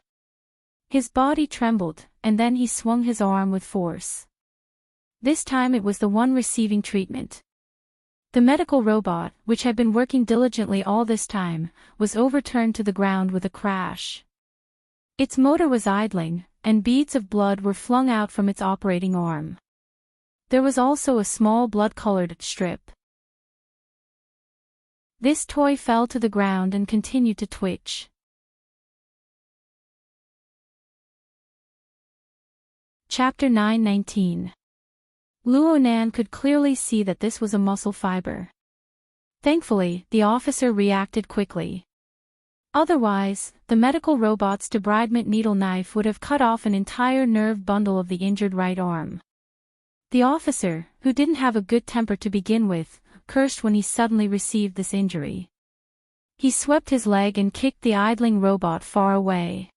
His body trembled, and then he swung his arm with force. This time it was the one receiving treatment. The medical robot, which had been working diligently all this time, was overturned to the ground with a crash. Its motor was idling, and beads of blood were flung out from its operating arm. There was also a small blood-colored strip. This toy fell to the ground and continued to twitch. Chapter 9:19. Luo Nan could clearly see that this was a muscle fiber. Thankfully, the officer reacted quickly. Otherwise, the medical robot's debridement needle knife would have cut off an entire nerve bundle of the injured right arm. The officer, who didn't have a good temper to begin with, cursed when he suddenly received this injury. He swept his leg and kicked the idling robot far away.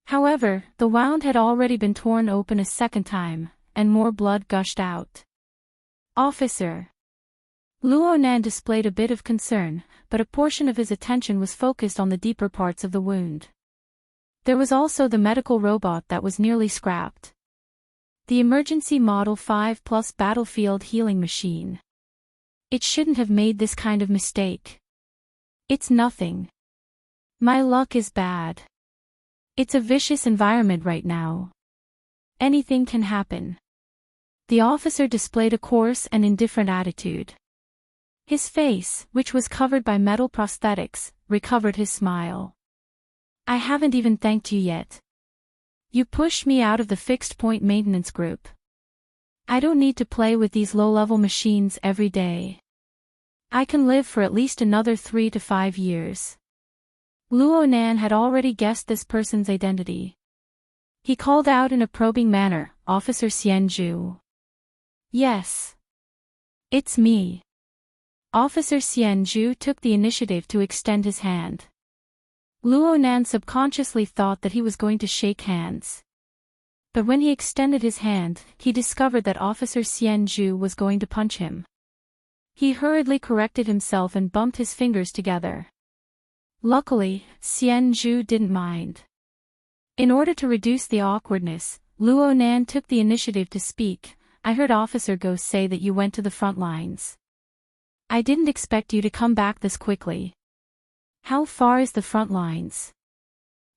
However, the wound had already been torn open a second time, and more blood gushed out. Officer. Luo Nan displayed a bit of concern, but a portion of his attention was focused on the deeper parts of the wound. There was also the medical robot that was nearly scrapped. The emergency Model 5 Plus battlefield healing machine. It shouldn't have made this kind of mistake. It's nothing. My luck is bad. It's a vicious environment right now. Anything can happen. The officer displayed a coarse and indifferent attitude. His face, which was covered by metal prosthetics, recovered his smile. I haven't even thanked you yet. You pushed me out of the fixed-point maintenance group. I don't need to play with these low-level machines every day. I can live for at least another 3 to 5 years. Luo Nan had already guessed this person's identity. He called out in a probing manner, Officer Xian Zhu. Yes. It's me. Officer Xian Zhu took the initiative to extend his hand. Luo Nan subconsciously thought that he was going to shake hands. But when he extended his hand, he discovered that Officer Xian Zhu was going to punch him. He hurriedly corrected himself and bumped his fingers together. Luckily, Xian Zhu didn't mind. In order to reduce the awkwardness, Luo Nan took the initiative to speak. I heard Officer Go say that you went to the front lines. I didn't expect you to come back this quickly. How far is the front lines?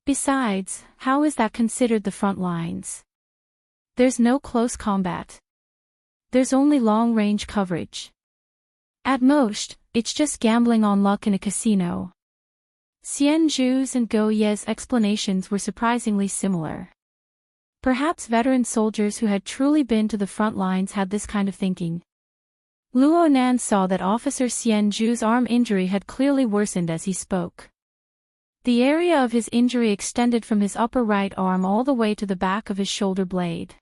Besides, how is that considered the front lines? There's no close combat. There's only long-range coverage. At most, it's just gambling on luck in a casino. Xian Zhu's and Go Ye's explanations were surprisingly similar. Perhaps veteran soldiers who had truly been to the front lines had this kind of thinking. Luo Nan saw that Officer Xian Zhu's arm injury had clearly worsened as he spoke. The area of his injury extended from his upper right arm all the way to the back of his shoulder blade.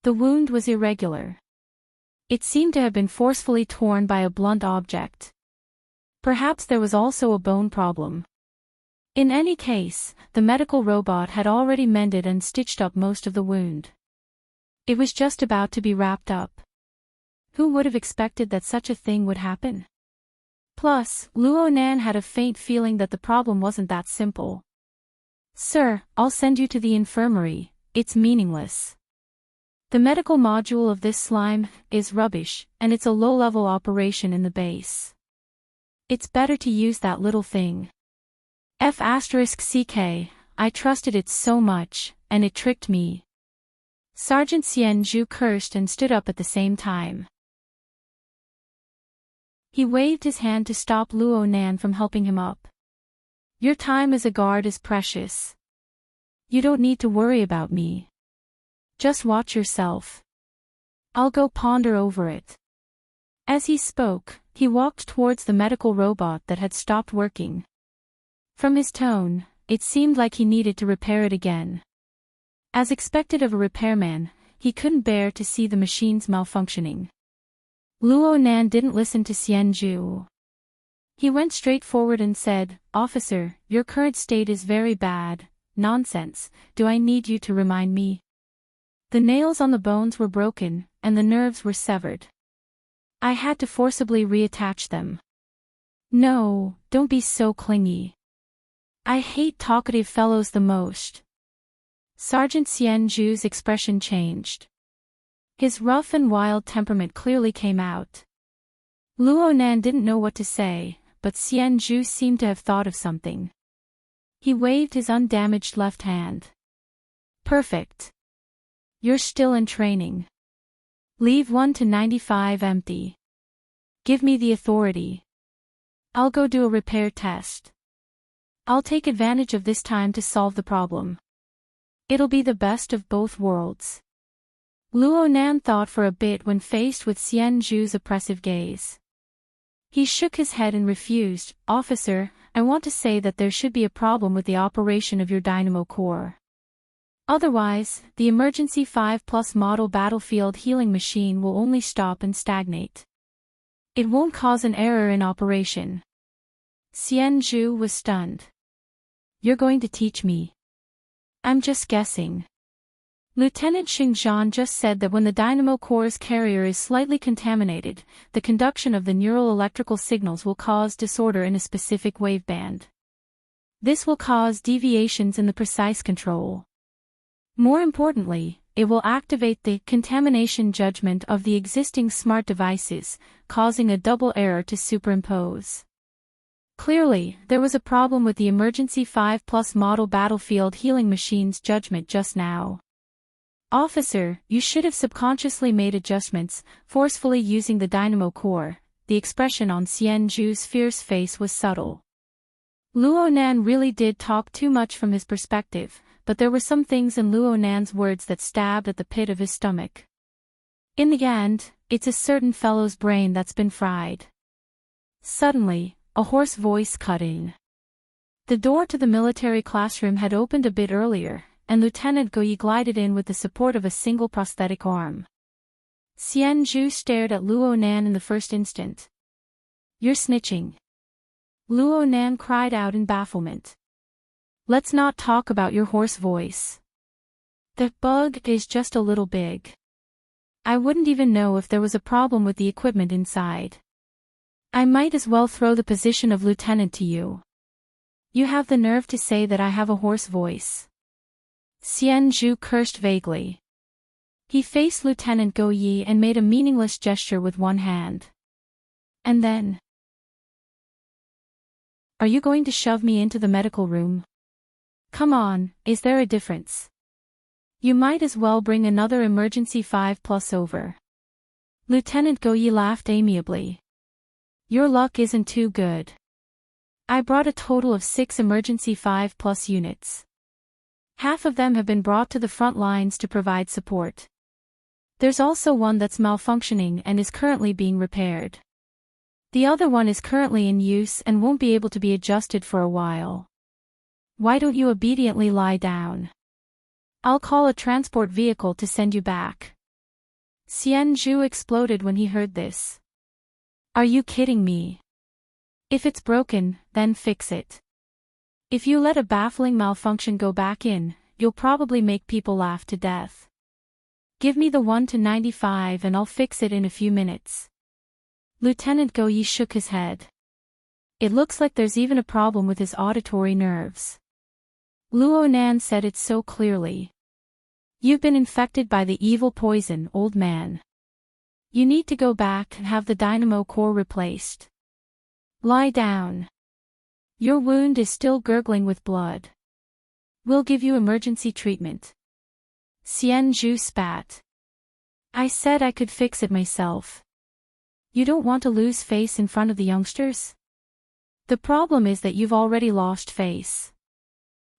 The wound was irregular. It seemed to have been forcefully torn by a blunt object. Perhaps there was also a bone problem. In any case, the medical robot had already mended and stitched up most of the wound. It was just about to be wrapped up. Who would have expected that such a thing would happen? Plus, Luo Nan had a faint feeling that the problem wasn't that simple. Sir, I'll send you to the infirmary, it's meaningless. The medical module of this slime is rubbish, and it's a low-level operation in the base. It's better to use that little thing. F***ck, I trusted it so much, and it tricked me. Sergeant Xian Zhu cursed and stood up at the same time. He waved his hand to stop Luo Nan from helping him up. Your time as a guard is precious. You don't need to worry about me. Just watch yourself. I'll go ponder over it. As he spoke, he walked towards the medical robot that had stopped working. From his tone, it seemed like he needed to repair it again. As expected of a repairman, he couldn't bear to see the machines malfunctioning. Luo Nan didn't listen to Xianju. He went straight forward and said, "Officer, your current state is very bad." "Nonsense, do I need you to remind me?" The nails on the bones were broken, and the nerves were severed. I had to forcibly reattach them. No, don't be so clingy. I hate talkative fellows the most. Sergeant Xianju's expression changed. His rough and wild temperament clearly came out. Luo Nan didn't know what to say, but Xianju seemed to have thought of something. He waved his undamaged left hand. "Perfect. You're still in training. Leave 1 to 95 empty. Give me the authority. I'll go do a repair test. I'll take advantage of this time to solve the problem. It'll be the best of both worlds." Luo Nan thought for a bit when faced with Xianju's oppressive gaze. He shook his head and refused. "Officer, I want to say that there should be a problem with the operation of your dynamo core. Otherwise, the emergency 5+ model battlefield healing machine will only stop and stagnate. It won't cause an error in operation." Xianju was stunned. "You're going to teach me?" "I'm just guessing. Lieutenant Xingzhan just said that when the dynamo core's carrier is slightly contaminated, the conduction of the neural electrical signals will cause disorder in a specific waveband. This will cause deviations in the precise control. More importantly, it will activate the contamination judgment of the existing smart devices, causing a double error to superimpose." Clearly, there was a problem with the emergency 5+ model battlefield healing machine's judgment just now. "Officer, you should have subconsciously made adjustments, forcefully using the dynamo core." The expression on Xianju's fierce face was subtle. Luo Nan really did talk too much from his perspective, but there were some things in Luo Nan's words that stabbed at the pit of his stomach. In the end, it's a certain fellow's brain that's been fried. Suddenly, a hoarse voice cut in. The door to the military classroom had opened a bit earlier, and Lieutenant Goyi glided in with the support of a single prosthetic arm. Xianju stared at Luo Nan in the first instant. "You're snitching." Luo Nan cried out in bafflement. "Let's not talk about your hoarse voice. The bug is just a little big. I wouldn't even know if there was a problem with the equipment inside. I might as well throw the position of lieutenant to you. You have the nerve to say that I have a hoarse voice." Xianju cursed vaguely. He faced Lieutenant Go Yi and made a meaningless gesture with one hand. And then, "Are you going to shove me into the medical room? Come on, is there a difference? You might as well bring another emergency 5+ over." Lieutenant Go Yi laughed amiably. "Your luck isn't too good. I brought a total of 6 emergency 5+ units. Half of them have been brought to the front lines to provide support. There's also one that's malfunctioning and is currently being repaired. The other one is currently in use and won't be able to be adjusted for a while. Why don't you obediently lie down? I'll call a transport vehicle to send you back." Xianju exploded when he heard this. "Are you kidding me? If it's broken, then fix it. If you let a baffling malfunction go back in, you'll probably make people laugh to death. Give me the 1 to 95 and I'll fix it in a few minutes." Lieutenant Go Yi shook his head. "It looks like there's even a problem with his auditory nerves." Luo Nan said it so clearly. "You've been infected by the evil poison, old man. You need to go back and have the dynamo core replaced. Lie down. Your wound is still gurgling with blood. We'll give you emergency treatment." Xianju spat. "I said I could fix it myself. You don't want to lose face in front of the youngsters?" The problem is that you've already lost face.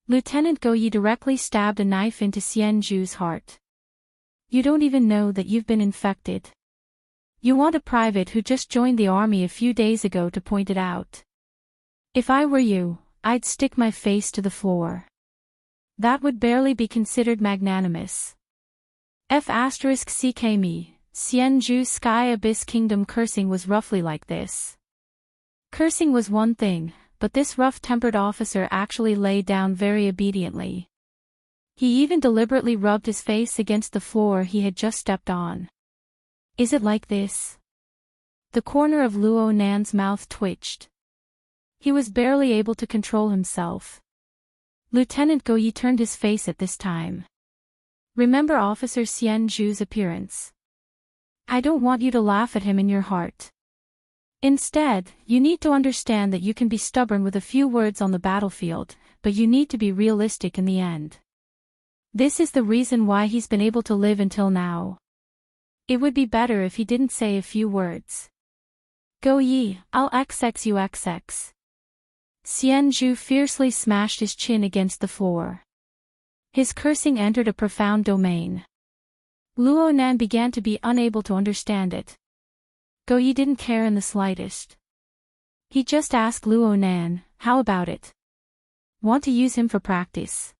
Lieutenant Go Yi directly stabbed a knife into Xianju's heart. You don't even know that you've been infected. You want a private who just joined the army a few days ago to point it out. If I were you, I'd stick my face to the floor. That would barely be considered magnanimous. F*ck me, Xianju's Sky Abyss Kingdom cursing was roughly like this. Cursing was one thing, but this rough-tempered officer actually lay down very obediently. He even deliberately rubbed his face against the floor he had just stepped on. Is it like this? The corner of Luo Nan's mouth twitched. He was barely able to control himself. Lieutenant Go Yi turned his face at this time. Remember Officer Xianju's appearance. I don't want you to laugh at him in your heart. Instead, you need to understand that you can be stubborn with a few words on the battlefield, but you need to be realistic in the end. This is the reason why he's been able to live until now. It would be better if he didn't say a few words. Go Yi, I'll XX you XX. Xianju fiercely smashed his chin against the floor. His cursing entered a profound domain. Luo Nan began to be unable to understand it. Go Yi didn't care in the slightest. He just asked Luo Nan, how about it? Want to use him for practice?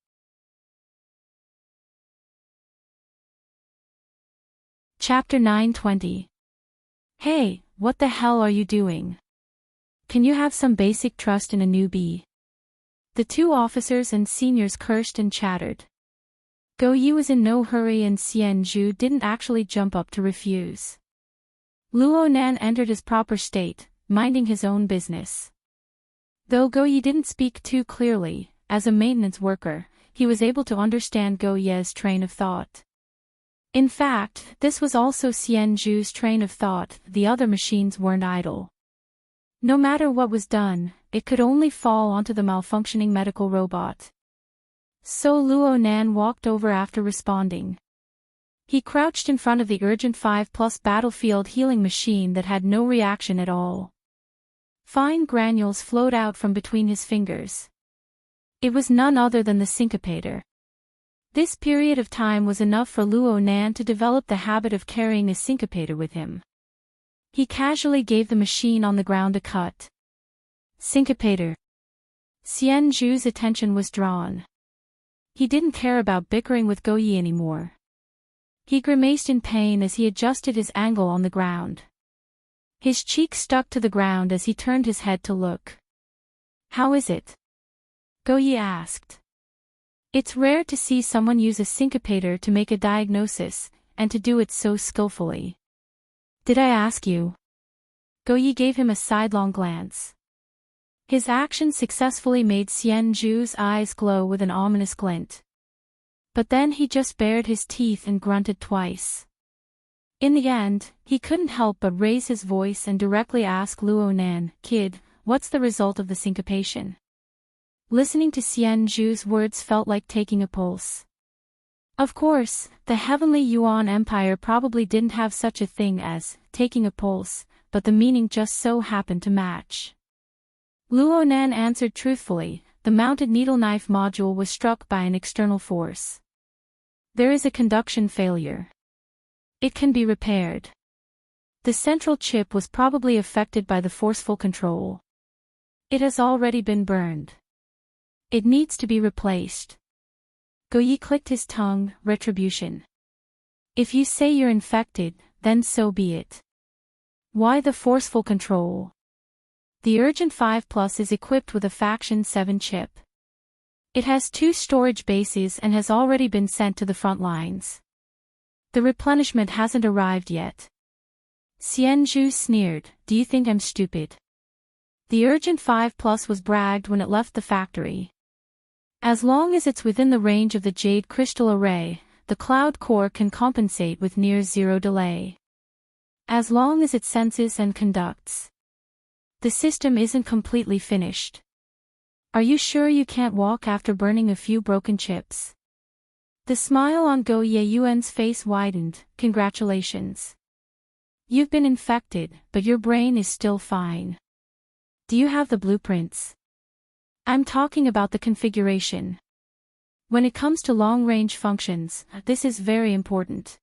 Chapter 920. Hey, what the hell are you doing? Can you have some basic trust in a newbie? The two officers and seniors cursed and chattered. Go Yi was in no hurry and Xianju didn't actually jump up to refuse. Luo Nan entered his proper state, minding his own business. Though Go Yi didn't speak too clearly, as a maintenance worker, he was able to understand Go Ye's train of thought. In fact, this was also Xianju's train of thought, the other machines weren't idle. No matter what was done, it could only fall onto the malfunctioning medical robot. So Luo Nan walked over after responding. He crouched in front of the Urgent 5+ battlefield healing machine that had no reaction at all. Fine granules flowed out from between his fingers. It was none other than the syncopator. This period of time was enough for Luo Nan to develop the habit of carrying a syncopator with him. He casually gave the machine on the ground a cut. Syncopator. Xianju's attention was drawn. He didn't care about bickering with Go Yi anymore. He grimaced in pain as he adjusted his angle on the ground. His cheek stuck to the ground as he turned his head to look. How is it? Go Yi asked. It's rare to see someone use a syncopator to make a diagnosis, and to do it so skillfully. Did I ask you? Go Yi gave him a sidelong glance. His action successfully made Xianju's eyes glow with an ominous glint. But then he just bared his teeth and grunted twice. In the end, he couldn't help but raise his voice and directly ask Luo Nan, Kid, what's the result of the syncopation? Listening to Xianju's words felt like taking a pulse. Of course, the Heavenly Yuan Empire probably didn't have such a thing as taking a pulse, but the meaning just so happened to match. Luo Nan answered truthfully, the mounted needle knife module was struck by an external force. There is a conduction failure. It can be repaired. The central chip was probably affected by the forceful control. It has already been burned. It needs to be replaced. Go Yi clicked his tongue, retribution. If you say you're infected, then so be it. Why the forceful control? The Urgent 5+ is equipped with a Faction 7 chip. It has 2 storage bases and has already been sent to the front lines. The replenishment hasn't arrived yet. Xianju sneered, do you think I'm stupid? The Urgent 5+ was bragged when it left the factory. As long as it's within the range of the Jade Crystal Array, the Cloud Core can compensate with near zero delay. As long as it senses and conducts. The system isn't completely finished. Are you sure you can't walk after burning a few broken chips? The smile on Go Yuan's face widened, congratulations. You've been infected, but your brain is still fine. Do you have the blueprints? I'm talking about the configuration. When it comes to long-range functions, this is very important.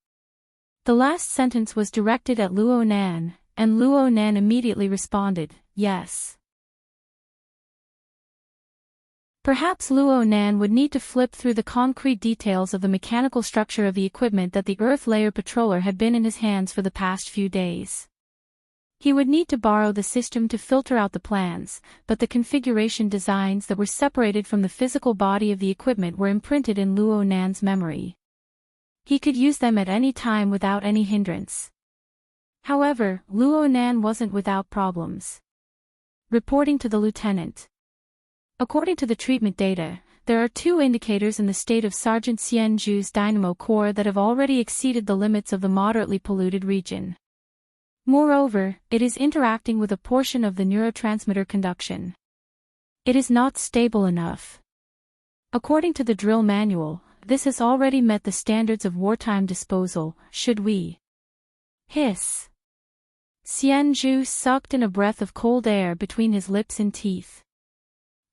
The last sentence was directed at Luo Nan, and Luo Nan immediately responded, yes. Perhaps Luo Nan would need to flip through the concrete details of the mechanical structure of the equipment that the Earth Layer Patroller had been in his hands for the past few days. He would need to borrow the system to filter out the plans, but the configuration designs that were separated from the physical body of the equipment were imprinted in Luo Nan's memory. He could use them at any time without any hindrance. However, Luo Nan wasn't without problems. Reporting to the lieutenant. According to the treatment data, there are 2 indicators in the state of Sergeant Xian Zhu's dynamo core that have already exceeded the limits of the moderately polluted region. Moreover, it is interacting with a portion of the neurotransmitter conduction. It is not stable enough. According to the drill manual, this has already met the standards of wartime disposal. Should we? Hiss. Xian Zhu sucked in a breath of cold air between his lips and teeth.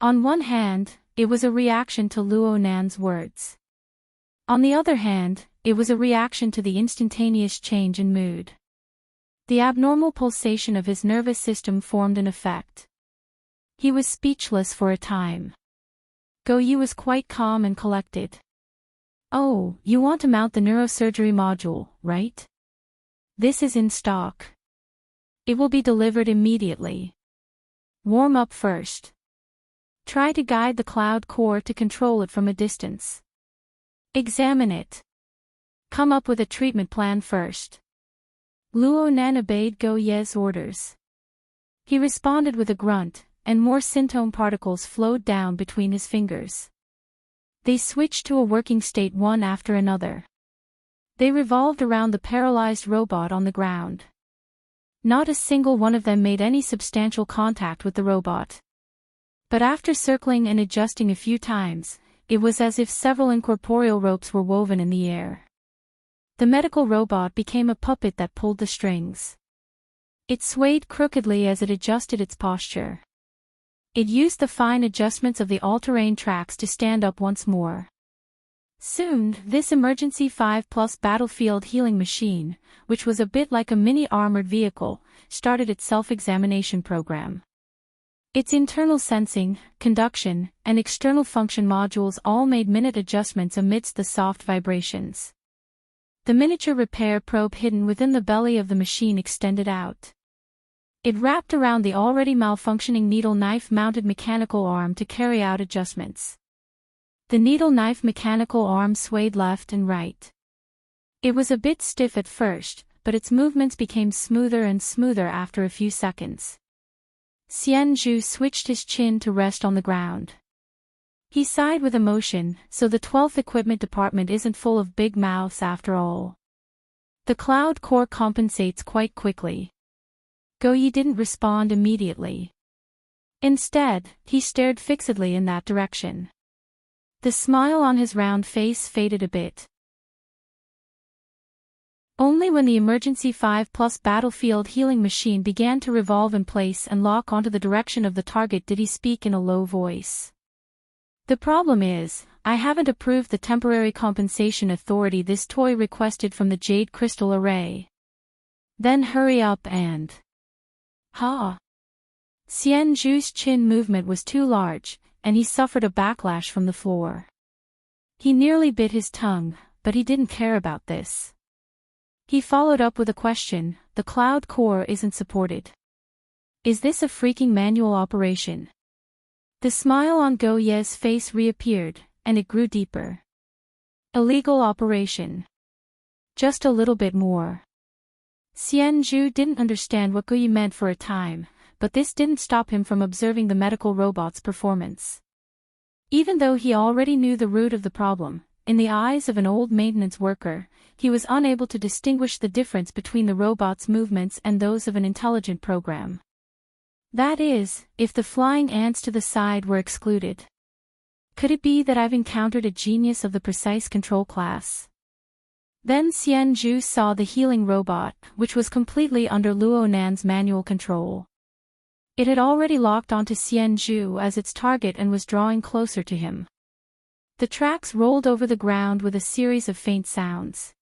On one hand, it was a reaction to Luo Nan's words. On the other hand, it was a reaction to the instantaneous change in mood. The abnormal pulsation of his nervous system formed an effect. He was speechless for a time. Go Yi was quite calm and collected. Oh, you want to mount the neurosurgery module, right? This is in stock. It will be delivered immediately. Warm up first. Try to guide the cloud core to control it from a distance. Examine it. Come up with a treatment plan first. Luo Nan obeyed Go Ye's orders. He responded with a grunt, and more syntone particles flowed down between his fingers. They switched to a working state one after another. They revolved around the paralyzed robot on the ground. Not a single one of them made any substantial contact with the robot. But after circling and adjusting a few times, it was as if several incorporeal ropes were woven in the air. The medical robot became a puppet that pulled the strings. It swayed crookedly as it adjusted its posture. It used the fine adjustments of the all-terrain tracks to stand up once more. Soon, this emergency 5+ battlefield healing machine, which was a bit like a mini armored vehicle, started its self-examination program. Its internal sensing, conduction, and external function modules all made minute adjustments amidst the soft vibrations. The miniature repair probe hidden within the belly of the machine extended out. It wrapped around the already malfunctioning needle knife-mounted mechanical arm to carry out adjustments. The needle knife mechanical arm swayed left and right. It was a bit stiff at first, but its movements became smoother and smoother after a few seconds. Xian Zhu switched his chin to rest on the ground. He sighed with emotion, so the 12th equipment department isn't full of big mouths after all. The cloud core compensates quite quickly. Go Yi didn't respond immediately. Instead, he stared fixedly in that direction. The smile on his round face faded a bit. Only when the emergency 5+ battlefield healing machine began to revolve in place and lock onto the direction of the target did he speak in a low voice. The problem is, I haven't approved the temporary compensation authority this toy requested from the Jade Crystal Array. Then hurry up and... Ha! Xian Zhu's chin movement was too large, and he suffered a backlash from the floor. He nearly bit his tongue, but he didn't care about this. He followed up with a question. The cloud core isn't supported. Is this a freaking manual operation? The smile on Go Ye's face reappeared, and it grew deeper. Illegal operation. Just a little bit more. Xian Zhu didn't understand what Go Ye meant for a time, but this didn't stop him from observing the medical robot's performance. Even though he already knew the root of the problem, in the eyes of an old maintenance worker, he was unable to distinguish the difference between the robot's movements and those of an intelligent program. That is, if the flying ants to the side were excluded. Could it be that I've encountered a genius of the precise control class? Then Xian Zhu saw the healing robot, which was completely under Luo Nan's manual control. It had already locked onto Xianzhu as its target and was drawing closer to him. The tracks rolled over the ground with a series of faint sounds.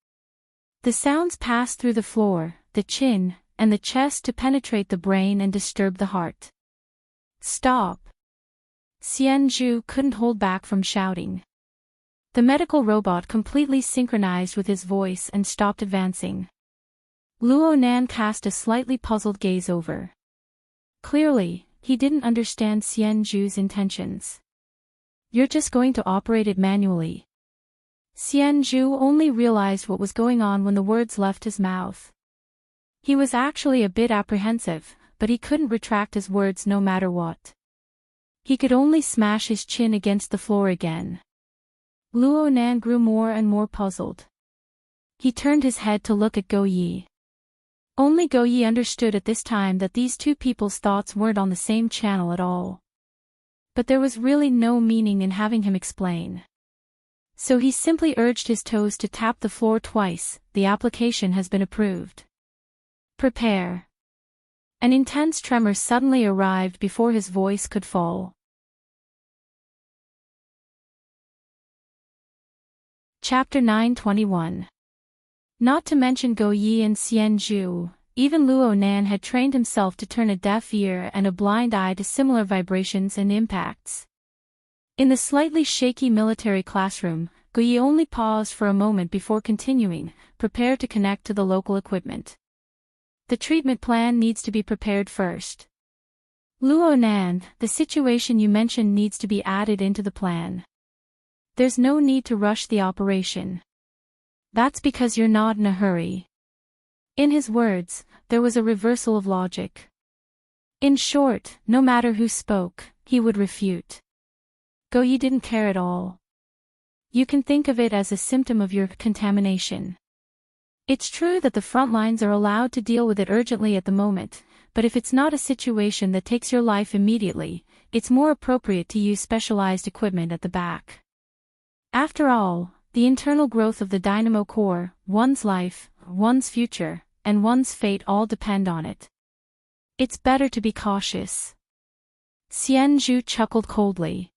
The sounds passed through the floor, the chin, and the chest to penetrate the brain and disturb the heart. Stop! Xianzhu couldn't hold back from shouting. The medical robot completely synchronized with his voice and stopped advancing. Luo Nan cast a slightly puzzled gaze over. Clearly, he didn't understand Xianzhu's intentions. You're just going to operate it manually. Xianzhu only realized what was going on when the words left his mouth. He was actually a bit apprehensive, but he couldn't retract his words no matter what. He could only smash his chin against the floor again. Luo Nan grew more and more puzzled. He turned his head to look at Go Yi. Only Go Yi understood at this time that these two people's thoughts weren't on the same channel at all. But there was really no meaning in having him explain. So he simply urged his toes to tap the floor twice. The application has been approved. Prepare. An intense tremor suddenly arrived before his voice could fall. Chapter 921. Not to mention Go Yi and Xianzhu, even Luo Nan had trained himself to turn a deaf ear and a blind eye to similar vibrations and impacts. In the slightly shaky military classroom, Go Yi only paused for a moment before continuing, prepared to connect to the local equipment. The treatment plan needs to be prepared first. Luo Nan, the situation you mentioned needs to be added into the plan. There's no need to rush the operation. That's because you're not in a hurry. In his words, there was a reversal of logic. In short, no matter who spoke, he would refute. Go Yi didn't care at all. You can think of it as a symptom of your contamination. It's true that the front lines are allowed to deal with it urgently at the moment, but if it's not a situation that takes your life immediately, it's more appropriate to use specialized equipment at the back. After all, the internal growth of the dynamo core, one's life, one's future, and one's fate all depend on it. It's better to be cautious. Xianzhu chuckled coldly.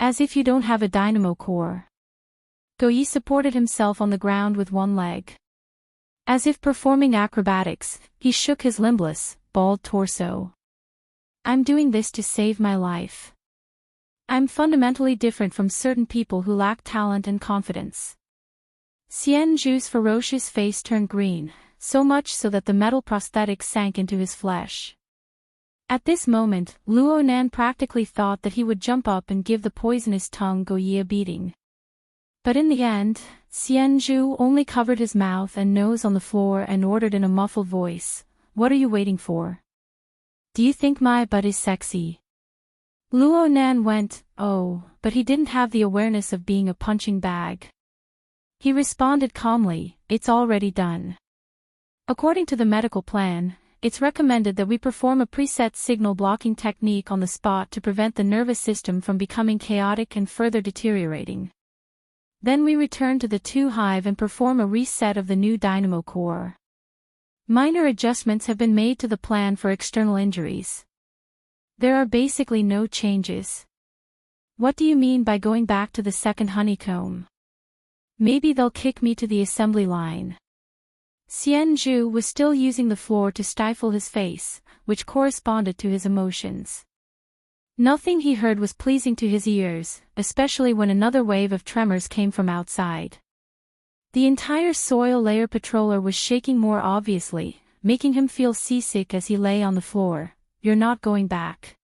As if you don't have a dynamo core. Go Yi supported himself on the ground with one leg. As if performing acrobatics, he shook his limbless, bald torso. I'm doing this to save my life. I'm fundamentally different from certain people who lack talent and confidence. Xianzhu's ferocious face turned green, so much so that the metal prosthetic sank into his flesh. At this moment, Luo Nan practically thought that he would jump up and give the poisonous tongue Go Yi a beating. But in the end, Xianzhu only covered his mouth and nose on the floor and ordered in a muffled voice, "What are you waiting for? Do you think my butt is sexy?" Luo Nan went, "Oh," but he didn't have the awareness of being a punching bag. He responded calmly, "It's already done. According to the medical plan, it's recommended that we perform a preset signal blocking technique on the spot to prevent the nervous system from becoming chaotic and further deteriorating. Then we return to the 2 hive and perform a reset of the new dynamo core. Minor adjustments have been made to the plan for external injuries. There are basically no changes." "What do you mean by going back to the second honeycomb?" "Maybe they'll kick me to the assembly line." Xianzhu was still using the floor to stifle his face, which corresponded to his emotions. Nothing he heard was pleasing to his ears, especially when another wave of tremors came from outside. The entire soil layer patroller was shaking more obviously, making him feel seasick as he lay on the floor. "You're not going back.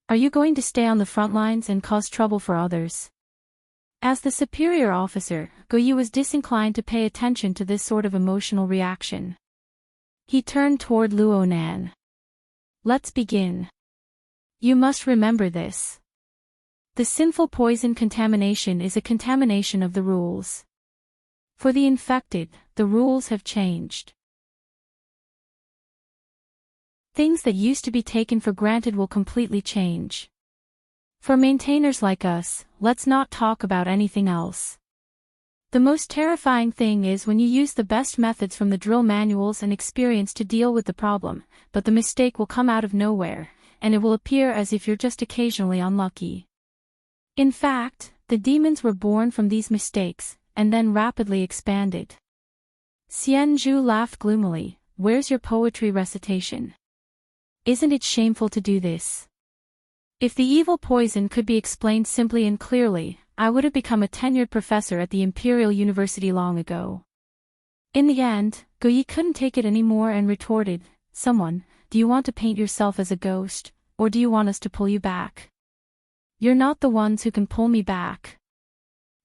Are you going to stay on the front lines and cause trouble for others?" As the superior officer, Go Yi was disinclined to pay attention to this sort of emotional reaction. He turned toward Luo Nan. "Let's begin. You must remember this. The sinful poison contamination is a contamination of the rules. For the infected, the rules have changed. Things that used to be taken for granted will completely change. For maintainers like us, let's not talk about anything else. The most terrifying thing is when you use the best methods from the drill manuals and experience to deal with the problem, but the mistake will come out of nowhere, and it will appear as if you're just occasionally unlucky. In fact, the demons were born from these mistakes, and then rapidly expanded. Xianzhu laughed gloomily. Where's your poetry recitation? Isn't it shameful to do this? If the evil poison could be explained simply and clearly, I would have become a tenured professor at the Imperial University long ago. In the end, Guyi couldn't take it anymore and retorted, Someone, do you want to paint yourself as a ghost, or do you want us to pull you back? You're not the ones who can pull me back.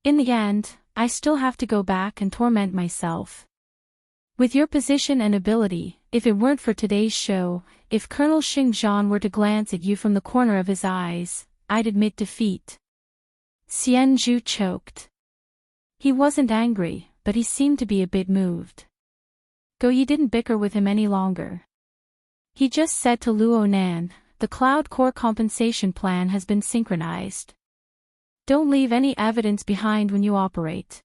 In the end, I still have to go back and torment myself. With your position and ability, if it weren't for today's show, if Colonel Xingzhan were to glance at you from the corner of his eyes, I'd admit defeat. Xianzhu choked. He wasn't angry, but he seemed to be a bit moved. Guyi didn't bicker with him any longer. He just said to Luo Nan, the Cloud Core compensation plan has been synchronized. Don't leave any evidence behind when you operate.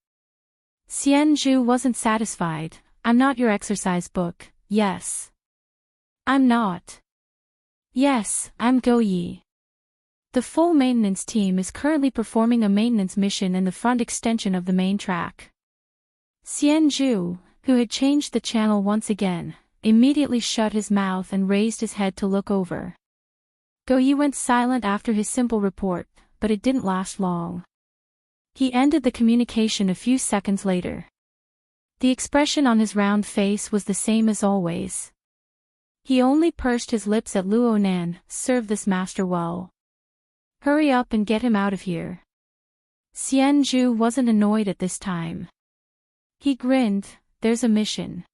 Xianzhu wasn't satisfied. I'm not your exercise book, yes. I'm not. Yes, I'm Guyi. The full maintenance team is currently performing a maintenance mission in the front extension of the main track. Xianzhu, who had changed the channel once again, immediately shut his mouth and raised his head to look over. Guyi went silent after his simple report, but it didn't last long. He ended the communication a few seconds later. The expression on his round face was the same as always. He only pursed his lips at Luo Nan, serve this master well. Hurry up and get him out of here. Xianzhu wasn't annoyed at this time. He grinned, there's a mission.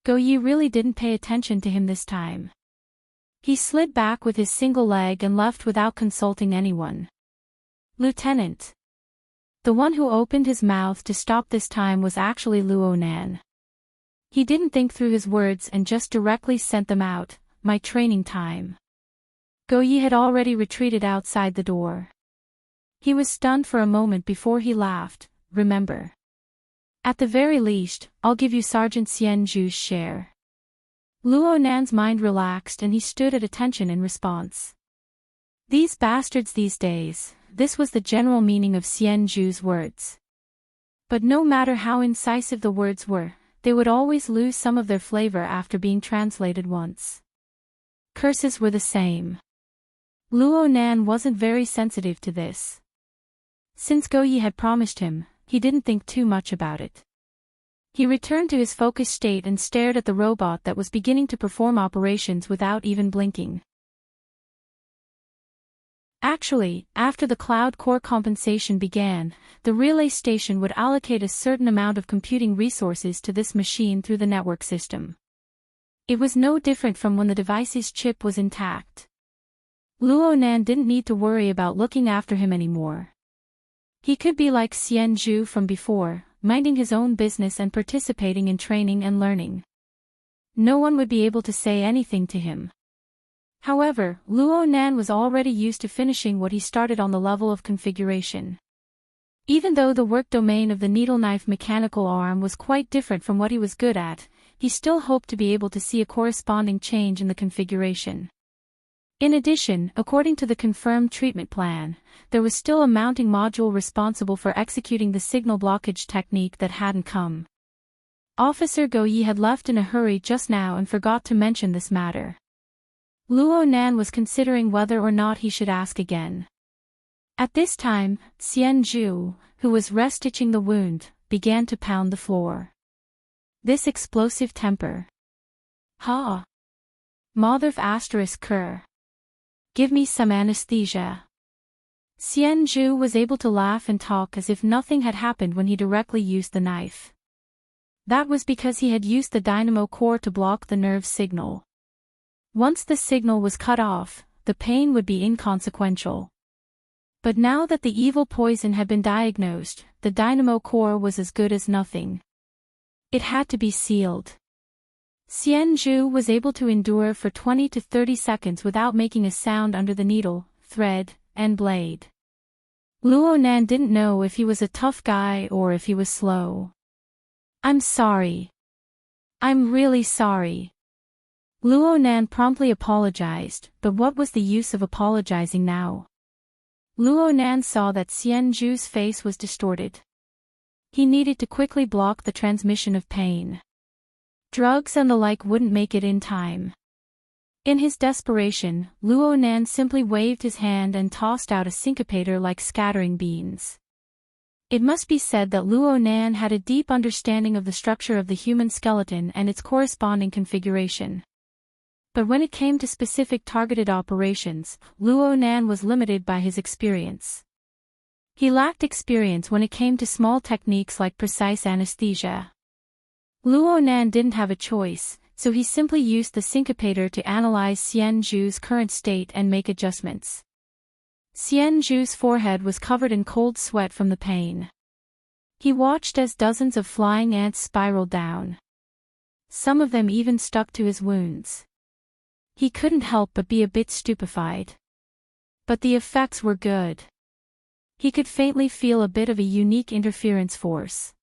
Guyi really didn't pay attention to him this time. He slid back with his single leg and left without consulting anyone. Lieutenant. The one who opened his mouth to stop this time was actually Luo Nan. He didn't think through his words and just directly sent them out, my training time. Guyi had already retreated outside the door. He was stunned for a moment before he laughed, remember. At the very least, I'll give you Sergeant Xianzhu's share. Luo Nan's mind relaxed and he stood at attention in response. These bastards these days, this was the general meaning of Xianzhu's words. But no matter how incisive the words were, they would always lose some of their flavor after being translated once. Curses were the same. Luo Nan wasn't very sensitive to this. Since Guyi had promised him, he didn't think too much about it. He returned to his focused state and stared at the robot that was beginning to perform operations without even blinking. Actually, after the Cloud Core compensation began, the relay station would allocate a certain amount of computing resources to this machine through the network system. It was no different from when the device's chip was intact. Luo Nan didn't need to worry about looking after him anymore. He could be like Xianzhu from before, minding his own business and participating in training and learning. No one would be able to say anything to him. However, Luo Nan was already used to finishing what he started on the level of configuration. Even though the work domain of the needle knife mechanical arm was quite different from what he was good at, he still hoped to be able to see a corresponding change in the configuration. In addition, according to the confirmed treatment plan, there was still a mounting module responsible for executing the signal blockage technique that hadn't come. Officer Guyi had left in a hurry just now and forgot to mention this matter. Luo Nan was considering whether or not he should ask again. At this time, Xianzhu, who was restitching the wound, began to pound the floor. This explosive temper. Ha! Motherf asterisk cur. Give me some anesthesia. Xianzhu was able to laugh and talk as if nothing had happened when he directly used the knife. That was because he had used the dynamo core to block the nerve signal. Once the signal was cut off, the pain would be inconsequential. But now that the evil poison had been diagnosed, the dynamo core was as good as nothing. It had to be sealed. Xianzhu was able to endure for 20 to 30 seconds without making a sound under the needle, thread, and blade. Luo Nan didn't know if he was a tough guy or if he was slow. I'm sorry. I'm really sorry. Luo Nan promptly apologized, but what was the use of apologizing now? Luo Nan saw that Xian Zhu's face was distorted. He needed to quickly block the transmission of pain. Drugs and the like wouldn't make it in time. In his desperation, Luo Nan simply waved his hand and tossed out a syncopator like scattering beans. It must be said that Luo Nan had a deep understanding of the structure of the human skeleton and its corresponding configuration. But when it came to specific targeted operations, Luo Nan was limited by his experience. He lacked experience when it came to small techniques like precise anesthesia. Luo Nan didn't have a choice, so he simply used the syncopator to analyze Xian Zhu's current state and make adjustments. Xian Zhu's forehead was covered in cold sweat from the pain. He watched as dozens of flying ants spiraled down. Some of them even stuck to his wounds. He couldn't help but be a bit stupefied. But the effects were good. He could faintly feel a bit of a unique interference force.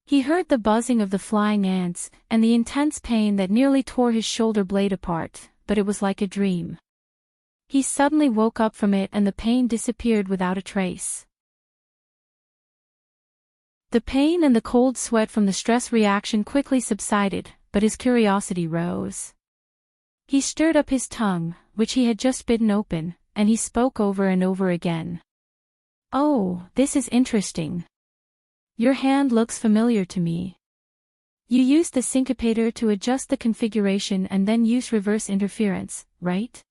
He heard the buzzing of the flying ants, and the intense pain that nearly tore his shoulder blade apart, but it was like a dream. He suddenly woke up from it and the pain disappeared without a trace. The pain and the cold sweat from the stress reaction quickly subsided, but his curiosity rose. He stirred up his tongue, which he had just bitten open, and he spoke over and over again. "Oh, this is interesting. Your hand looks familiar to me. You used the syncopator to adjust the configuration and then use reverse interference, right?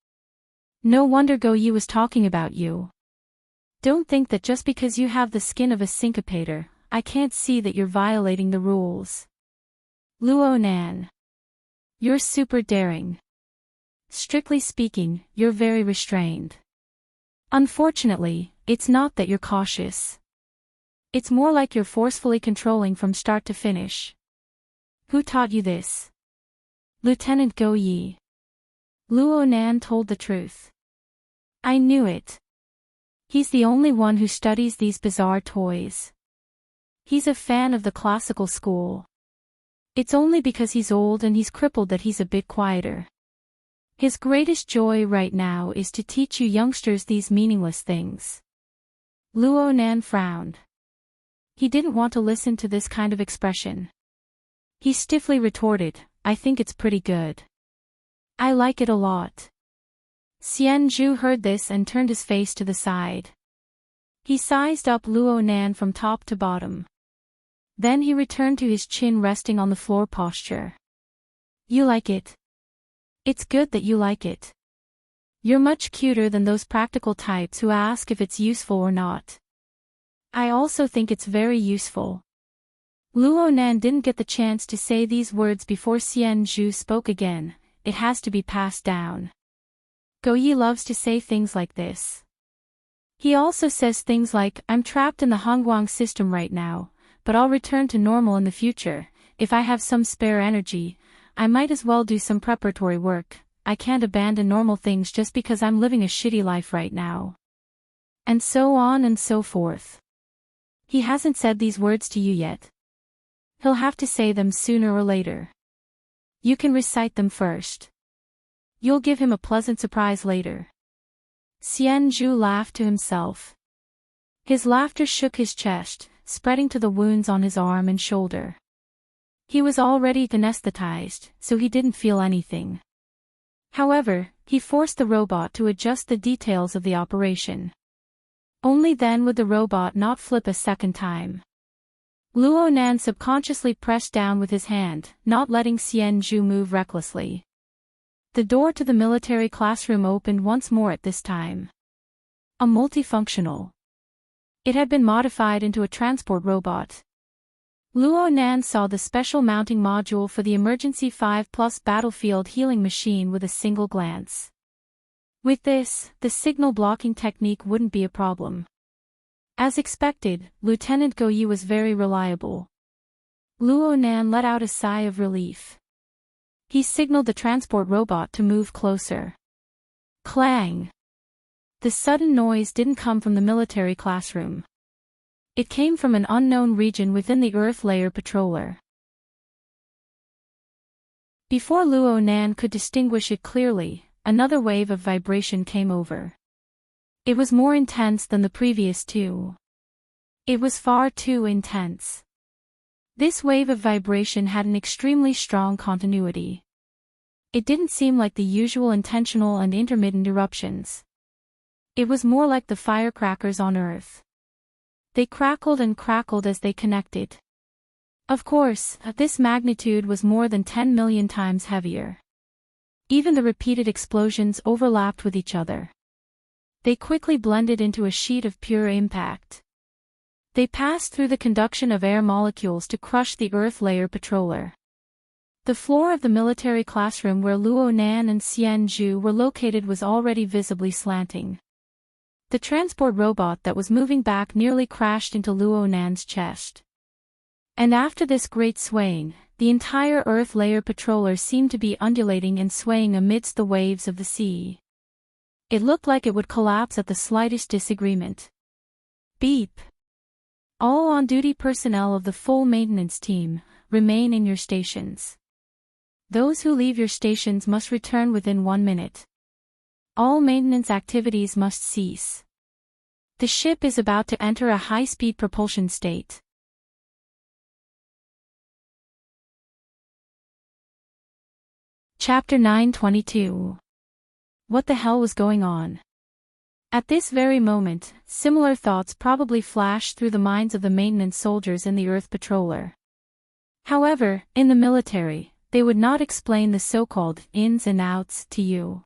No wonder Go Yi was talking about you. Don't think that just because you have the skin of a syncopator, I can't see that you're violating the rules. Luo Nan. You're super daring. Strictly speaking, you're very restrained. Unfortunately, it's not that you're cautious. It's more like you're forcefully controlling from start to finish. Who taught you this? Lieutenant Go Yi. Luo Nan told the truth. I knew it. He's the only one who studies these bizarre toys. He's a fan of the classical school. It's only because he's old and he's crippled that he's a bit quieter. His greatest joy right now is to teach you youngsters these meaningless things. Luo Nan frowned. He didn't want to listen to this kind of expression. He stiffly retorted, I think it's pretty good. I like it a lot. Xian Zhu heard this and turned his face to the side. He sized up Luo Nan from top to bottom. Then he returned to his chin resting on the floor posture. You like it? It's good that you like it. You're much cuter than those practical types who ask if it's useful or not. I also think it's very useful. Luo Nan didn't get the chance to say these words before Xian Zhu spoke again. It has to be passed down. Go Yi loves to say things like this. He also says things like, I'm trapped in the Hongguang system right now, but I'll return to normal in the future. If I have some spare energy, I might as well do some preparatory work. I can't abandon normal things just because I'm living a shitty life right now. And so on and so forth. He hasn't said these words to you yet. He'll have to say them sooner or later. You can recite them first. You'll give him a pleasant surprise later. Xian Zhu laughed to himself. His laughter shook his chest, spreading to the wounds on his arm and shoulder. He was already anesthetized, so he didn't feel anything. However, he forced the robot to adjust the details of the operation. Only then would the robot not flip a second time. Luo Nan subconsciously pressed down with his hand, not letting Xian Zhu move recklessly. The door to the military classroom opened once more at this time. A multifunctional. It had been modified into a transport robot. Luo Nan saw the special mounting module for the Emergency 5+ battlefield healing machine with a single glance. With this, the signal blocking technique wouldn't be a problem. As expected, Lieutenant Go Yi was very reliable. Luo Nan let out a sigh of relief. He signaled the transport robot to move closer. Clang! The sudden noise didn't come from the military classroom. It came from an unknown region within the Earth Layer Patroller. Before Luo Nan could distinguish it clearly, another wave of vibration came over. It was more intense than the previous two. It was far too intense. This wave of vibration had an extremely strong continuity. It didn't seem like the usual intentional and intermittent eruptions. It was more like the firecrackers on Earth. They crackled and crackled as they connected. Of course, this magnitude was more than 10 million times heavier. Even the repeated explosions overlapped with each other. They quickly blended into a sheet of pure impact. They passed through the conduction of air molecules to crush the Earth Layer Patroller. The floor of the military classroom where Luo Nan and Xian Zhu were located was already visibly slanting. The transport robot that was moving back nearly crashed into Luo Nan's chest. And after this great swaying, the entire Earth Layer Patroller seemed to be undulating and swaying amidst the waves of the sea. It looked like it would collapse at the slightest disagreement. Beep. All on-duty personnel of the full maintenance team, remain in your stations. Those who leave your stations must return within 1 minute. All maintenance activities must cease. The ship is about to enter a high-speed propulsion state. Chapter 922. What the hell was going on? At this very moment, similar thoughts probably flashed through the minds of the maintenance soldiers in the Earth Patroller. However, in the military, they would not explain the so-called ins and outs to you.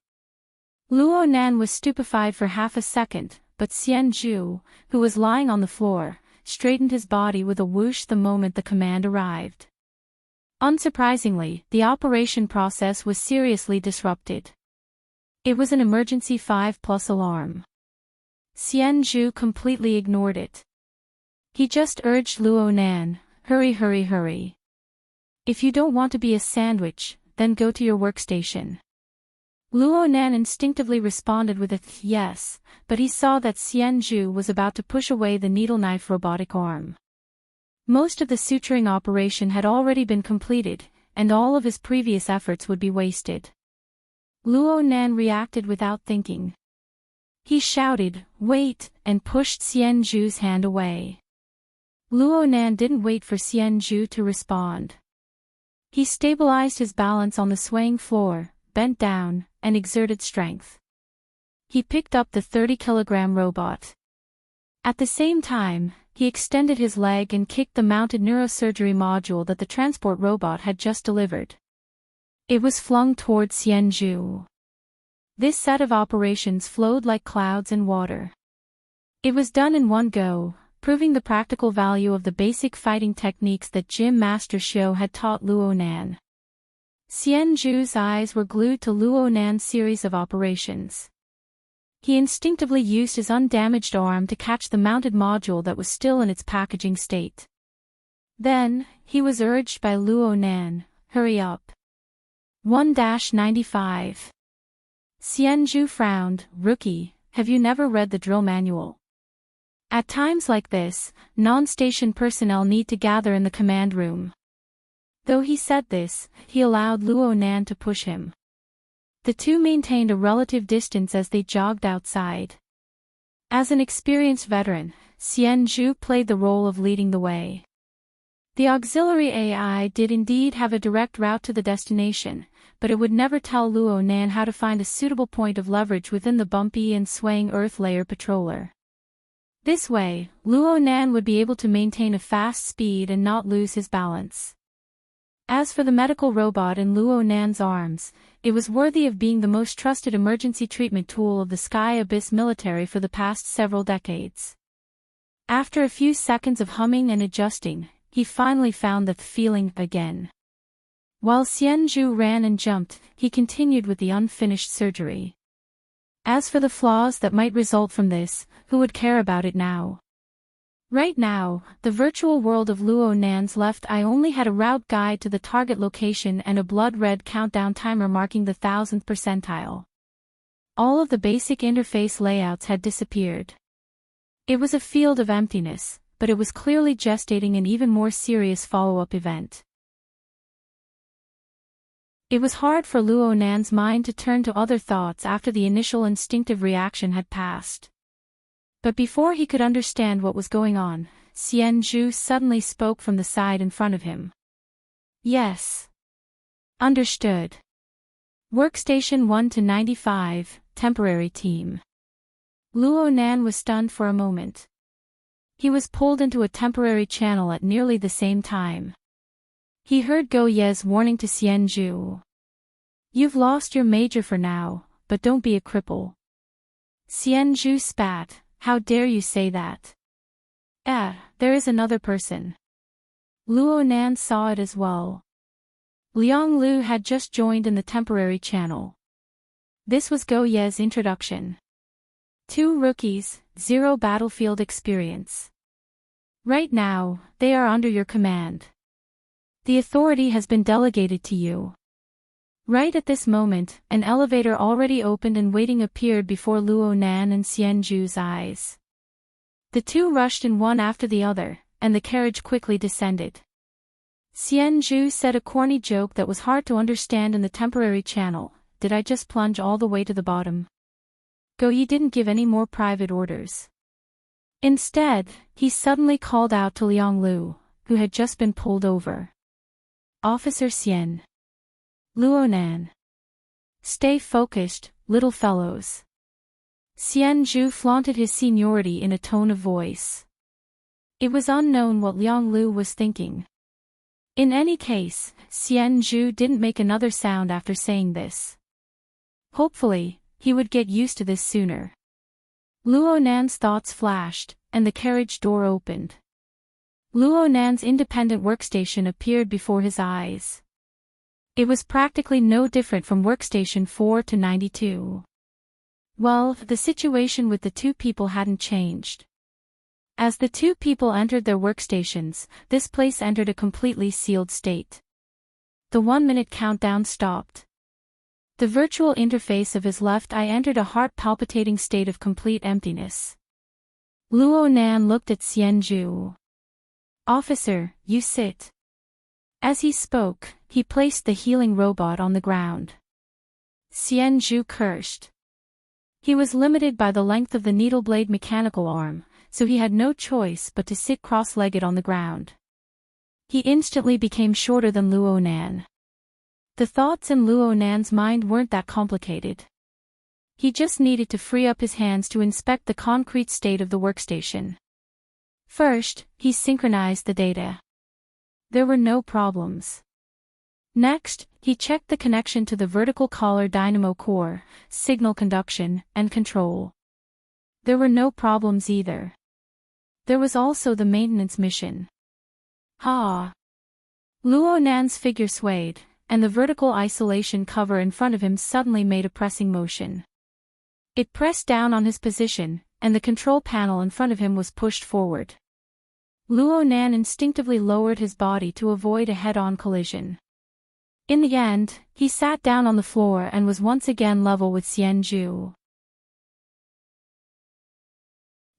Luo Nan was stupefied for half a second, but Xian Zhu, who was lying on the floor, straightened his body with a whoosh the moment the command arrived. Unsurprisingly, the operation process was seriously disrupted. It was an emergency 5+ alarm. Xian Zhu completely ignored it. He just urged Luo Nan, hurry hurry hurry. If you don't want to be a sandwich, then go to your workstation. Luo Nan instinctively responded with a yes, but he saw that Xian Zhu was about to push away the needle knife robotic arm. Most of the suturing operation had already been completed, and all of his previous efforts would be wasted. Luo Nan reacted without thinking. He shouted, "Wait," and pushed Xian Zhu's hand away. Luo Nan didn't wait for Xian Zhu to respond. He stabilized his balance on the swaying floor, bent down, and exerted strength. He picked up the 30-kilogram robot. At the same time, he extended his leg and kicked the mounted neurosurgery module that the transport robot had just delivered. It was flung toward Xian Zhu. This set of operations flowed like clouds in water. It was done in one go, proving the practical value of the basic fighting techniques that Gym Master Xiao had taught Luo Nan. Xian Zhu's eyes were glued to Luo Nan's series of operations. He instinctively used his undamaged arm to catch the mounted module that was still in its packaging state. Then, he was urged by Luo Nan, hurry up. 1-95. Xian Zhu frowned, rookie, have you never read the drill manual? At times like this, non-station personnel need to gather in the command room. Though he said this, he allowed Luo Nan to push him. The two maintained a relative distance as they jogged outside. As an experienced veteran, Xian Zhu played the role of leading the way. The auxiliary AI did indeed have a direct route to the destination, but it would never tell Luo Nan how to find a suitable point of leverage within the bumpy and swaying Earth Layer Patroller. This way, Luo Nan would be able to maintain a fast speed and not lose his balance. As for the medical robot in Luo Nan's arms, it was worthy of being the most trusted emergency treatment tool of the Sky Abyss military for the past several decades. After a few seconds of humming and adjusting, he finally found the feeling again. While Xian Zhu ran and jumped, he continued with the unfinished surgery. As for the flaws that might result from this, who would care about it now? Right now, the virtual world of Luo Nan's left eye only had a route guide to the target location and a blood-red countdown timer marking the 1000th percentile. All of the basic interface layouts had disappeared. It was a field of emptiness, but it was clearly gestating an even more serious follow-up event. It was hard for Luo Nan's mind to turn to other thoughts after the initial instinctive reaction had passed. But before he could understand what was going on, Xianzhu suddenly spoke from the side in front of him. Yes. Understood. Workstation 1 to 95, temporary team. Luo Nan was stunned for a moment. He was pulled into a temporary channel at nearly the same time. He heard Go Ye's warning to Xianzhu. You've lost your major for now, but don't be a cripple. Xianzhu spat. How dare you say that? There is another person. Luo Nan saw it as well. Liang Lu had just joined in the temporary channel. This was Go Ye's introduction. 2 rookies, 0 battlefield experience. Right now, they are under your command. The authority has been delegated to you. Right at this moment, an elevator already opened and waiting appeared before Luo Nan and Xianzhu's eyes. The two rushed in one after the other, and the carriage quickly descended. Xianzhu said a corny joke that was hard to understand in the temporary channel. Did I just plunge all the way to the bottom? Go Ye didn't give any more private orders. Instead, he suddenly called out to Liang Lu, who had just been pulled over. Officer Xian. Luo Nan. Stay focused, little fellows. Xianzhu flaunted his seniority in a tone of voice. It was unknown what Liang Lu was thinking. In any case, Xianzhu didn't make another sound after saying this. Hopefully, he would get used to this sooner. Luo Nan's thoughts flashed, and the carriage door opened. Luo Nan's independent workstation appeared before his eyes. It was practically no different from workstation 4 to 92. Well, the situation with the two people hadn't changed. As the two people entered their workstations, this place entered a completely sealed state. The 1-minute countdown stopped. The virtual interface of his left eye entered a heart-palpitating state of complete emptiness. Luo Nan looked at Xianzhu. Officer, you sit. As he spoke, he placed the healing robot on the ground. Xianzhu cursed. He was limited by the length of the needle-blade mechanical arm, so he had no choice but to sit cross-legged on the ground. He instantly became shorter than Luo Nan. The thoughts in Luo Nan's mind weren't that complicated. He just needed to free up his hands to inspect the concrete state of the workstation. First, he synchronized the data. There were no problems. Next, he checked the connection to the vertical collar dynamo core, signal conduction, and control. There were no problems either. There was also the maintenance mission. Ha! Luo Nan's figure swayed, and the vertical isolation cover in front of him suddenly made a pressing motion. It pressed down on his position, and the control panel in front of him was pushed forward. Luo Nan instinctively lowered his body to avoid a head-on collision. In the end, he sat down on the floor and was once again level with Xianzhu.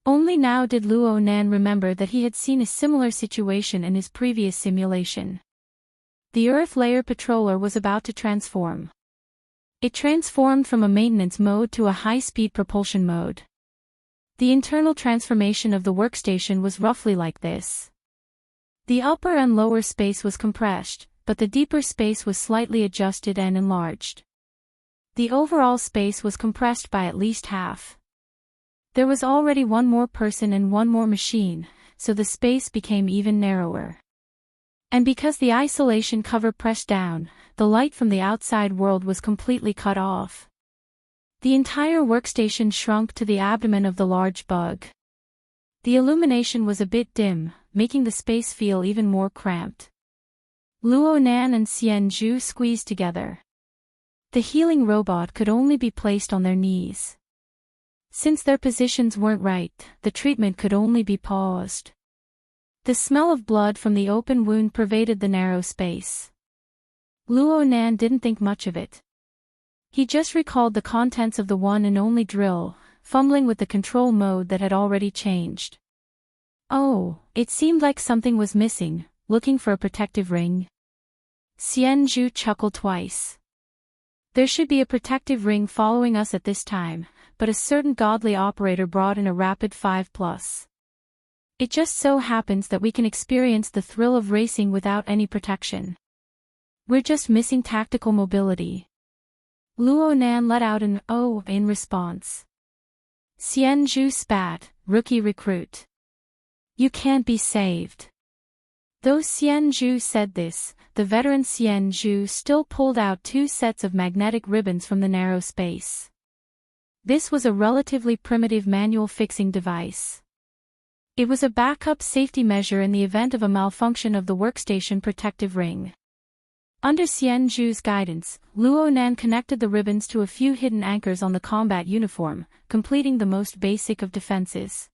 Only now did Luo Nan remember that he had seen a similar situation in his previous simulation. The Earth Layer Patroller was about to transform. It transformed from a maintenance mode to a high-speed propulsion mode. The internal transformation of the workstation was roughly like this. The upper and lower space was compressed, but the deeper space was slightly adjusted and enlarged. The overall space was compressed by at least half. There was already one more person and one more machine, so the space became even narrower. And because the isolation cover pressed down, the light from the outside world was completely cut off. The entire workstation shrunk to the abdomen of the large bug. The illumination was a bit dim, making the space feel even more cramped. Luo Nan and Xianzhu squeezed together. The healing robot could only be placed on their knees. Since their positions weren't right, the treatment could only be paused. The smell of blood from the open wound pervaded the narrow space. Luo Nan didn't think much of it. He just recalled the contents of the one and only drill, fumbling with the control mode that had already changed. Oh, it seemed like something was missing, looking for a protective ring. Xianzhu chuckled twice. There should be a protective ring following us at this time, but a certain godly operator brought in a rapid 5+. It just so happens that we can experience the thrill of racing without any protection. We're just missing tactical mobility. Luo Nan let out an "oh" in response. Xianzhu spat, rookie recruit. You can't be saved. Though Xianzhu said this, the veteran Xianzhu still pulled out 2 sets of magnetic ribbons from the narrow space. This was a relatively primitive manual fixing device. It was a backup safety measure in the event of a malfunction of the workstation protective ring. Under Xianzhu's guidance, Luo Nan connected the ribbons to a few hidden anchors on the combat uniform, completing the most basic of defenses.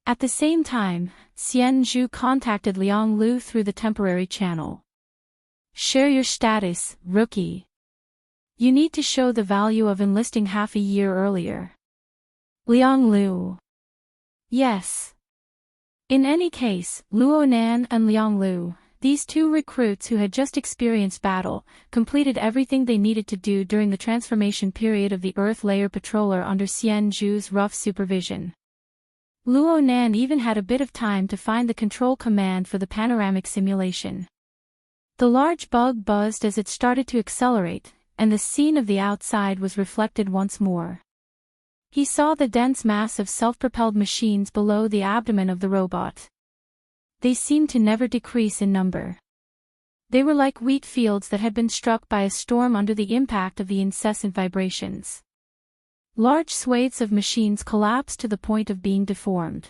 At the same time, Xianzhu contacted Liang Lu through the temporary channel. Share your status, rookie. You need to show the value of enlisting half a year earlier. Liang Lu. Yes. In any case, Luo Nan and Liang Lu, these 2 recruits who had just experienced battle, completed everything they needed to do during the transformation period of the Earth Layer Patroller under Xianzhu's rough supervision. Luo Nan even had a bit of time to find the control command for the panoramic simulation. The large bug buzzed as it started to accelerate, and the scene of the outside was reflected once more. He saw the dense mass of self-propelled machines below the abdomen of the robot. They seemed to never decrease in number. They were like wheat fields that had been struck by a storm under the impact of the incessant vibrations. Large swathes of machines collapsed to the point of being deformed.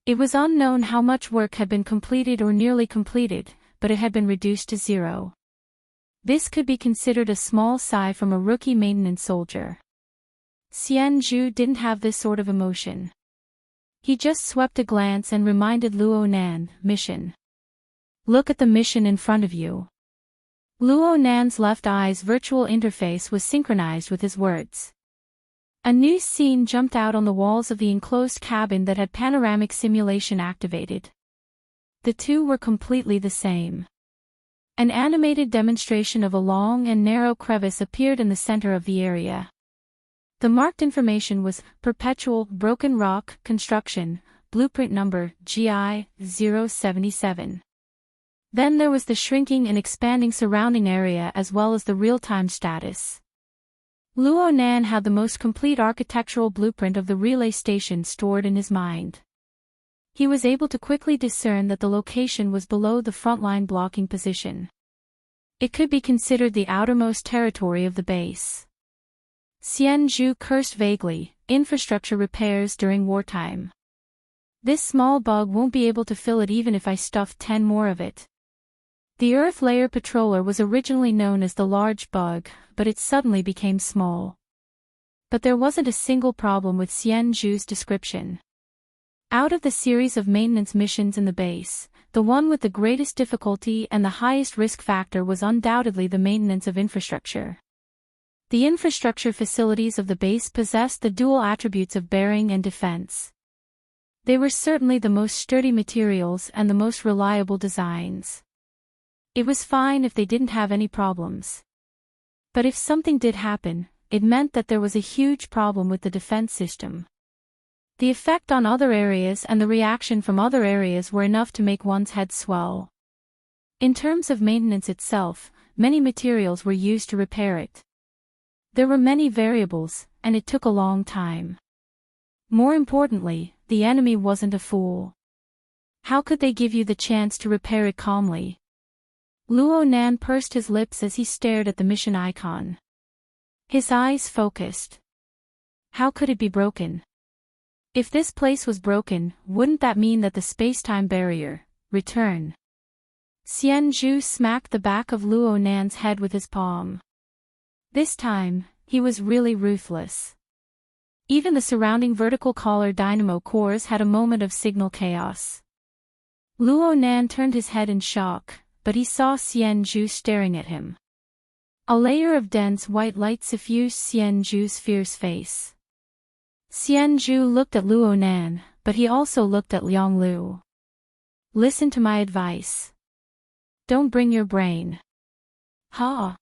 It was unknown how much work had been completed or nearly completed, but it had been reduced to 0. This could be considered a small sigh from a rookie maintenance soldier. Xianzhu didn't have this sort of emotion. He just swept a glance and reminded Luo Nan, mission. Look at the mission in front of you. Luo Nan's left eye's virtual interface was synchronized with his words. A new scene jumped out on the walls of the enclosed cabin that had panoramic simulation activated. The 2 were completely the same. An animated demonstration of a long and narrow crevice appeared in the center of the area. The marked information was Perpetual Broken Rock Construction, Blueprint Number GI 077. Then there was the shrinking and expanding surrounding area as well as the real-time status. Luo Nan had the most complete architectural blueprint of the relay station stored in his mind. He was able to quickly discern that the location was below the frontline blocking position. It could be considered the outermost territory of the base. Xianzhu cursed vaguely, infrastructure repairs during wartime. This small bug won't be able to fill it even if I stuffed 10 more of it. The Earth Layer Patroller was originally known as the large bug, but it suddenly became small. But there wasn't a single problem with Xianzhu's description. Out of the series of maintenance missions in the base, the one with the greatest difficulty and the highest risk factor was undoubtedly the maintenance of infrastructure. The infrastructure facilities of the base possessed the dual attributes of bearing and defense. They were certainly the most sturdy materials and the most reliable designs. It was fine if they didn't have any problems. But if something did happen, it meant that there was a huge problem with the defense system. The effect on other areas and the reaction from other areas were enough to make one's head swell. In terms of maintenance itself, many materials were used to repair it. There were many variables, and it took a long time. More importantly, the enemy wasn't a fool. How could they give you the chance to repair it calmly? Luo Nan pursed his lips as he stared at the mission icon. His eyes focused. How could it be broken? If this place was broken, wouldn't that mean that the space-time barrier, return? Xianzhu smacked the back of Luo Nan's head with his palm. This time, he was really ruthless. Even the surrounding vertical collar dynamo cores had a moment of signal chaos. Luo Nan turned his head in shock, but he saw Xianzhu staring at him. A layer of dense white light suffused Xianzhu's fierce face. Xianzhu looked at Luonan, but he also looked at Lianglu. Listen to my advice. Don't bring your brain. Ha!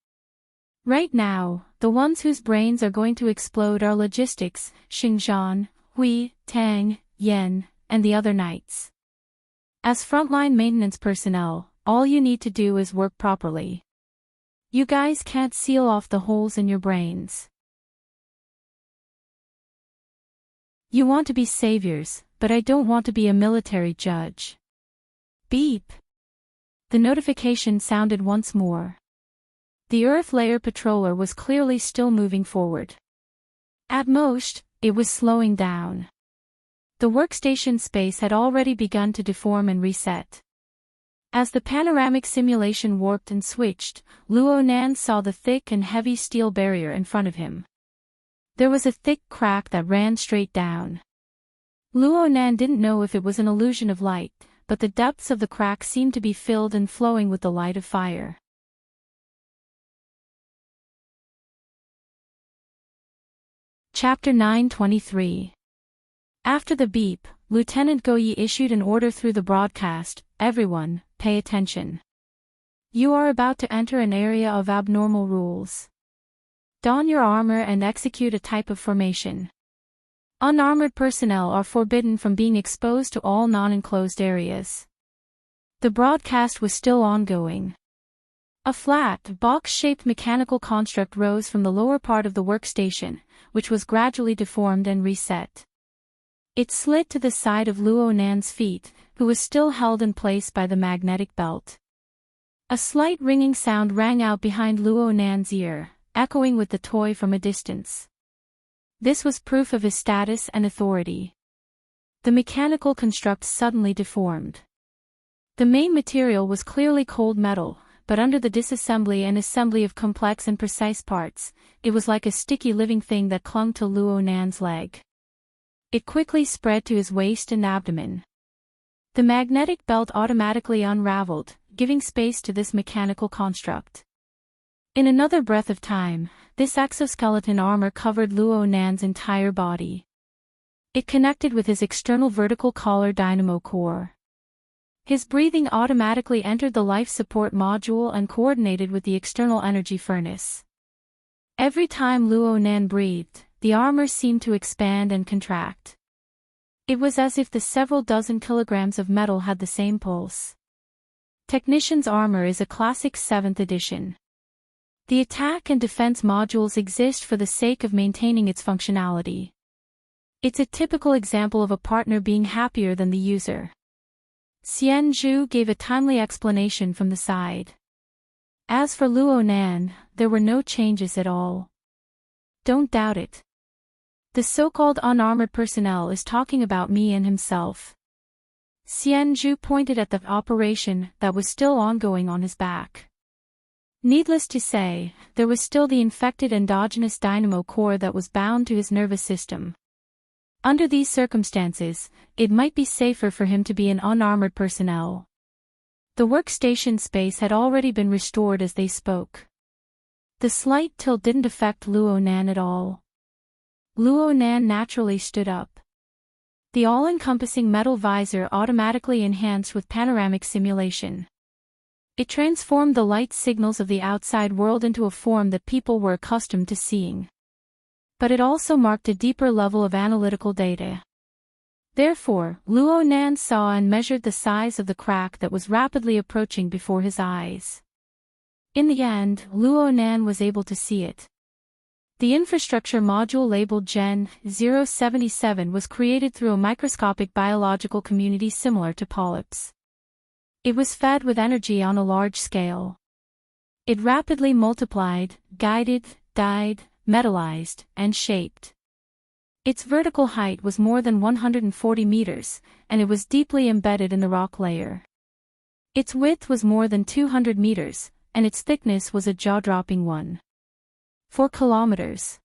Right now, the ones whose brains are going to explode are logistics, Xingzhan, Hui, Tang, Yen, and the other knights. As frontline maintenance personnel, all you need to do is work properly. You guys can't seal off the holes in your brains. You want to be saviors, but I don't want to be a military judge. Beep. The notification sounded once more. The Earth Layer Patroller was clearly still moving forward. At most, it was slowing down. The workstation space had already begun to deform and reset. As the panoramic simulation warped and switched, Luonan saw the thick and heavy steel barrier in front of him. There was a thick crack that ran straight down. Luonan didn't know if it was an illusion of light, but the depths of the crack seemed to be filled and flowing with the light of fire. Chapter 923. After the beep, Lieutenant Goyi issued an order through the broadcast, "Everyone, pay attention. You are about to enter an area of abnormal rules. Don your armor and execute a type of formation. Unarmored personnel are forbidden from being exposed to all non-enclosed areas." The broadcast was still ongoing. A flat, box-shaped mechanical construct rose from the lower part of the workstation, which was gradually deformed and reset. It slid to the side of Luonan's feet, who was still held in place by the magnetic belt. A slight ringing sound rang out behind Luonan's ear, echoing with the toy from a distance. This was proof of his status and authority. The mechanical construct suddenly deformed. The main material was clearly cold metal, but under the disassembly and assembly of complex and precise parts, it was like a sticky living thing that clung to Luonan's leg. It quickly spread to his waist and abdomen. The magnetic belt automatically unraveled, giving space to this mechanical construct. In another breath of time, this exoskeleton armor covered Luonan's entire body. It connected with his external vertical collar dynamo core. His breathing automatically entered the life support module and coordinated with the external energy furnace. Every time Luonan breathed, the armor seemed to expand and contract. It was as if the several dozen kilograms of metal had the same pulse. Technician's armor is a classic 7th edition. The attack and defense modules exist for the sake of maintaining its functionality. It's a typical example of a partner being happier than the user. Xianzhu gave a timely explanation from the side. As for Luonan, there were no changes at all. Don't doubt it. The so-called unarmored personnel is talking about me and himself. Xianzhu pointed at the operation that was still ongoing on his back. Needless to say, there was still the infected endogenous dynamo core that was bound to his nervous system. Under these circumstances, it might be safer for him to be an unarmored personnel. The workstation space had already been restored as they spoke. The slight tilt didn't affect Luonan at all. Luonan naturally stood up. The all-encompassing metal visor automatically enhanced with panoramic simulation. It transformed the light signals of the outside world into a form that people were accustomed to seeing. But it also marked a deeper level of analytical data. Therefore, Luonan saw and measured the size of the crack that was rapidly approaching before his eyes. In the end, Luonan was able to see it. The infrastructure module labeled Gen 077 was created through a microscopic biological community similar to polyps. It was fed with energy on a large scale. It rapidly multiplied, guided, dyed, metallized, and shaped. Its vertical height was more than 140 meters, and it was deeply embedded in the rock layer. Its width was more than 200 meters, and its thickness was a jaw-dropping 4 kilometers.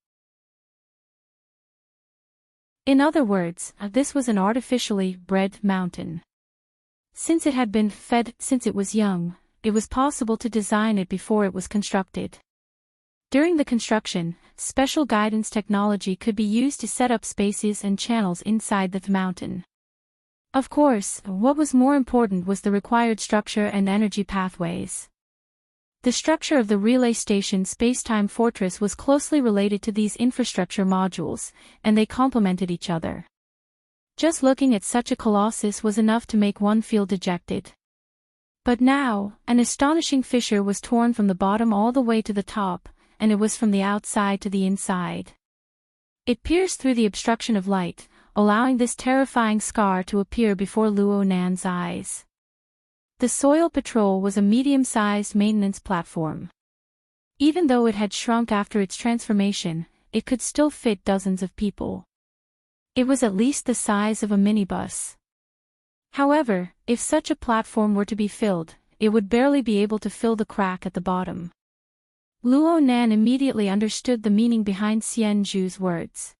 In other words, this was an artificially bred mountain. Since it had been fed since it was young, it was possible to design it before it was constructed. During the construction, special guidance technology could be used to set up spaces and channels inside the mountain. Of course, what was more important was the required structure and energy pathways. The structure of the relay station space-time fortress was closely related to these infrastructure modules, and they complemented each other. Just looking at such a colossus was enough to make one feel dejected. But now, an astonishing fissure was torn from the bottom all the way to the top, and it was from the outside to the inside. It pierced through the obstruction of light, allowing this terrifying scar to appear before Luo Nan's eyes. The Soil Patrol was a medium-sized maintenance platform. Even though it had shrunk after its transformation, it could still fit dozens of people. It was at least the size of a minibus. However, if such a platform were to be filled, it would barely be able to fill the crack at the bottom. Luo Nan immediately understood the meaning behind Xian Zhu's words.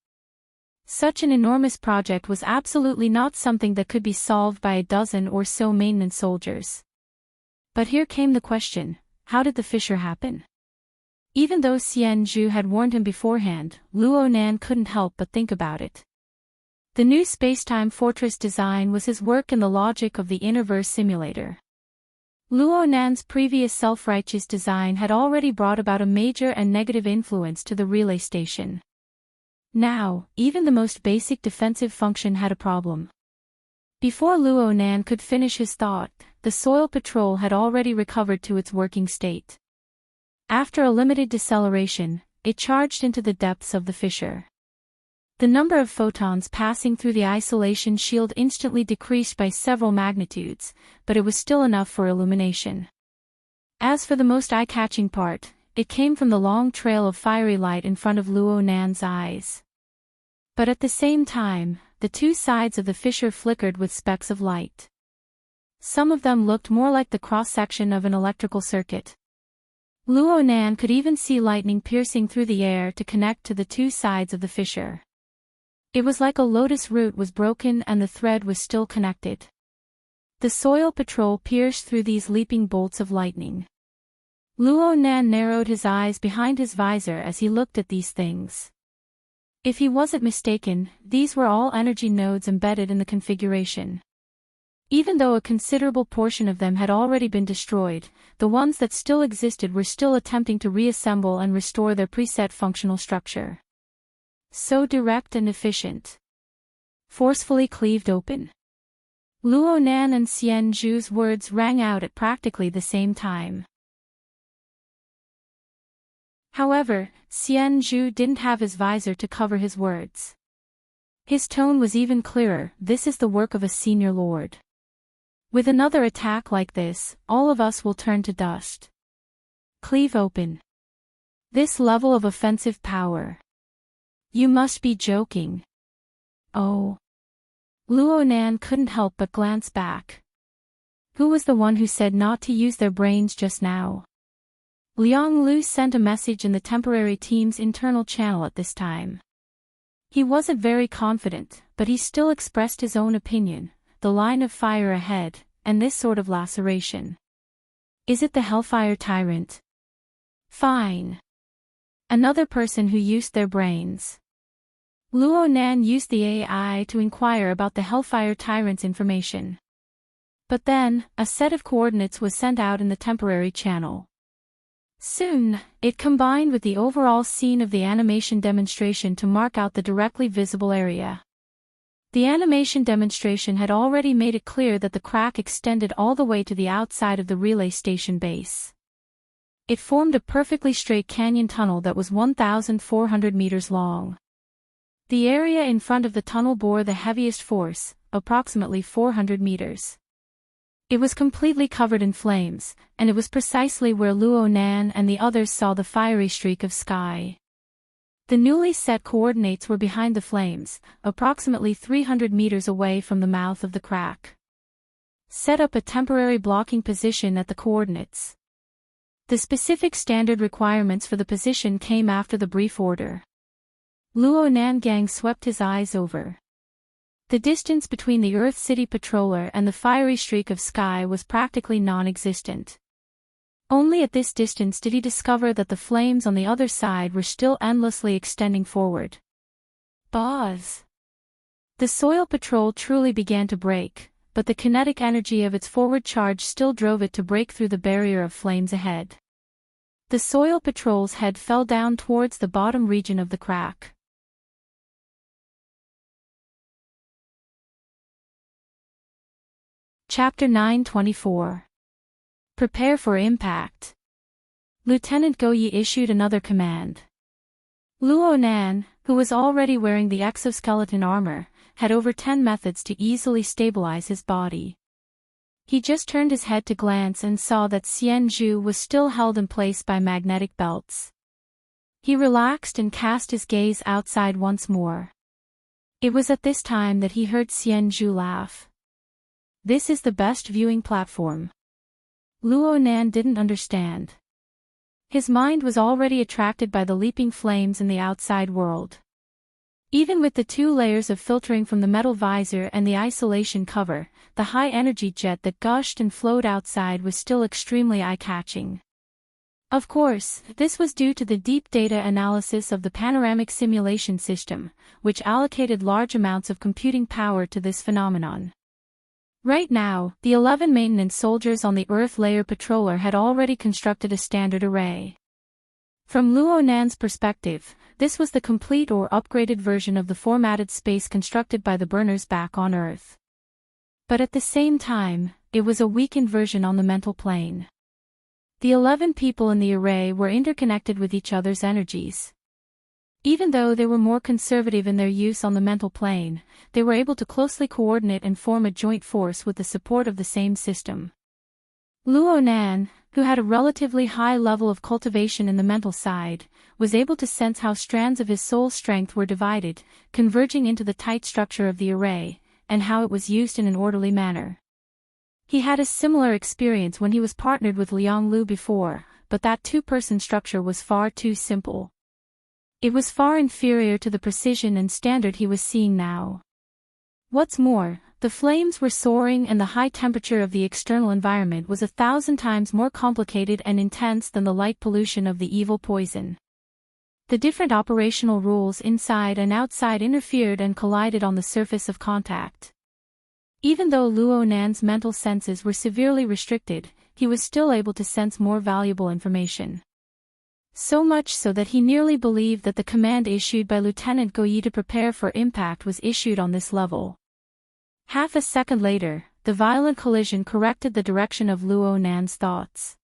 Such an enormous project was absolutely not something that could be solved by a dozen or so maintenance soldiers. But here came the question, how did the fissure happen? Even though Xian Zhu had warned him beforehand, Luo Nan couldn't help but think about it. The new spacetime fortress design was his work in the logic of the Innerverse simulator. Luo Nan's previous self-righteous design had already brought about a major and negative influence to the relay station. Now, even the most basic defensive function had a problem. Before Luo Nan could finish his thought, the Soil Patrol had already recovered to its working state. After a limited deceleration, it charged into the depths of the fissure. The number of photons passing through the isolation shield instantly decreased by several magnitudes, but it was still enough for illumination. As for the most eye-catching part, it came from the long trail of fiery light in front of Luo Nan's eyes. But at the same time, the two sides of the fissure flickered with specks of light. Some of them looked more like the cross-section of an electrical circuit. Luo Nan could even see lightning piercing through the air to connect to the two sides of the fissure. It was like a lotus root was broken and the thread was still connected. The Soil Patrol pierced through these leaping bolts of lightning. Luo Nan narrowed his eyes behind his visor as he looked at these things. If he wasn't mistaken, these were all energy nodes embedded in the configuration. Even though a considerable portion of them had already been destroyed, the ones that still existed were still attempting to reassemble and restore their preset functional structure. So direct and efficient. Forcefully cleaved open. Luo Nan and Xian Zhu's words rang out at practically the same time. However, Xian Zhu didn't have his visor to cover his words. His tone was even clearer, this is the work of a senior lord. With another attack like this, all of us will turn to dust. Cleave open. This level of offensive power. You must be joking. Oh. Luo Nan couldn't help but glance back. Who was the one who said not to use their brains just now? Liang Lu sent a message in the temporary team's internal channel at this time. He wasn't very confident, but he still expressed his own opinion, the line of fire ahead, and this sort of laceration. Is it the Hellfire Tyrant? Fine. Another person who used their brains. Luo Nan used the AI to inquire about the Hellfire Tyrant's information. But then, a set of coordinates was sent out in the temporary channel. Soon, it combined with the overall scene of the animation demonstration to mark out the directly visible area. The animation demonstration had already made it clear that the crack extended all the way to the outside of the relay station base. It formed a perfectly straight canyon tunnel that was 1,400 meters long. The area in front of the tunnel bore the heaviest force, approximately 400 meters. It was completely covered in flames, and it was precisely where Luo Nan and the others saw the fiery streak of sky. The newly set coordinates were behind the flames, approximately 300 meters away from the mouth of the crack. Set up a temporary blocking position at the coordinates. The specific standard requirements for the position came after the brief order. Luo Nangang swept his eyes over. The distance between the Earth City Patroller and the fiery streak of sky was practically non-existent. Only at this distance did he discover that the flames on the other side were still endlessly extending forward. Buzz! The soil patrol truly began to break, but the kinetic energy of its forward charge still drove it to break through the barrier of flames ahead. The soil patrol's head fell down towards the bottom region of the crack. Chapter 9:24. Prepare for impact. Lieutenant Goyi issued another command. Luo Nan, who was already wearing the exoskeleton armor, had over 10 methods to easily stabilize his body. He just turned his head to glance and saw that Xian Zhu was still held in place by magnetic belts. He relaxed and cast his gaze outside once more. It was at this time that he heard Xian Zhu laugh. "This is the best viewing platform." Luo Nan didn't understand. His mind was already attracted by the leaping flames in the outside world. Even with the 2 layers of filtering from the metal visor and the isolation cover, the high-energy jet that gushed and flowed outside was still extremely eye-catching. Of course, this was due to the deep data analysis of the panoramic simulation system, which allocated large amounts of computing power to this phenomenon. Right now, the 11 maintenance soldiers on the Earth Layer Patroller had already constructed a standard array. From Luo Nan's perspective, this was the complete or upgraded version of the formatted space constructed by the burners back on Earth. But at the same time, it was a weakened version on the mental plane. The 11 people in the array were interconnected with each other's energies. Even though they were more conservative in their use on the mental plane, they were able to closely coordinate and form a joint force with the support of the same system. Luo Nan, who had a relatively high level of cultivation in the mental side, was able to sense how strands of his soul strength were divided, converging into the tight structure of the array, and how it was used in an orderly manner. He had a similar experience when he was partnered with Liang Lu before, but that 2-person structure was far too simple. It was far inferior to the precision and standard he was seeing now. What's more, the flames were soaring and the high temperature of the external environment was 1,000 times more complicated and intense than the light pollution of the evil poison. The different operational rules inside and outside interfered and collided on the surface of contact. Even though Luo Nan's mental senses were severely restricted, he was still able to sense more valuable information. So much so that he nearly believed that the command issued by Lieutenant Goyi to prepare for impact was issued on this level. Half a second later, the violent collision corrected the direction of Luo Nan's thoughts.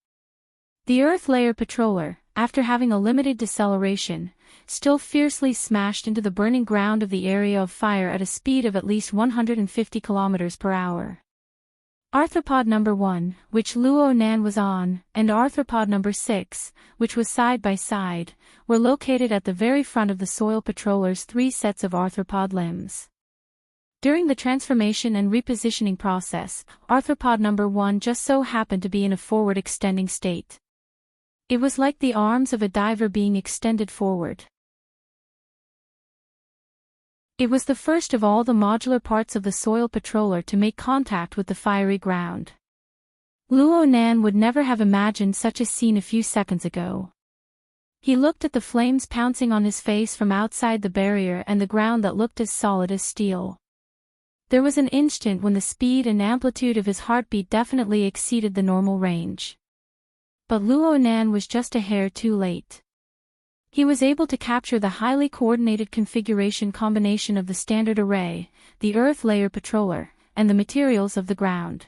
The Earth Layer Patroller, after having a limited deceleration, still fiercely smashed into the burning ground of the area of fire at a speed of at least 150 km per hour. Arthropod number 1, which Luo Nan was on, and arthropod number 6, which was side by side, were located at the very front of the soil patroller's 3 sets of arthropod limbs. During the transformation and repositioning process, arthropod number 1 just so happened to be in a forward extending state. It was like the arms of a diver being extended forward. It was the first of all the modular parts of the soil patroller to make contact with the fiery ground. Luo Nan would never have imagined such a scene a few seconds ago. He looked at the flames pouncing on his face from outside the barrier and the ground that looked as solid as steel. There was an instant when the speed and amplitude of his heartbeat definitely exceeded the normal range. But Luo Nan was just a hair too late. He was able to capture the highly coordinated configuration combination of the standard array, the Earth Layer Patroller, and the materials of the ground.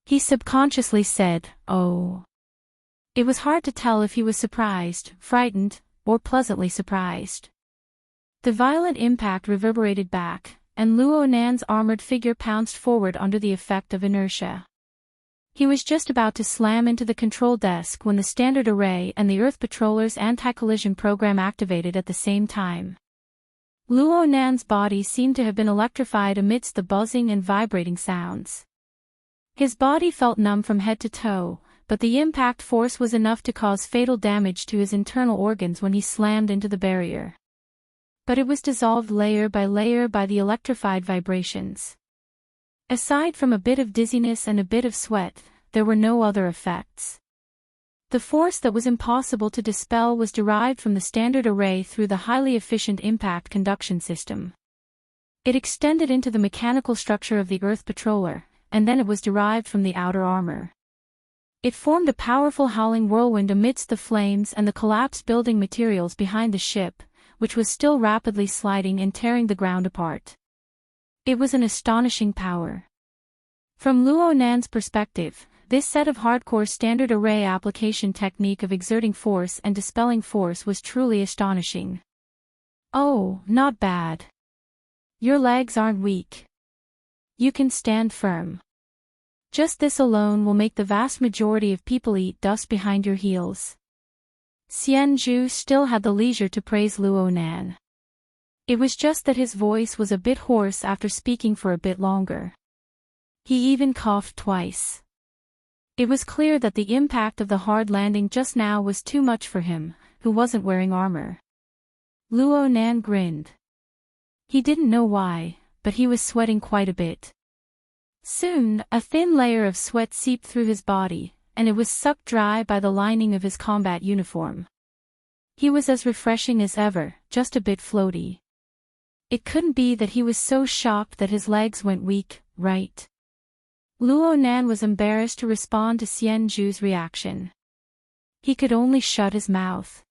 He subconsciously said, "Oh." It was hard to tell if he was surprised, frightened, or pleasantly surprised. The violent impact reverberated back, and Luo Nan's armored figure pounced forward under the effect of inertia. He was just about to slam into the control desk when the standard array and the Earth Patroller's anti-collision program activated at the same time. Luo Nan's body seemed to have been electrified amidst the buzzing and vibrating sounds. His body felt numb from head to toe, but the impact force was enough to cause fatal damage to his internal organs when he slammed into the barrier. But it was dissolved layer by the electrified vibrations. Aside from a bit of dizziness and a bit of sweat, there were no other effects. The force that was impossible to dispel was derived from the standard array through the highly efficient impact conduction system. It extended into the mechanical structure of the Earth Patroller, and then it was derived from the outer armor. It formed a powerful howling whirlwind amidst the flames and the collapsed building materials behind the ship, which was still rapidly sliding and tearing the ground apart. It was an astonishing power. From Luo Nan's perspective, this set of hardcore standard array application technique of exerting force and dispelling force was truly astonishing. Oh, not bad. Your legs aren't weak. You can stand firm. Just this alone will make the vast majority of people eat dust behind your heels. Xianzhu still had the leisure to praise Luo Nan. It was just that his voice was a bit hoarse after speaking for a bit longer. He even coughed twice. It was clear that the impact of the hard landing just now was too much for him, who wasn't wearing armor. Luo Nan grinned. He didn't know why, but he was sweating quite a bit. Soon, a thin layer of sweat seeped through his body, and it was sucked dry by the lining of his combat uniform. He was as refreshing as ever, just a bit floaty. It couldn't be that he was so shocked that his legs went weak, right? Luo Nan was embarrassed to respond to Xianzhu's reaction. He could only shut his mouth.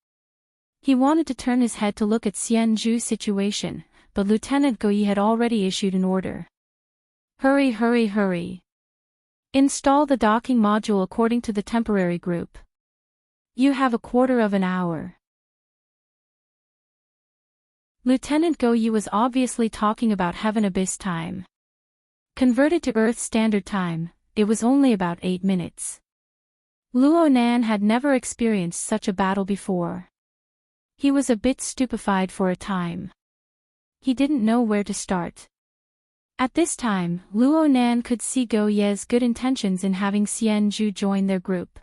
He wanted to turn his head to look at Xianzhu's situation, but Lieutenant Gouyi had already issued an order. Hurry, hurry, hurry. Install the docking module according to the temporary group. You have a quarter of an hour. Lieutenant Gouyi was obviously talking about Heaven Abyss time. Converted to Earth Standard Time, it was only about 8 minutes. Luo Nan had never experienced such a battle before. He was a bit stupefied for a time. He didn't know where to start. At this time, Luo Nan could see Gouye's good intentions in having Xianzhu join their group.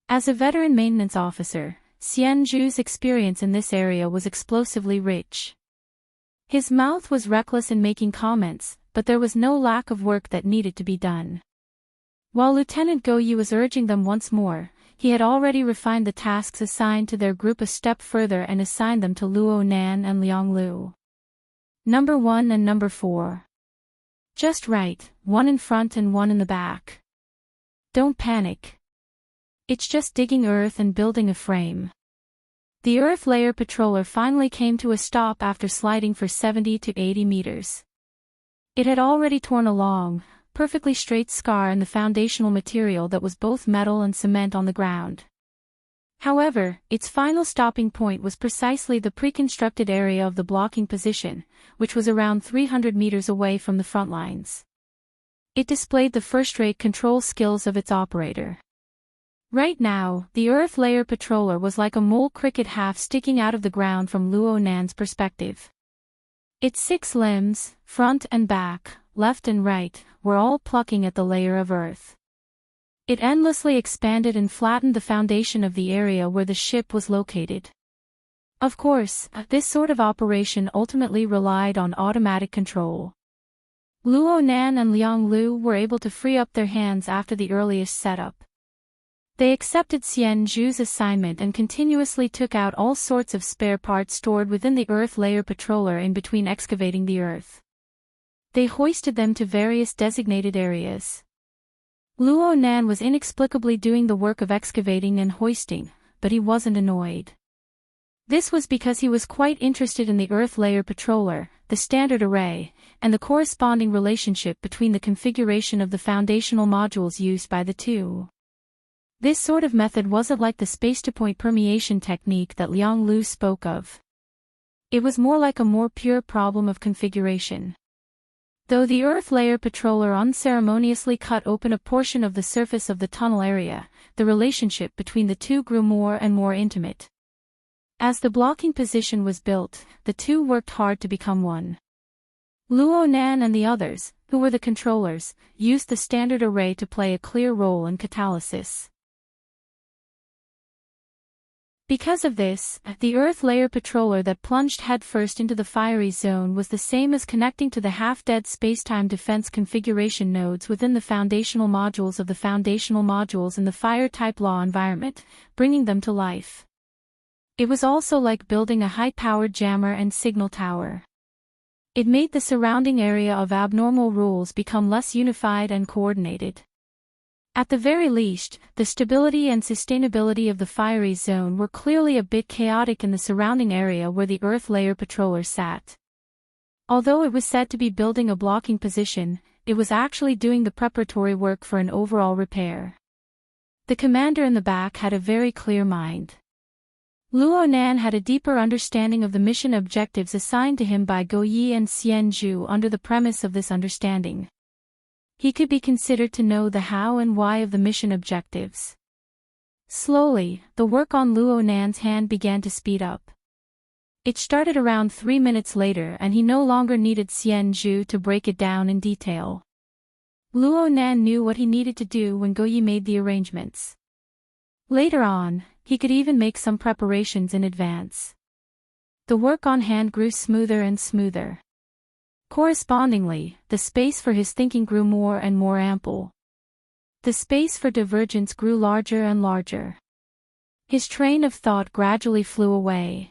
As a veteran maintenance officer, Xianzhu's experience in this area was explosively rich. His mouth was reckless in making comments, but there was no lack of work that needed to be done. While Lieutenant Gouyi was urging them once more, he had already refined the tasks assigned to their group a step further and assigned them to Luo Nan and Liang Lu. Number 1 and Number 4. Just right, one in front and one in the back. Don't panic. It's just digging earth and building a frame. The Earth Layer Patroller finally came to a stop after sliding for 70 to 80 meters. It had already torn a long, perfectly straight scar in the foundational material that was both metal and cement on the ground. However, its final stopping point was precisely the pre-constructed area of the blocking position, which was around 300 meters away from the front lines. It displayed the first-rate control skills of its operator. Right now, the Earth Layer Patroller was like a mole cricket half sticking out of the ground from Luo Nan's perspective. Its 6 limbs, front and back, left and right, were all plucking at the layer of earth. It endlessly expanded and flattened the foundation of the area where the ship was located. Of course, this sort of operation ultimately relied on automatic control. Luo Nan and Liang Lu were able to free up their hands after the earliest setup. They accepted Xianzhu's assignment and continuously took out all sorts of spare parts stored within the Earth Layer Patroller in between excavating the Earth. They hoisted them to various designated areas. Luo Nan was inexplicably doing the work of excavating and hoisting, but he wasn't annoyed. This was because he was quite interested in the Earth Layer Patroller, the standard array, and the corresponding relationship between the configuration of the foundational modules used by the two. This sort of method wasn't like the space-to-point permeation technique that Liang Lu spoke of. It was more like a more pure problem of configuration. Though the Earth Layer Patroller unceremoniously cut open a portion of the surface of the tunnel area, the relationship between the two grew more and more intimate. As the blocking position was built, the two worked hard to become one. Luo Nan and the others, who were the controllers, used the standard array to play a clear role in catalysis. Because of this, the Earth layer patroller that plunged headfirst into the fiery zone was the same as connecting to the half-dead spacetime defense configuration nodes within the foundational modules of the foundational modules in the fire-type law environment, bringing them to life. It was also like building a high-powered jammer and signal tower. It made the surrounding area of abnormal rules become less unified and coordinated. At the very least, the stability and sustainability of the fiery zone were clearly a bit chaotic in the surrounding area where the Earth layer patroller sat. Although it was said to be building a blocking position, it was actually doing the preparatory work for an overall repair. The commander in the back had a very clear mind. Luo Nan had a deeper understanding of the mission objectives assigned to him by Go Yi and Xian Zhu. Under the premise of this understanding, he could be considered to know the how and why of the mission objectives. Slowly, the work on Luo Nan's hand began to speed up. It started around 3 minutes later and he no longer needed Xian Zhu to break it down in detail. Luo Nan knew what he needed to do when Go Yi made the arrangements. Later on, he could even make some preparations in advance. The work on hand grew smoother and smoother. Correspondingly, the space for his thinking grew more and more ample. The space for divergence grew larger and larger. His train of thought gradually flew away.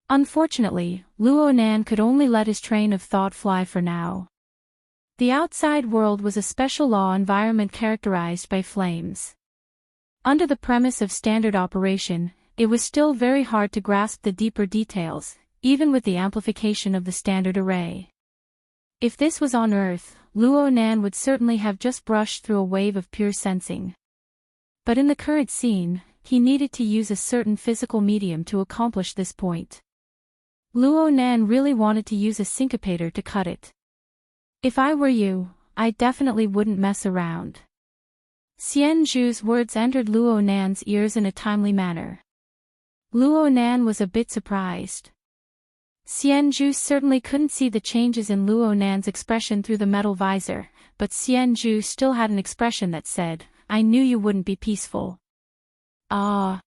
Unfortunately, Luo Nan could only let his train of thought fly for now. The outside world was a special law environment characterized by flames. Under the premise of standard operation, it was still very hard to grasp the deeper details, even with the amplification of the standard array. If this was on Earth, Luo Nan would certainly have just brushed through a wave of pure sensing. But in the current scene, he needed to use a certain physical medium to accomplish this point. Luo Nan really wanted to use a syncopator to cut it. If I were you, I definitely wouldn't mess around. Xian Zhu's words entered Luo Nan's ears in a timely manner. Luo Nan was a bit surprised. Xian Zhu certainly couldn't see the changes in Luo Nan's expression through the metal visor, but Xian Zhu still had an expression that said, "I knew you wouldn't be peaceful." Ah!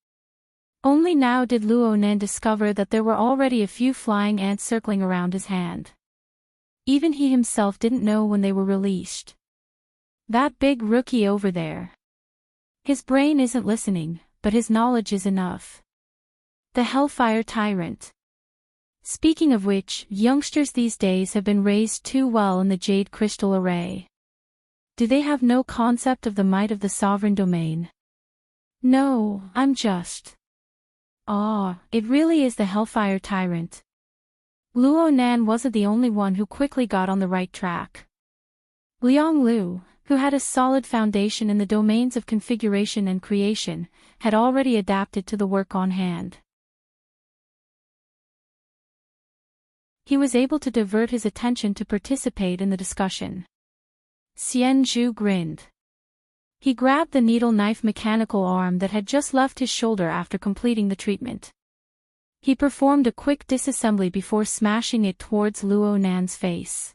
Only now did Luo Nan discover that there were already a few flying ants circling around his hand. Even he himself didn't know when they were released. That big rookie over there. His brain isn't listening, but his knowledge is enough. The Hellfire Tyrant. Speaking of which, youngsters these days have been raised too well in the Jade Crystal Array. Do they have no concept of the might of the sovereign domain? No, I'm just. It really is the Hellfire Tyrant. Luo Nan wasn't the only one who quickly got on the right track. Liang Lu, who had a solid foundation in the domains of configuration and creation, had already adapted to the work on hand. He was able to divert his attention to participate in the discussion. Xian Zhu grinned. He grabbed the needle-knife mechanical arm that had just left his shoulder after completing the treatment. He performed a quick disassembly before smashing it towards Luo Nan's face.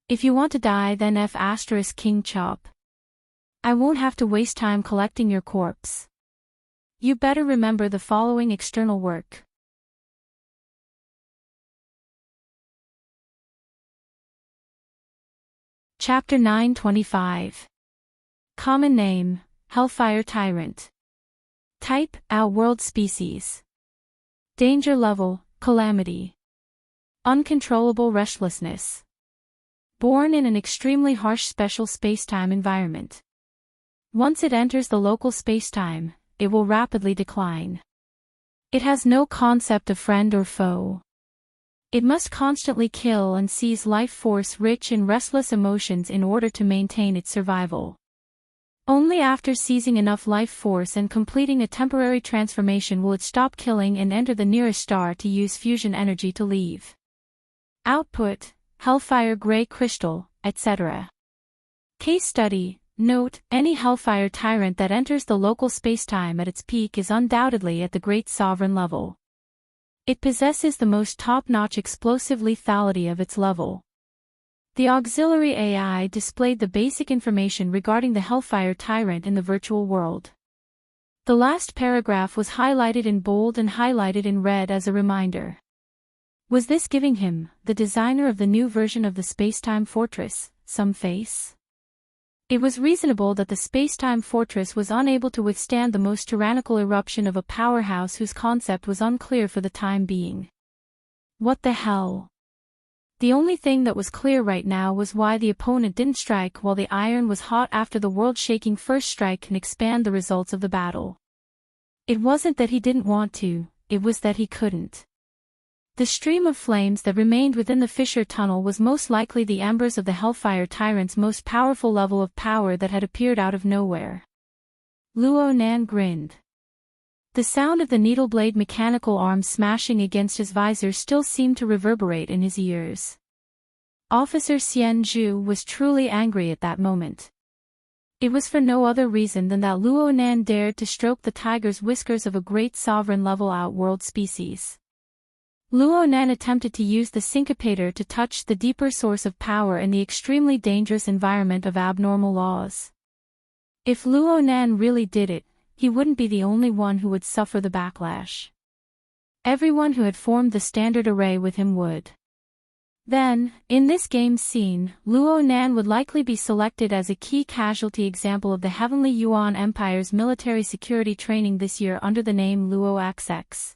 If you want to die, then King Chop. I won't have to waste time collecting your corpse. You better remember the following external work. Chapter 925. Common name, Hellfire Tyrant. Type, Outworld species. Danger level, Calamity. Uncontrollable restlessness. Born in an extremely harsh special spacetime environment. Once it enters the local spacetime, it will rapidly decline. It has no concept of friend or foe. It must constantly kill and seize life force rich in restless emotions in order to maintain its survival. Only after seizing enough life force and completing a temporary transformation will it stop killing and enter the nearest star to use fusion energy to leave. Output, Hellfire Gray Crystal, etc. Case study, note, any Hellfire Tyrant that enters the local spacetime at its peak is undoubtedly at the Great Sovereign level. It possesses the most top-notch explosive lethality of its level. The auxiliary AI displayed the basic information regarding the Hellfire Tyrant in the virtual world. The last paragraph was highlighted in bold and highlighted in red as a reminder. Was this giving him, the designer of the new version of the Spacetime Fortress, some face? It was reasonable that the Spacetime Fortress was unable to withstand the most tyrannical eruption of a powerhouse whose concept was unclear for the time being. What the hell? The only thing that was clear right now was why the opponent didn't strike while the iron was hot after the world-shaking first strike can expand the results of the battle. It wasn't that he didn't want to, it was that he couldn't. The stream of flames that remained within the fissure tunnel was most likely the embers of the Hellfire Tyrant's most powerful level of power that had appeared out of nowhere. Luo Nan grinned. The sound of the needle-blade mechanical arms smashing against his visor still seemed to reverberate in his ears. Officer Xian Zhu was truly angry at that moment. It was for no other reason than that Luo Nan dared to stroke the tiger's whiskers of a great sovereign-level outworld species. Luo Nan attempted to use the syncopator to touch the deeper source of power in the extremely dangerous environment of abnormal laws. If Luo Nan really did it, he wouldn't be the only one who would suffer the backlash. Everyone who had formed the standard array with him would. Then, in this game's scene, Luo Nan would likely be selected as a key casualty example of the Heavenly Yuan Empire's military security training this year under the name Luo XX.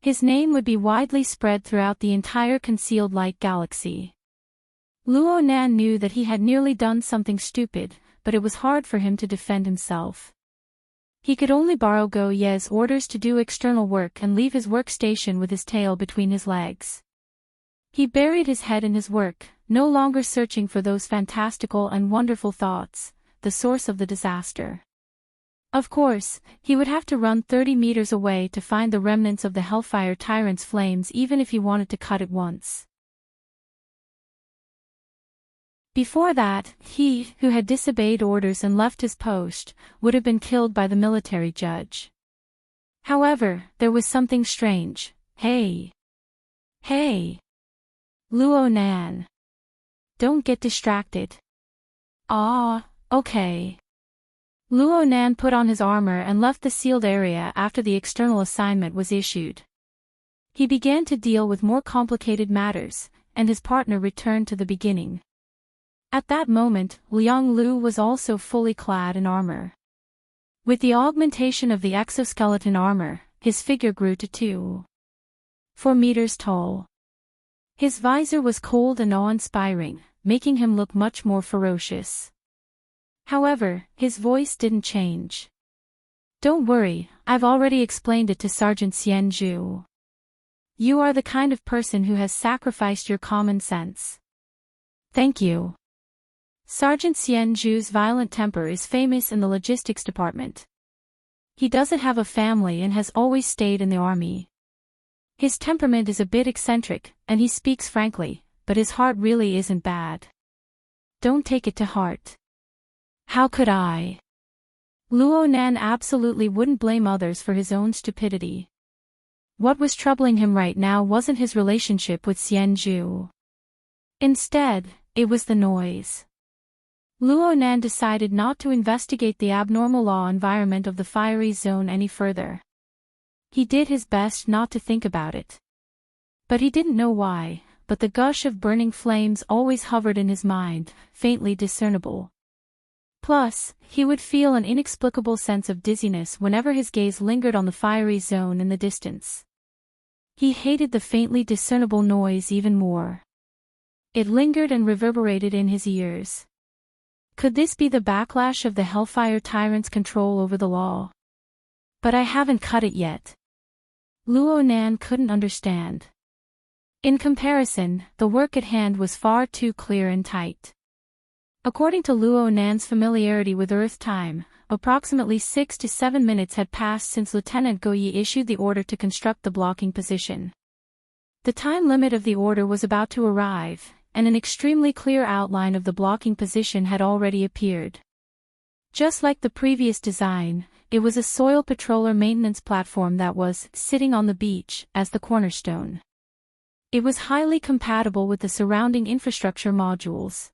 His name would be widely spread throughout the entire concealed light galaxy. Luo Nan knew that he had nearly done something stupid, but it was hard for him to defend himself. He could only borrow Go Ye's orders to do external work and leave his workstation with his tail between his legs. He buried his head in his work, no longer searching for those fantastical and wonderful thoughts, the source of the disaster. Of course, he would have to run 30 meters away to find the remnants of the Hellfire Tyrant's flames even if he wanted to cut it once. Before that, he, who had disobeyed orders and left his post, would have been killed by the military judge. However, there was something strange. Hey! Hey! Luo Nan! Don't get distracted. Ah, okay. Luo Nan put on his armor and left the sealed area after the external assignment was issued. He began to deal with more complicated matters, and his partner returned to the beginning. At that moment, Liang Lu was also fully clad in armor. With the augmentation of the exoskeleton armor, his figure grew to 2.4 meters tall. His visor was cold and awe-inspiring, making him look much more ferocious. However, his voice didn't change. Don't worry, I've already explained it to Sergeant Xian Zhu. You are the kind of person who has sacrificed your common sense. Thank you. Sergeant Xian Zhu's violent temper is famous in the logistics department. He doesn't have a family and has always stayed in the army. His temperament is a bit eccentric, and he speaks frankly, but his heart really isn't bad. Don't take it to heart. How could I? Luo Nan absolutely wouldn't blame others for his own stupidity. What was troubling him right now wasn't his relationship with Xian Zhu. Instead, it was the noise. Luo Nan decided not to investigate the abnormal law environment of the fiery zone any further. He did his best not to think about it. But he didn't know why, but the gush of burning flames always hovered in his mind, faintly discernible. Plus, he would feel an inexplicable sense of dizziness whenever his gaze lingered on the fiery zone in the distance. He hated the faintly discernible noise even more. It lingered and reverberated in his ears. Could this be the backlash of the Hellfire Tyrant's control over the law? But I haven't cut it yet. Luo Nan couldn't understand. In comparison, the work at hand was far too clear and tight. According to Luo Nan's familiarity with Earth time, approximately 6 to 7 minutes had passed since Lieutenant Go Yi issued the order to construct the blocking position. The time limit of the order was about to arrive, and an extremely clear outline of the blocking position had already appeared. Just like the previous design, it was a soil patroller maintenance platform that was sitting on the beach as the cornerstone. It was highly compatible with the surrounding infrastructure modules.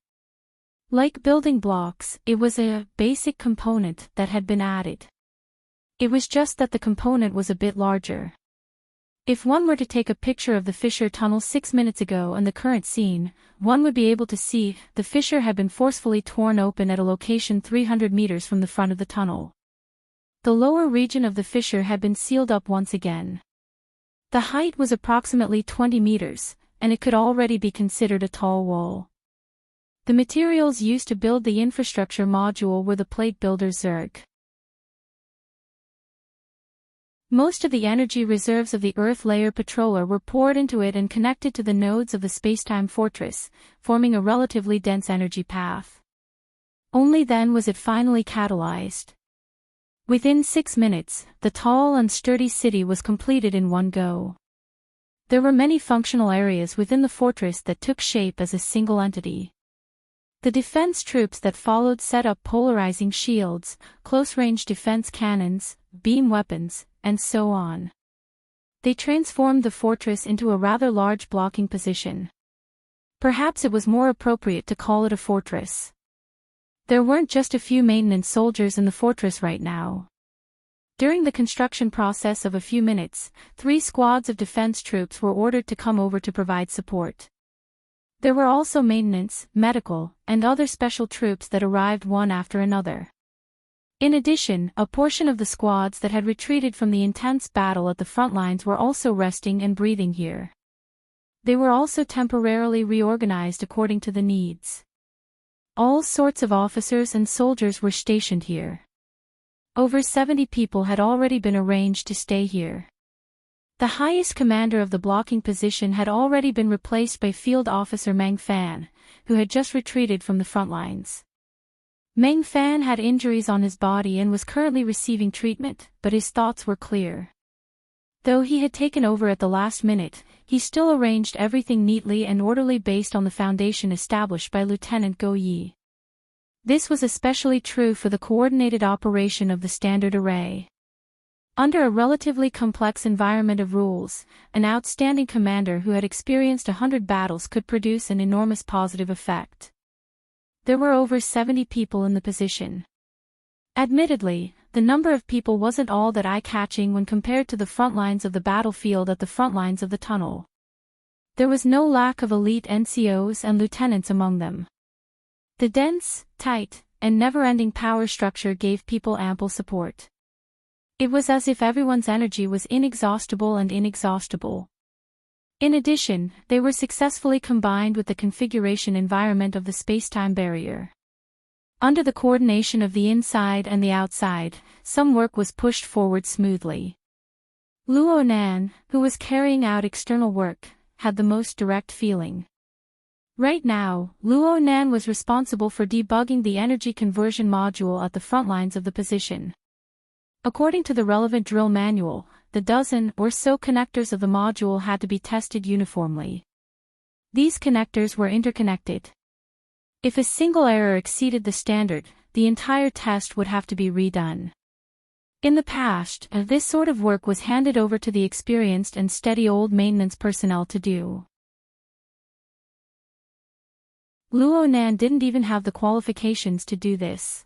Like building blocks, it was a basic component that had been added. It was just that the component was a bit larger. If one were to take a picture of the fissure tunnel 6 minutes ago and the current scene, one would be able to see the fissure had been forcefully torn open at a location 300 meters from the front of the tunnel. The lower region of the fissure had been sealed up once again. The height was approximately 20 meters, and it could already be considered a tall wall. The materials used to build the infrastructure module were the plate builder Zerg. Most of the energy reserves of the Earth Layer Patroller were poured into it and connected to the nodes of the spacetime fortress, forming a relatively dense energy path. Only then was it finally catalyzed. Within 6 minutes, the tall and sturdy city was completed in one go. There were many functional areas within the fortress that took shape as a single entity. The defense troops that followed set up polarizing shields, close-range defense cannons, beam weapons, and so on. They transformed the fortress into a rather large blocking position. Perhaps it was more appropriate to call it a fortress. There weren't just a few maintenance soldiers in the fortress right now. During the construction process of a few minutes, 3 squads of defense troops were ordered to come over to provide support. There were also maintenance, medical, and other special troops that arrived one after another. In addition, a portion of the squads that had retreated from the intense battle at the front lines were also resting and breathing here. They were also temporarily reorganized according to the needs. All sorts of officers and soldiers were stationed here. Over 70 people had already been arranged to stay here. The highest commander of the blocking position had already been replaced by Field Officer Meng Fan, who had just retreated from the front lines. Meng Fan had injuries on his body and was currently receiving treatment, but his thoughts were clear. Though he had taken over at the last minute, he still arranged everything neatly and orderly based on the foundation established by Lieutenant Go Yi. This was especially true for the coordinated operation of the standard array. Under a relatively complex environment of rules, an outstanding commander who had experienced 100 battles could produce an enormous positive effect. There were over 70 people in the position. Admittedly, the number of people wasn't all that eye-catching when compared to the front lines of the battlefield at the front lines of the tunnel. There was no lack of elite NCOs and lieutenants among them. The dense, tight, and never-ending power structure gave people ample support. It was as if everyone's energy was inexhaustible and inexhaustible. In addition, they were successfully combined with the configuration environment of the spacetime barrier. Under the coordination of the inside and the outside, some work was pushed forward smoothly. Luo Nan, who was carrying out external work, had the most direct feeling. Right now, Luo Nan was responsible for debugging the energy conversion module at the front lines of the position. According to the relevant drill manual, the dozen or so connectors of the module had to be tested uniformly. These connectors were interconnected. If a single error exceeded the standard, the entire test would have to be redone. In the past, this sort of work was handed over to the experienced and steady old maintenance personnel to do. Luo Nan didn't even have the qualifications to do this.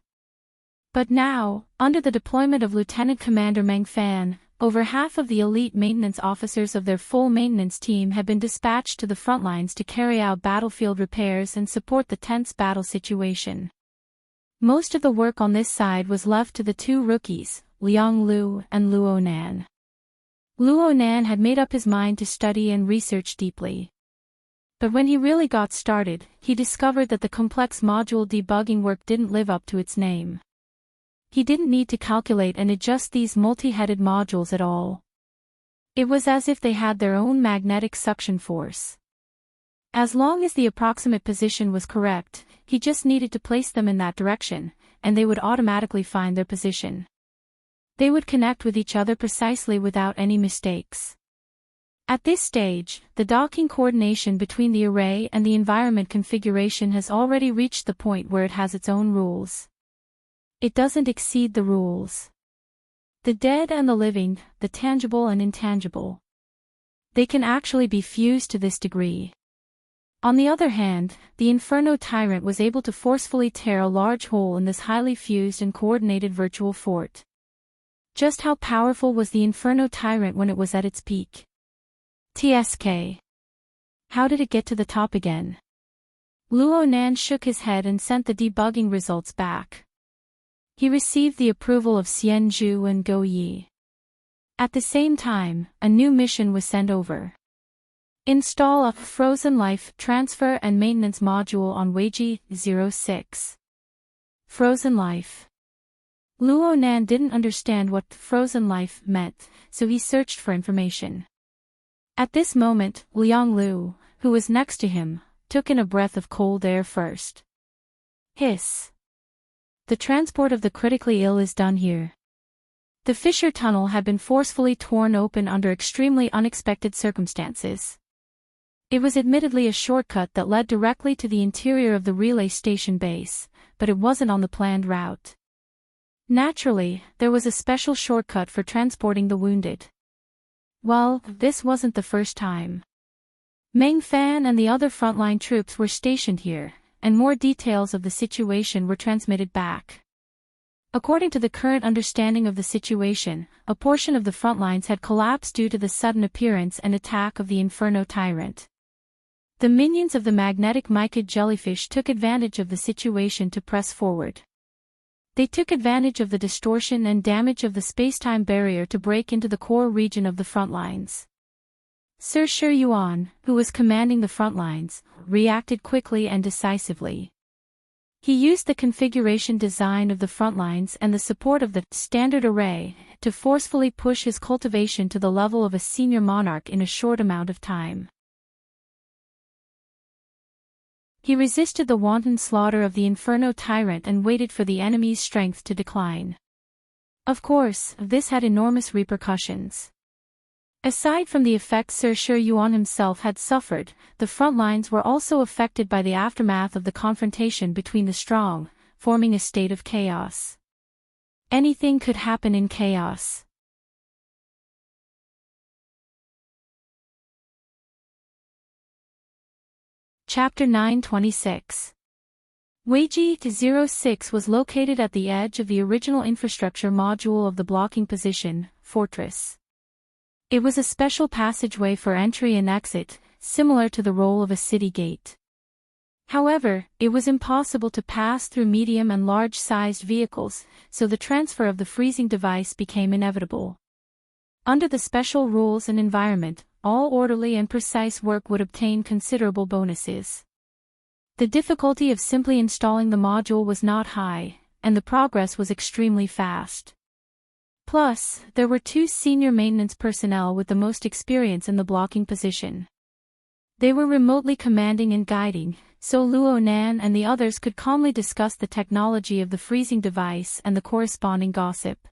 But now, under the deployment of Lieutenant Commander Meng Fan, over half of the elite maintenance officers of their full maintenance team had been dispatched to the front lines to carry out battlefield repairs and support the tense battle situation. Most of the work on this side was left to the 2 rookies, Liang Lu and Luo Nan. Luo Nan had made up his mind to study and research deeply. But when he really got started, he discovered that the complex module debugging work didn't live up to its name. He didn't need to calculate and adjust these multi-headed modules at all. It was as if they had their own magnetic suction force. As long as the approximate position was correct, he just needed to place them in that direction, and they would automatically find their position. They would connect with each other precisely without any mistakes. At this stage, the docking coordination between the array and the environment configuration has already reached the point where it has its own rules. It doesn't exceed the rules. The dead and the living, the tangible and intangible. They can actually be fused to this degree. On the other hand, the Inferno Tyrant was able to forcefully tear a large hole in this highly fused and coordinated virtual fort. Just how powerful was the Inferno Tyrant when it was at its peak? TSK. How did it get to the top again? Luo Nan shook his head and sent the debugging results back. He received the approval of Xian Zhu and Go Yi. At the same time, a new mission was sent over. Install a Frozen Life transfer and maintenance module on Weiji 06. Frozen Life. Luo Nan didn't understand what Frozen Life meant, so he searched for information. At this moment, Liang Lu, who was next to him, took in a breath of cold air first. Hiss. The transport of the critically ill is done here. The fissure tunnel had been forcefully torn open under extremely unexpected circumstances. It was admittedly a shortcut that led directly to the interior of the relay station base, but it wasn't on the planned route. Naturally, there was a special shortcut for transporting the wounded. Well, this wasn't the first time. Meng Fan and the other frontline troops were stationed here, and more details of the situation were transmitted back. According to the current understanding of the situation, a portion of the front lines had collapsed due to the sudden appearance and attack of the Inferno Tyrant. The minions of the magnetic mycid jellyfish took advantage of the situation to press forward. They took advantage of the distortion and damage of the space-time barrier to break into the core region of the front lines. Sir Shi Yuan, who was commanding the front lines, reacted quickly and decisively. He used the configuration design of the front lines and the support of the standard array to forcefully push his cultivation to the level of a senior monarch in a short amount of time. He resisted the wanton slaughter of the Inferno Tyrant and waited for the enemy's strength to decline. Of course, this had enormous repercussions. Aside from the effects Sir Shi Yuan himself had suffered, the front lines were also affected by the aftermath of the confrontation between the strong, forming a state of chaos. Anything could happen in chaos. Chapter 926. Weiji 06 was located at the edge of the original infrastructure module of the blocking position, Fortress. It was a special passageway for entry and exit, similar to the role of a city gate. However, it was impossible to pass through medium and large-sized vehicles, so the transfer of the freezing device became inevitable. Under the special rules and environment, all orderly and precise work would obtain considerable bonuses. The difficulty of simply installing the module was not high, and the progress was extremely fast. Plus, there were 2 senior maintenance personnel with the most experience in the blocking position. They were remotely commanding and guiding, so Luo Nan and the others could calmly discuss the technology of the freezing device and the corresponding gossip.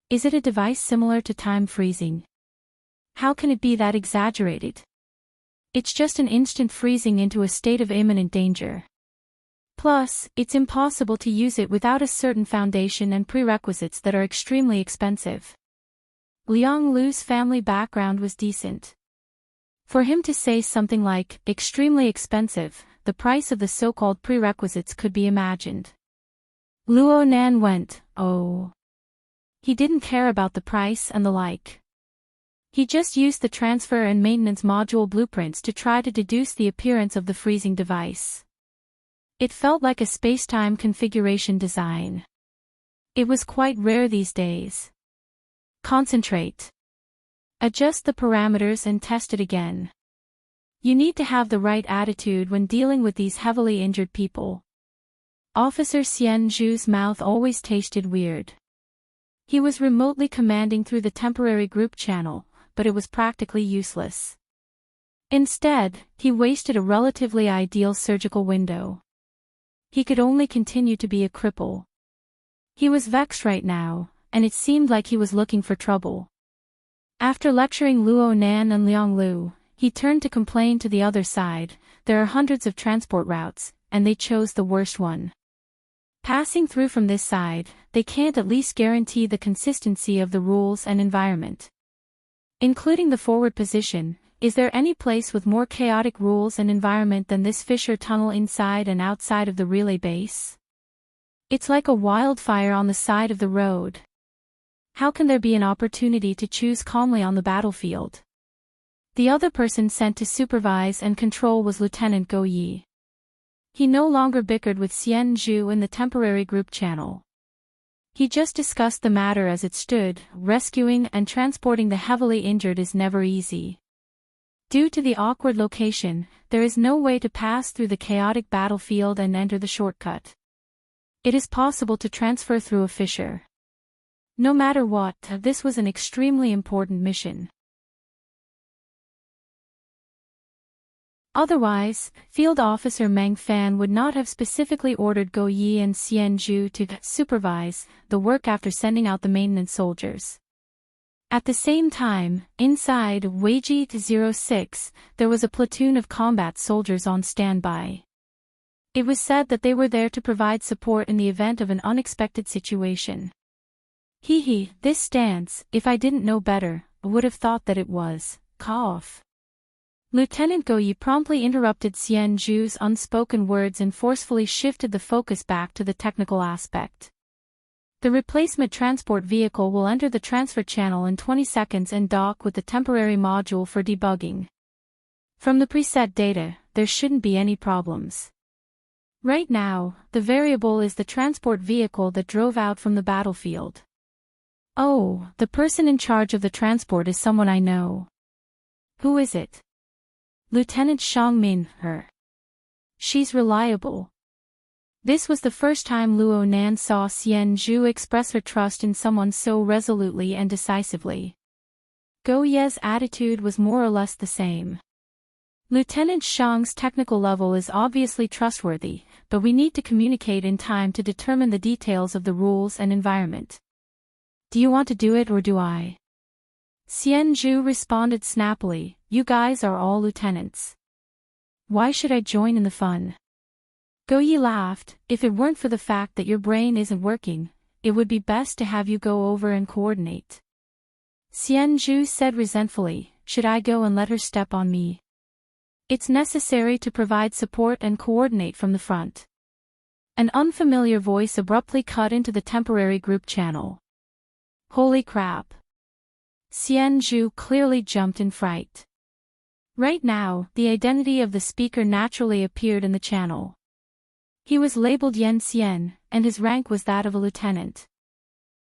Is it a device similar to time freezing? How can it be that exaggerated? It's just an instant freezing into a state of imminent danger. Plus, it's impossible to use it without a certain foundation and prerequisites that are extremely expensive. Liang Lu's family background was decent. For him to say something like, extremely expensive, the price of the so-called prerequisites could be imagined. Luo Nan went, oh. He didn't care about the price and the like. He just used the transfer and maintenance module blueprints to try to deduce the appearance of the freezing device. It felt like a space-time configuration design. It was quite rare these days. Concentrate. Adjust the parameters and test it again. You need to have the right attitude when dealing with these heavily injured people. Officer Xian Zhu's mouth always tasted weird. He was remotely commanding through the temporary group channel, but it was practically useless. Instead, he wasted a relatively ideal surgical window. He could only continue to be a cripple. He was vexed right now, and it seemed like he was looking for trouble. After lecturing Luo Nan and Liang Lu, he turned to complain to the other side, there are hundreds of transport routes, and they chose the worst one. Passing through from this side, they can't at least guarantee the consistency of the rules and environment. Including the forward position, is there any place with more chaotic rules and environment than this fissure tunnel inside and outside of the relay base? It's like a wildfire on the side of the road. How can there be an opportunity to choose calmly on the battlefield? The other person sent to supervise and control was Lieutenant Go Yi. He no longer bickered with Xian Zhu in the temporary group channel. He just discussed the matter as it stood. Rescuing and transporting the heavily injured is never easy. Due to the awkward location, there is no way to pass through the chaotic battlefield and enter the shortcut. It is possible to transfer through a fissure. No matter what, this was an extremely important mission. Otherwise, Field Officer Meng Fan would not have specifically ordered Go Yi and Xian Zhu to supervise the work after sending out the maintenance soldiers. At the same time, inside Weiji 06, there was a platoon of combat soldiers on standby. It was said that they were there to provide support in the event of an unexpected situation. This stance, if I didn't know better, would have thought that it was, cough. Lieutenant Go Yi promptly interrupted Xian Zhu's unspoken words and forcefully shifted the focus back to the technical aspect. The replacement transport vehicle will enter the transfer channel in 20 seconds and dock with the temporary module for debugging. From the preset data, there shouldn't be any problems. Right now, the variable is the transport vehicle that drove out from the battlefield. Oh, the person in charge of the transport is someone I know. Who is it? Lieutenant Shang Min, her. She's reliable. This was the first time Luo Nan saw Xian Zhu express her trust in someone so resolutely and decisively. Go Ye's attitude was more or less the same. Lieutenant Shang's technical level is obviously trustworthy, but we need to communicate in time to determine the details of the rules and environment. Do you want to do it or do I? Xian Zhu responded snappily, you guys are all lieutenants. Why should I join in the fun? Go Yi laughed, if it weren't for the fact that your brain isn't working, it would be best to have you go over and coordinate. Xian Zhu said resentfully, should I go and let her step on me? It's necessary to provide support and coordinate from the front. An unfamiliar voice abruptly cut into the temporary group channel. Holy crap. Xian Zhu clearly jumped in fright. Right now, the identity of the speaker naturally appeared in the channel. He was labeled Yan Xian, and his rank was that of a lieutenant.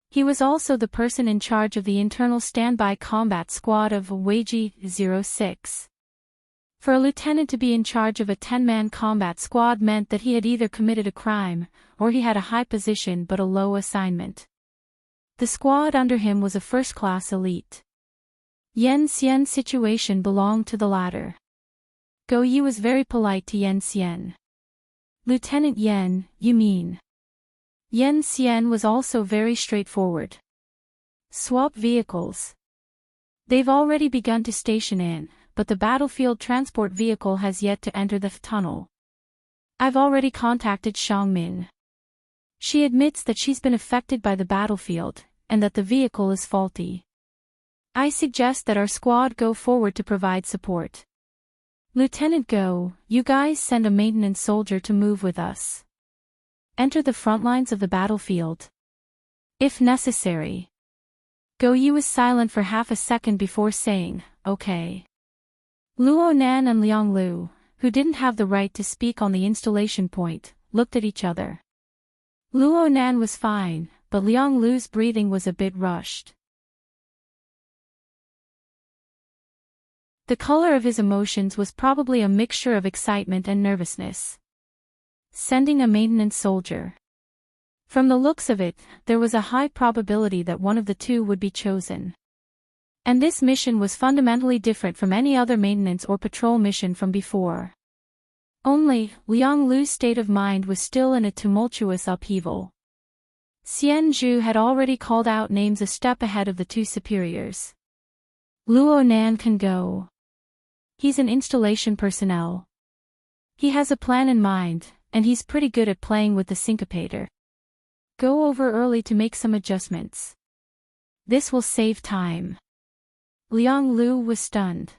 He was also the person in charge of the internal standby combat squad of Weiji 06. For a lieutenant to be in charge of a 10-man combat squad meant that he had either committed a crime, or he had a high position but a low assignment. The squad under him was a first-class elite. Yan Xian's situation belonged to the latter. Go Yi was very polite to Yan Xian. Lieutenant Yan, you mean? Yan Xian was also very straightforward. Swap vehicles. They've already begun to station in, but the battlefield transport vehicle has yet to enter the tunnel. I've already contacted Shang Min. She admits that she's been affected by the battlefield, and that the vehicle is faulty. I suggest that our squad go forward to provide support. Lieutenant Go, you guys send a maintenance soldier to move with us. Enter the front lines of the battlefield. If necessary. Go Yi was silent for half a second before saying, okay. Luo Nan and Liang Lu, who didn't have the right to speak on the installation point, looked at each other. Luo Nan was fine, but Liang Lu's breathing was a bit rushed. The color of his emotions was probably a mixture of excitement and nervousness. Sending a maintenance soldier. From the looks of it, there was a high probability that one of the two would be chosen. And this mission was fundamentally different from any other maintenance or patrol mission from before. Only, Liang Lu's state of mind was still in a tumultuous upheaval. Xian Zhu had already called out names a step ahead of the two superiors. Luo Nan can go. He's an installation personnel. He has a plan in mind, and he's pretty good at playing with the syncopator. Go over early to make some adjustments. This will save time. Liang Lu was stunned.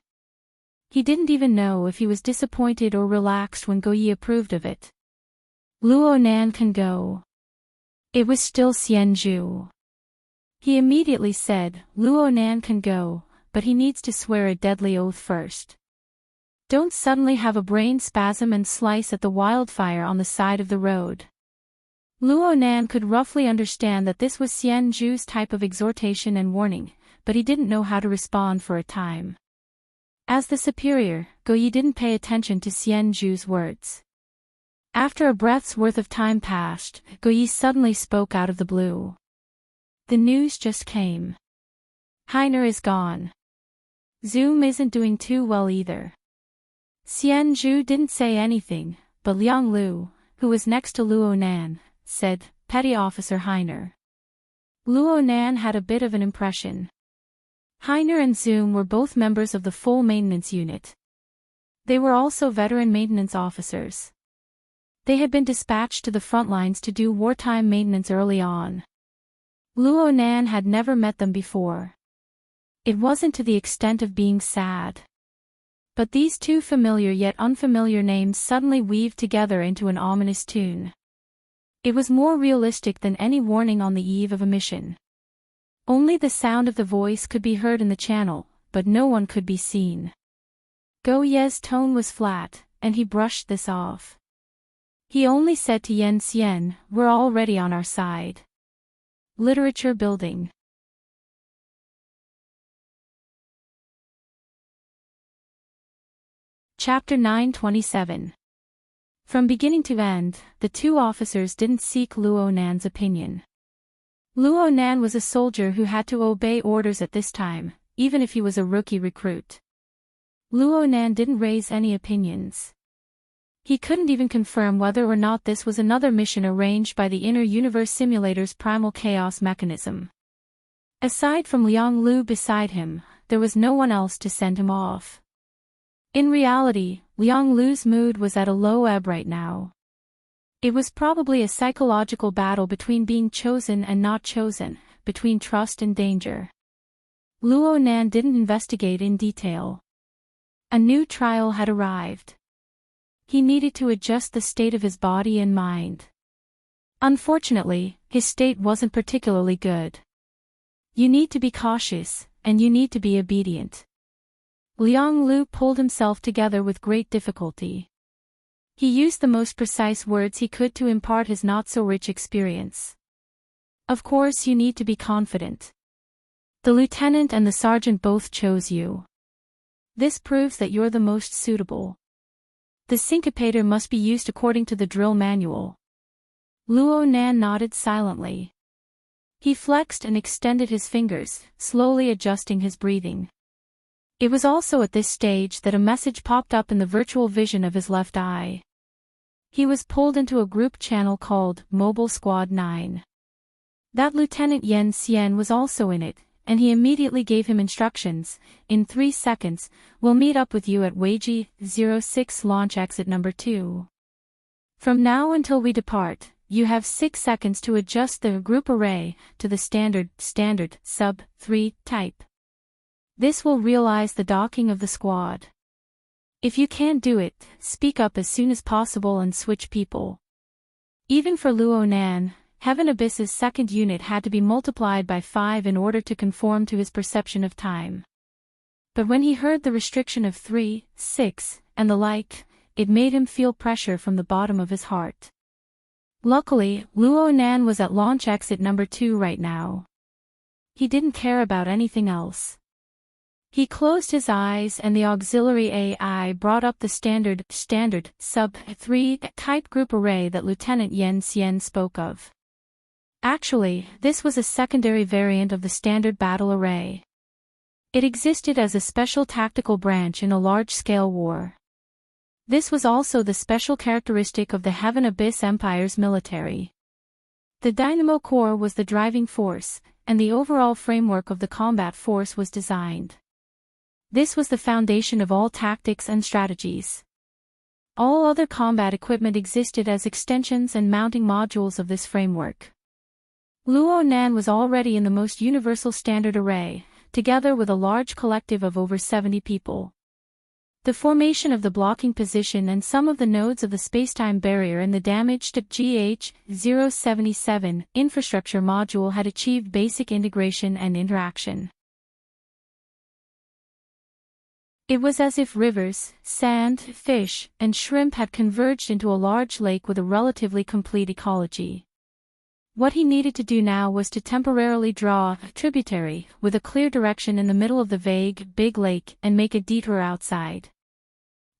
He didn't even know if he was disappointed or relaxed when Go Yi approved of it. Luo Nan can go. It was still Xian Zhu. He immediately said, Luo Nan can go, but he needs to swear a deadly oath first. Don't suddenly have a brain spasm and slice at the wildfire on the side of the road. Luo Nan could roughly understand that this was Xian Zhu's type of exhortation and warning, but he didn't know how to respond for a time. As the superior, Go Yi didn't pay attention to Xian Zhu's words. After a breath's worth of time passed, Go Yi suddenly spoke out of the blue. The news just came. Heiner is gone. Zoom isn't doing too well either. Xian Zhu didn't say anything, but Liang Lu, who was next to Luo Nan, said, Petty Officer Heiner. Luo Nan had a bit of an impression. Heiner and Zoom were both members of the full maintenance unit. They were also veteran maintenance officers. They had been dispatched to the front lines to do wartime maintenance early on. Luo Nan had never met them before. It wasn't to the extent of being sad. But these two familiar yet unfamiliar names suddenly weaved together into an ominous tune. It was more realistic than any warning on the eve of a mission. Only the sound of the voice could be heard in the channel, but no one could be seen. Go Ye's tone was flat, and he brushed this off. He only said to Yen Xian, we're already on our side. Literature building. Chapter 927. From beginning to end, the two officers didn't seek Luo Nan's opinion. Luo Nan was a soldier who had to obey orders at this time, even if he was a rookie recruit. Luo Nan didn't raise any opinions. He couldn't even confirm whether or not this was another mission arranged by the Inner Universe Simulator's primal chaos mechanism. Aside from Liang Lu beside him, there was no one else to send him off. In reality, Liang Lu's mood was at a low ebb right now. It was probably a psychological battle between being chosen and not chosen, between trust and danger. Luo Nan didn't investigate in detail. A new trial had arrived. He needed to adjust the state of his body and mind. Unfortunately, his state wasn't particularly good. You need to be cautious, and you need to be obedient. Liang Lu pulled himself together with great difficulty. He used the most precise words he could to impart his not-so-rich experience. Of course you need to be confident. The lieutenant and the sergeant both chose you. This proves that you're the most suitable. The syncopator must be used according to the drill manual. Luo Nan nodded silently. He flexed and extended his fingers, slowly adjusting his breathing. It was also at this stage that a message popped up in the virtual vision of his left eye. He was pulled into a group channel called Mobile Squad 9. That Lieutenant Yen Xian was also in it, and he immediately gave him instructions. In 3 seconds, we'll meet up with you at Weiji 06 launch exit number 2. From now until we depart, you have 6 seconds to adjust the group array to the standard sub 3 type. This will realize the docking of the squad. If you can't do it, speak up as soon as possible and switch people. Even for Luo Nan, Heaven Abyss's second unit had to be multiplied by 5 in order to conform to his perception of time. But when he heard the restriction of 3, 6, and the like, it made him feel pressure from the bottom of his heart. Luckily, Luo Nan was at launch exit number 2 right now. He didn't care about anything else. He closed his eyes and the auxiliary AI brought up the standard sub 3 type group array that Lieutenant Yen Xian spoke of. Actually, this was a secondary variant of the standard battle array. It existed as a special tactical branch in a large-scale war. This was also the special characteristic of the Heaven Abyss Empire's military. The Dynamo Core was the driving force, and the overall framework of the combat force was designed. This was the foundation of all tactics and strategies. All other combat equipment existed as extensions and mounting modules of this framework. Luo Nan was already in the most universal standard array, together with a large collective of over 70 people. The formation of the blocking position and some of the nodes of the spacetime barrier in the damaged GH-077 infrastructure module had achieved basic integration and interaction. It was as if rivers, sand, fish, and shrimp had converged into a large lake with a relatively complete ecology. What he needed to do now was to temporarily draw a tributary with a clear direction in the middle of the vague, big lake and make a detour outside.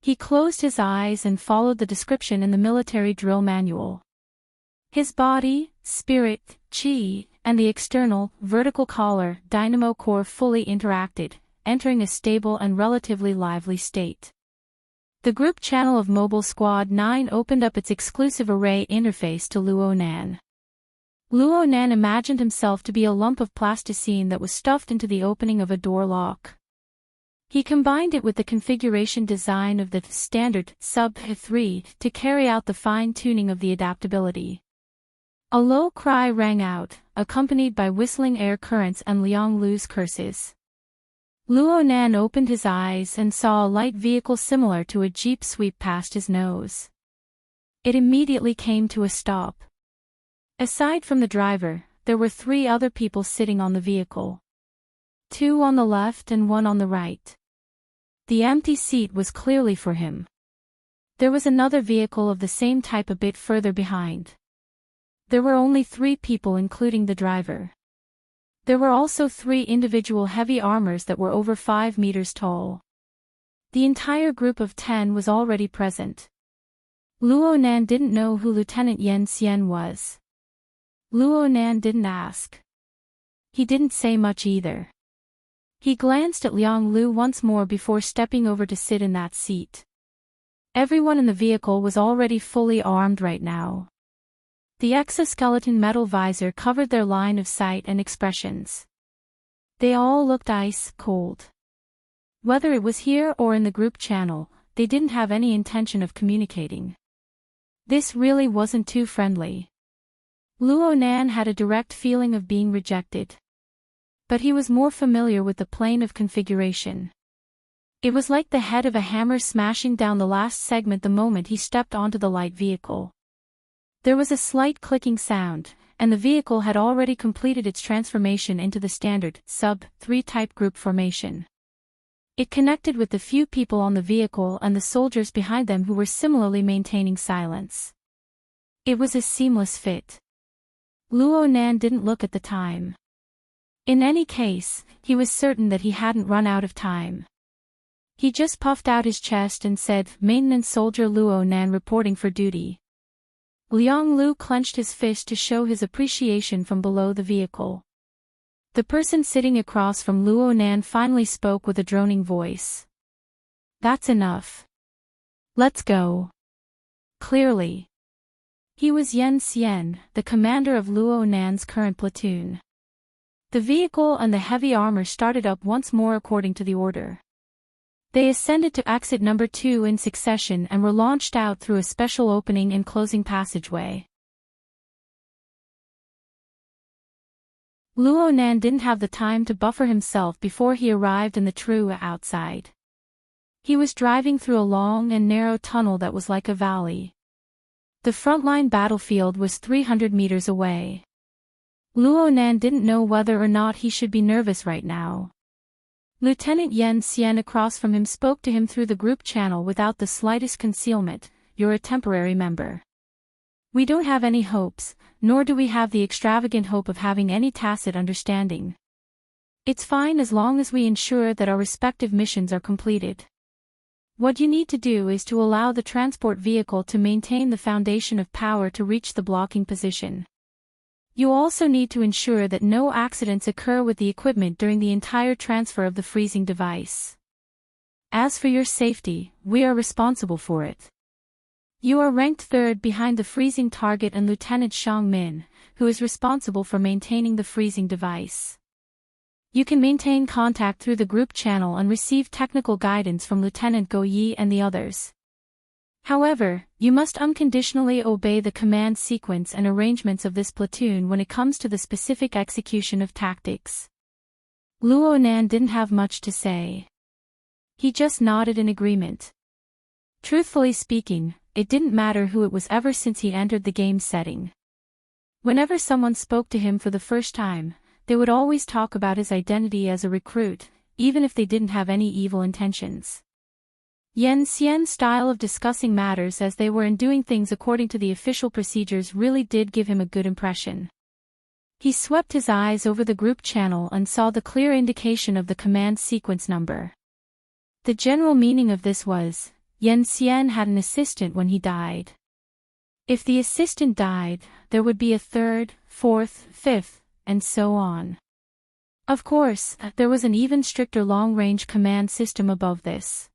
He closed his eyes and followed the description in the military drill manual. His body, spirit, chi, and the external, vertical collar, dynamo core fully interacted, entering a stable and relatively lively state. The group channel of Mobile Squad 9 opened up its exclusive array interface to Luonan. Luonan imagined himself to be a lump of plasticine that was stuffed into the opening of a door lock. He combined it with the configuration design of the standard Sub-3 to carry out the fine-tuning of the adaptability. A low cry rang out, accompanied by whistling air currents and Liang Lu's curses. Luonan opened his eyes and saw a light vehicle similar to a jeep sweep past his nose. It immediately came to a stop. Aside from the driver, there were 3 other people sitting on the vehicle. 2 on the left and 1 on the right. The empty seat was clearly for him. There was another vehicle of the same type a bit further behind. There were only 3 people including the driver. There were also 3 individual heavy armors that were over 5 meters tall. The entire group of 10 was already present. Luonan didn't know who Lieutenant Yen Xian was. Luonan didn't ask. He didn't say much either. He glanced at Liang Lu once more before stepping over to sit in that seat. Everyone in the vehicle was already fully armed right now. The exoskeleton metal visor covered their line of sight and expressions. They all looked ice cold. Whether it was here or in the group channel, they didn't have any intention of communicating. This really wasn't too friendly. Luonan had a direct feeling of being rejected. But he was more familiar with the plane of configuration. It was like the head of a hammer smashing down the last segment the moment he stepped onto the light vehicle. There was a slight clicking sound, and the vehicle had already completed its transformation into the standard Sub-3 type group formation. It connected with the few people on the vehicle and the soldiers behind them who were similarly maintaining silence. It was a seamless fit. Luonan didn't look at the time. In any case, he was certain that he hadn't run out of time. He just puffed out his chest and said, "Maintenance Soldier Luonan reporting for duty." Liang Lu clenched his fist to show his appreciation from below the vehicle. The person sitting across from Luonan finally spoke with a droning voice. "That's enough. Let's go." Clearly. He was Yen Xian, the commander of Luonan's current platoon. The vehicle and the heavy armor started up once more according to the order. They ascended to exit number 2 in succession and were launched out through a special opening and closing passageway. Luonan didn't have the time to buffer himself before he arrived in the true outside. He was driving through a long and narrow tunnel that was like a valley. The frontline battlefield was 300 meters away. Luonan didn't know whether or not he should be nervous right now. Lieutenant Yen Xian across from him spoke to him through the group channel without the slightest concealment. "You're a temporary member. We don't have any hopes, nor do we have the extravagant hope of having any tacit understanding. It's fine as long as we ensure that our respective missions are completed. What you need to do is to allow the transport vehicle to maintain the foundation of power to reach the blocking position. You also need to ensure that no accidents occur with the equipment during the entire transfer of the freezing device. As for your safety, we are responsible for it. You are ranked 3rd behind the freezing target and Lieutenant Shang Min, who is responsible for maintaining the freezing device. You can maintain contact through the group channel and receive technical guidance from Lieutenant Go Yi and the others. However, you must unconditionally obey the command sequence and arrangements of this platoon when it comes to the specific execution of tactics." Luonan didn't have much to say. He just nodded in agreement. Truthfully speaking, it didn't matter who it was ever since he entered the game setting. Whenever someone spoke to him for the first time, they would always talk about his identity as a recruit, even if they didn't have any evil intentions. Yan Xian's style of discussing matters as they were and doing things according to the official procedures really did give him a good impression. He swept his eyes over the group channel and saw the clear indication of the command sequence number. The general meaning of this was, Yan Xian had an assistant when he died. If the assistant died, there would be a third, fourth, fifth, and so on. Of course, there was an even stricter long-range command system above this.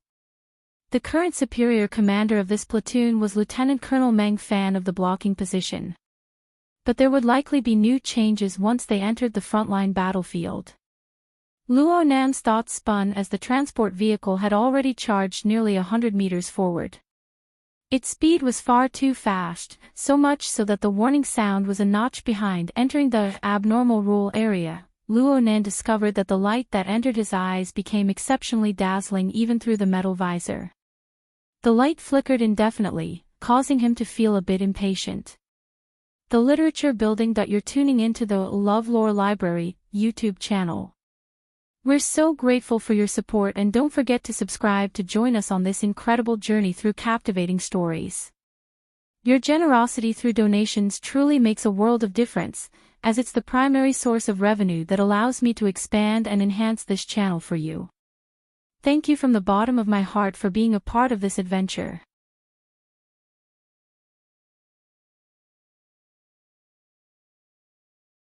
The current superior commander of this platoon was Lieutenant Colonel Meng Fan of the blocking position. But there would likely be new changes once they entered the frontline battlefield. Luo Nan's thoughts spun as the transport vehicle had already charged nearly 100 meters forward. Its speed was far too fast, so much so that the warning sound was a notch behind. Entering the abnormal rule area, Luo Nan discovered that the light that entered his eyes became exceptionally dazzling even through the metal visor. The light flickered indefinitely, causing him to feel a bit impatient. The literature building. You're tuning into the LoveLore Library YouTube channel. We're so grateful for your support, and don't forget to subscribe to join us on this incredible journey through captivating stories. Your generosity through donations truly makes a world of difference, as it's the primary source of revenue that allows me to expand and enhance this channel for you. Thank you from the bottom of my heart for being a part of this adventure.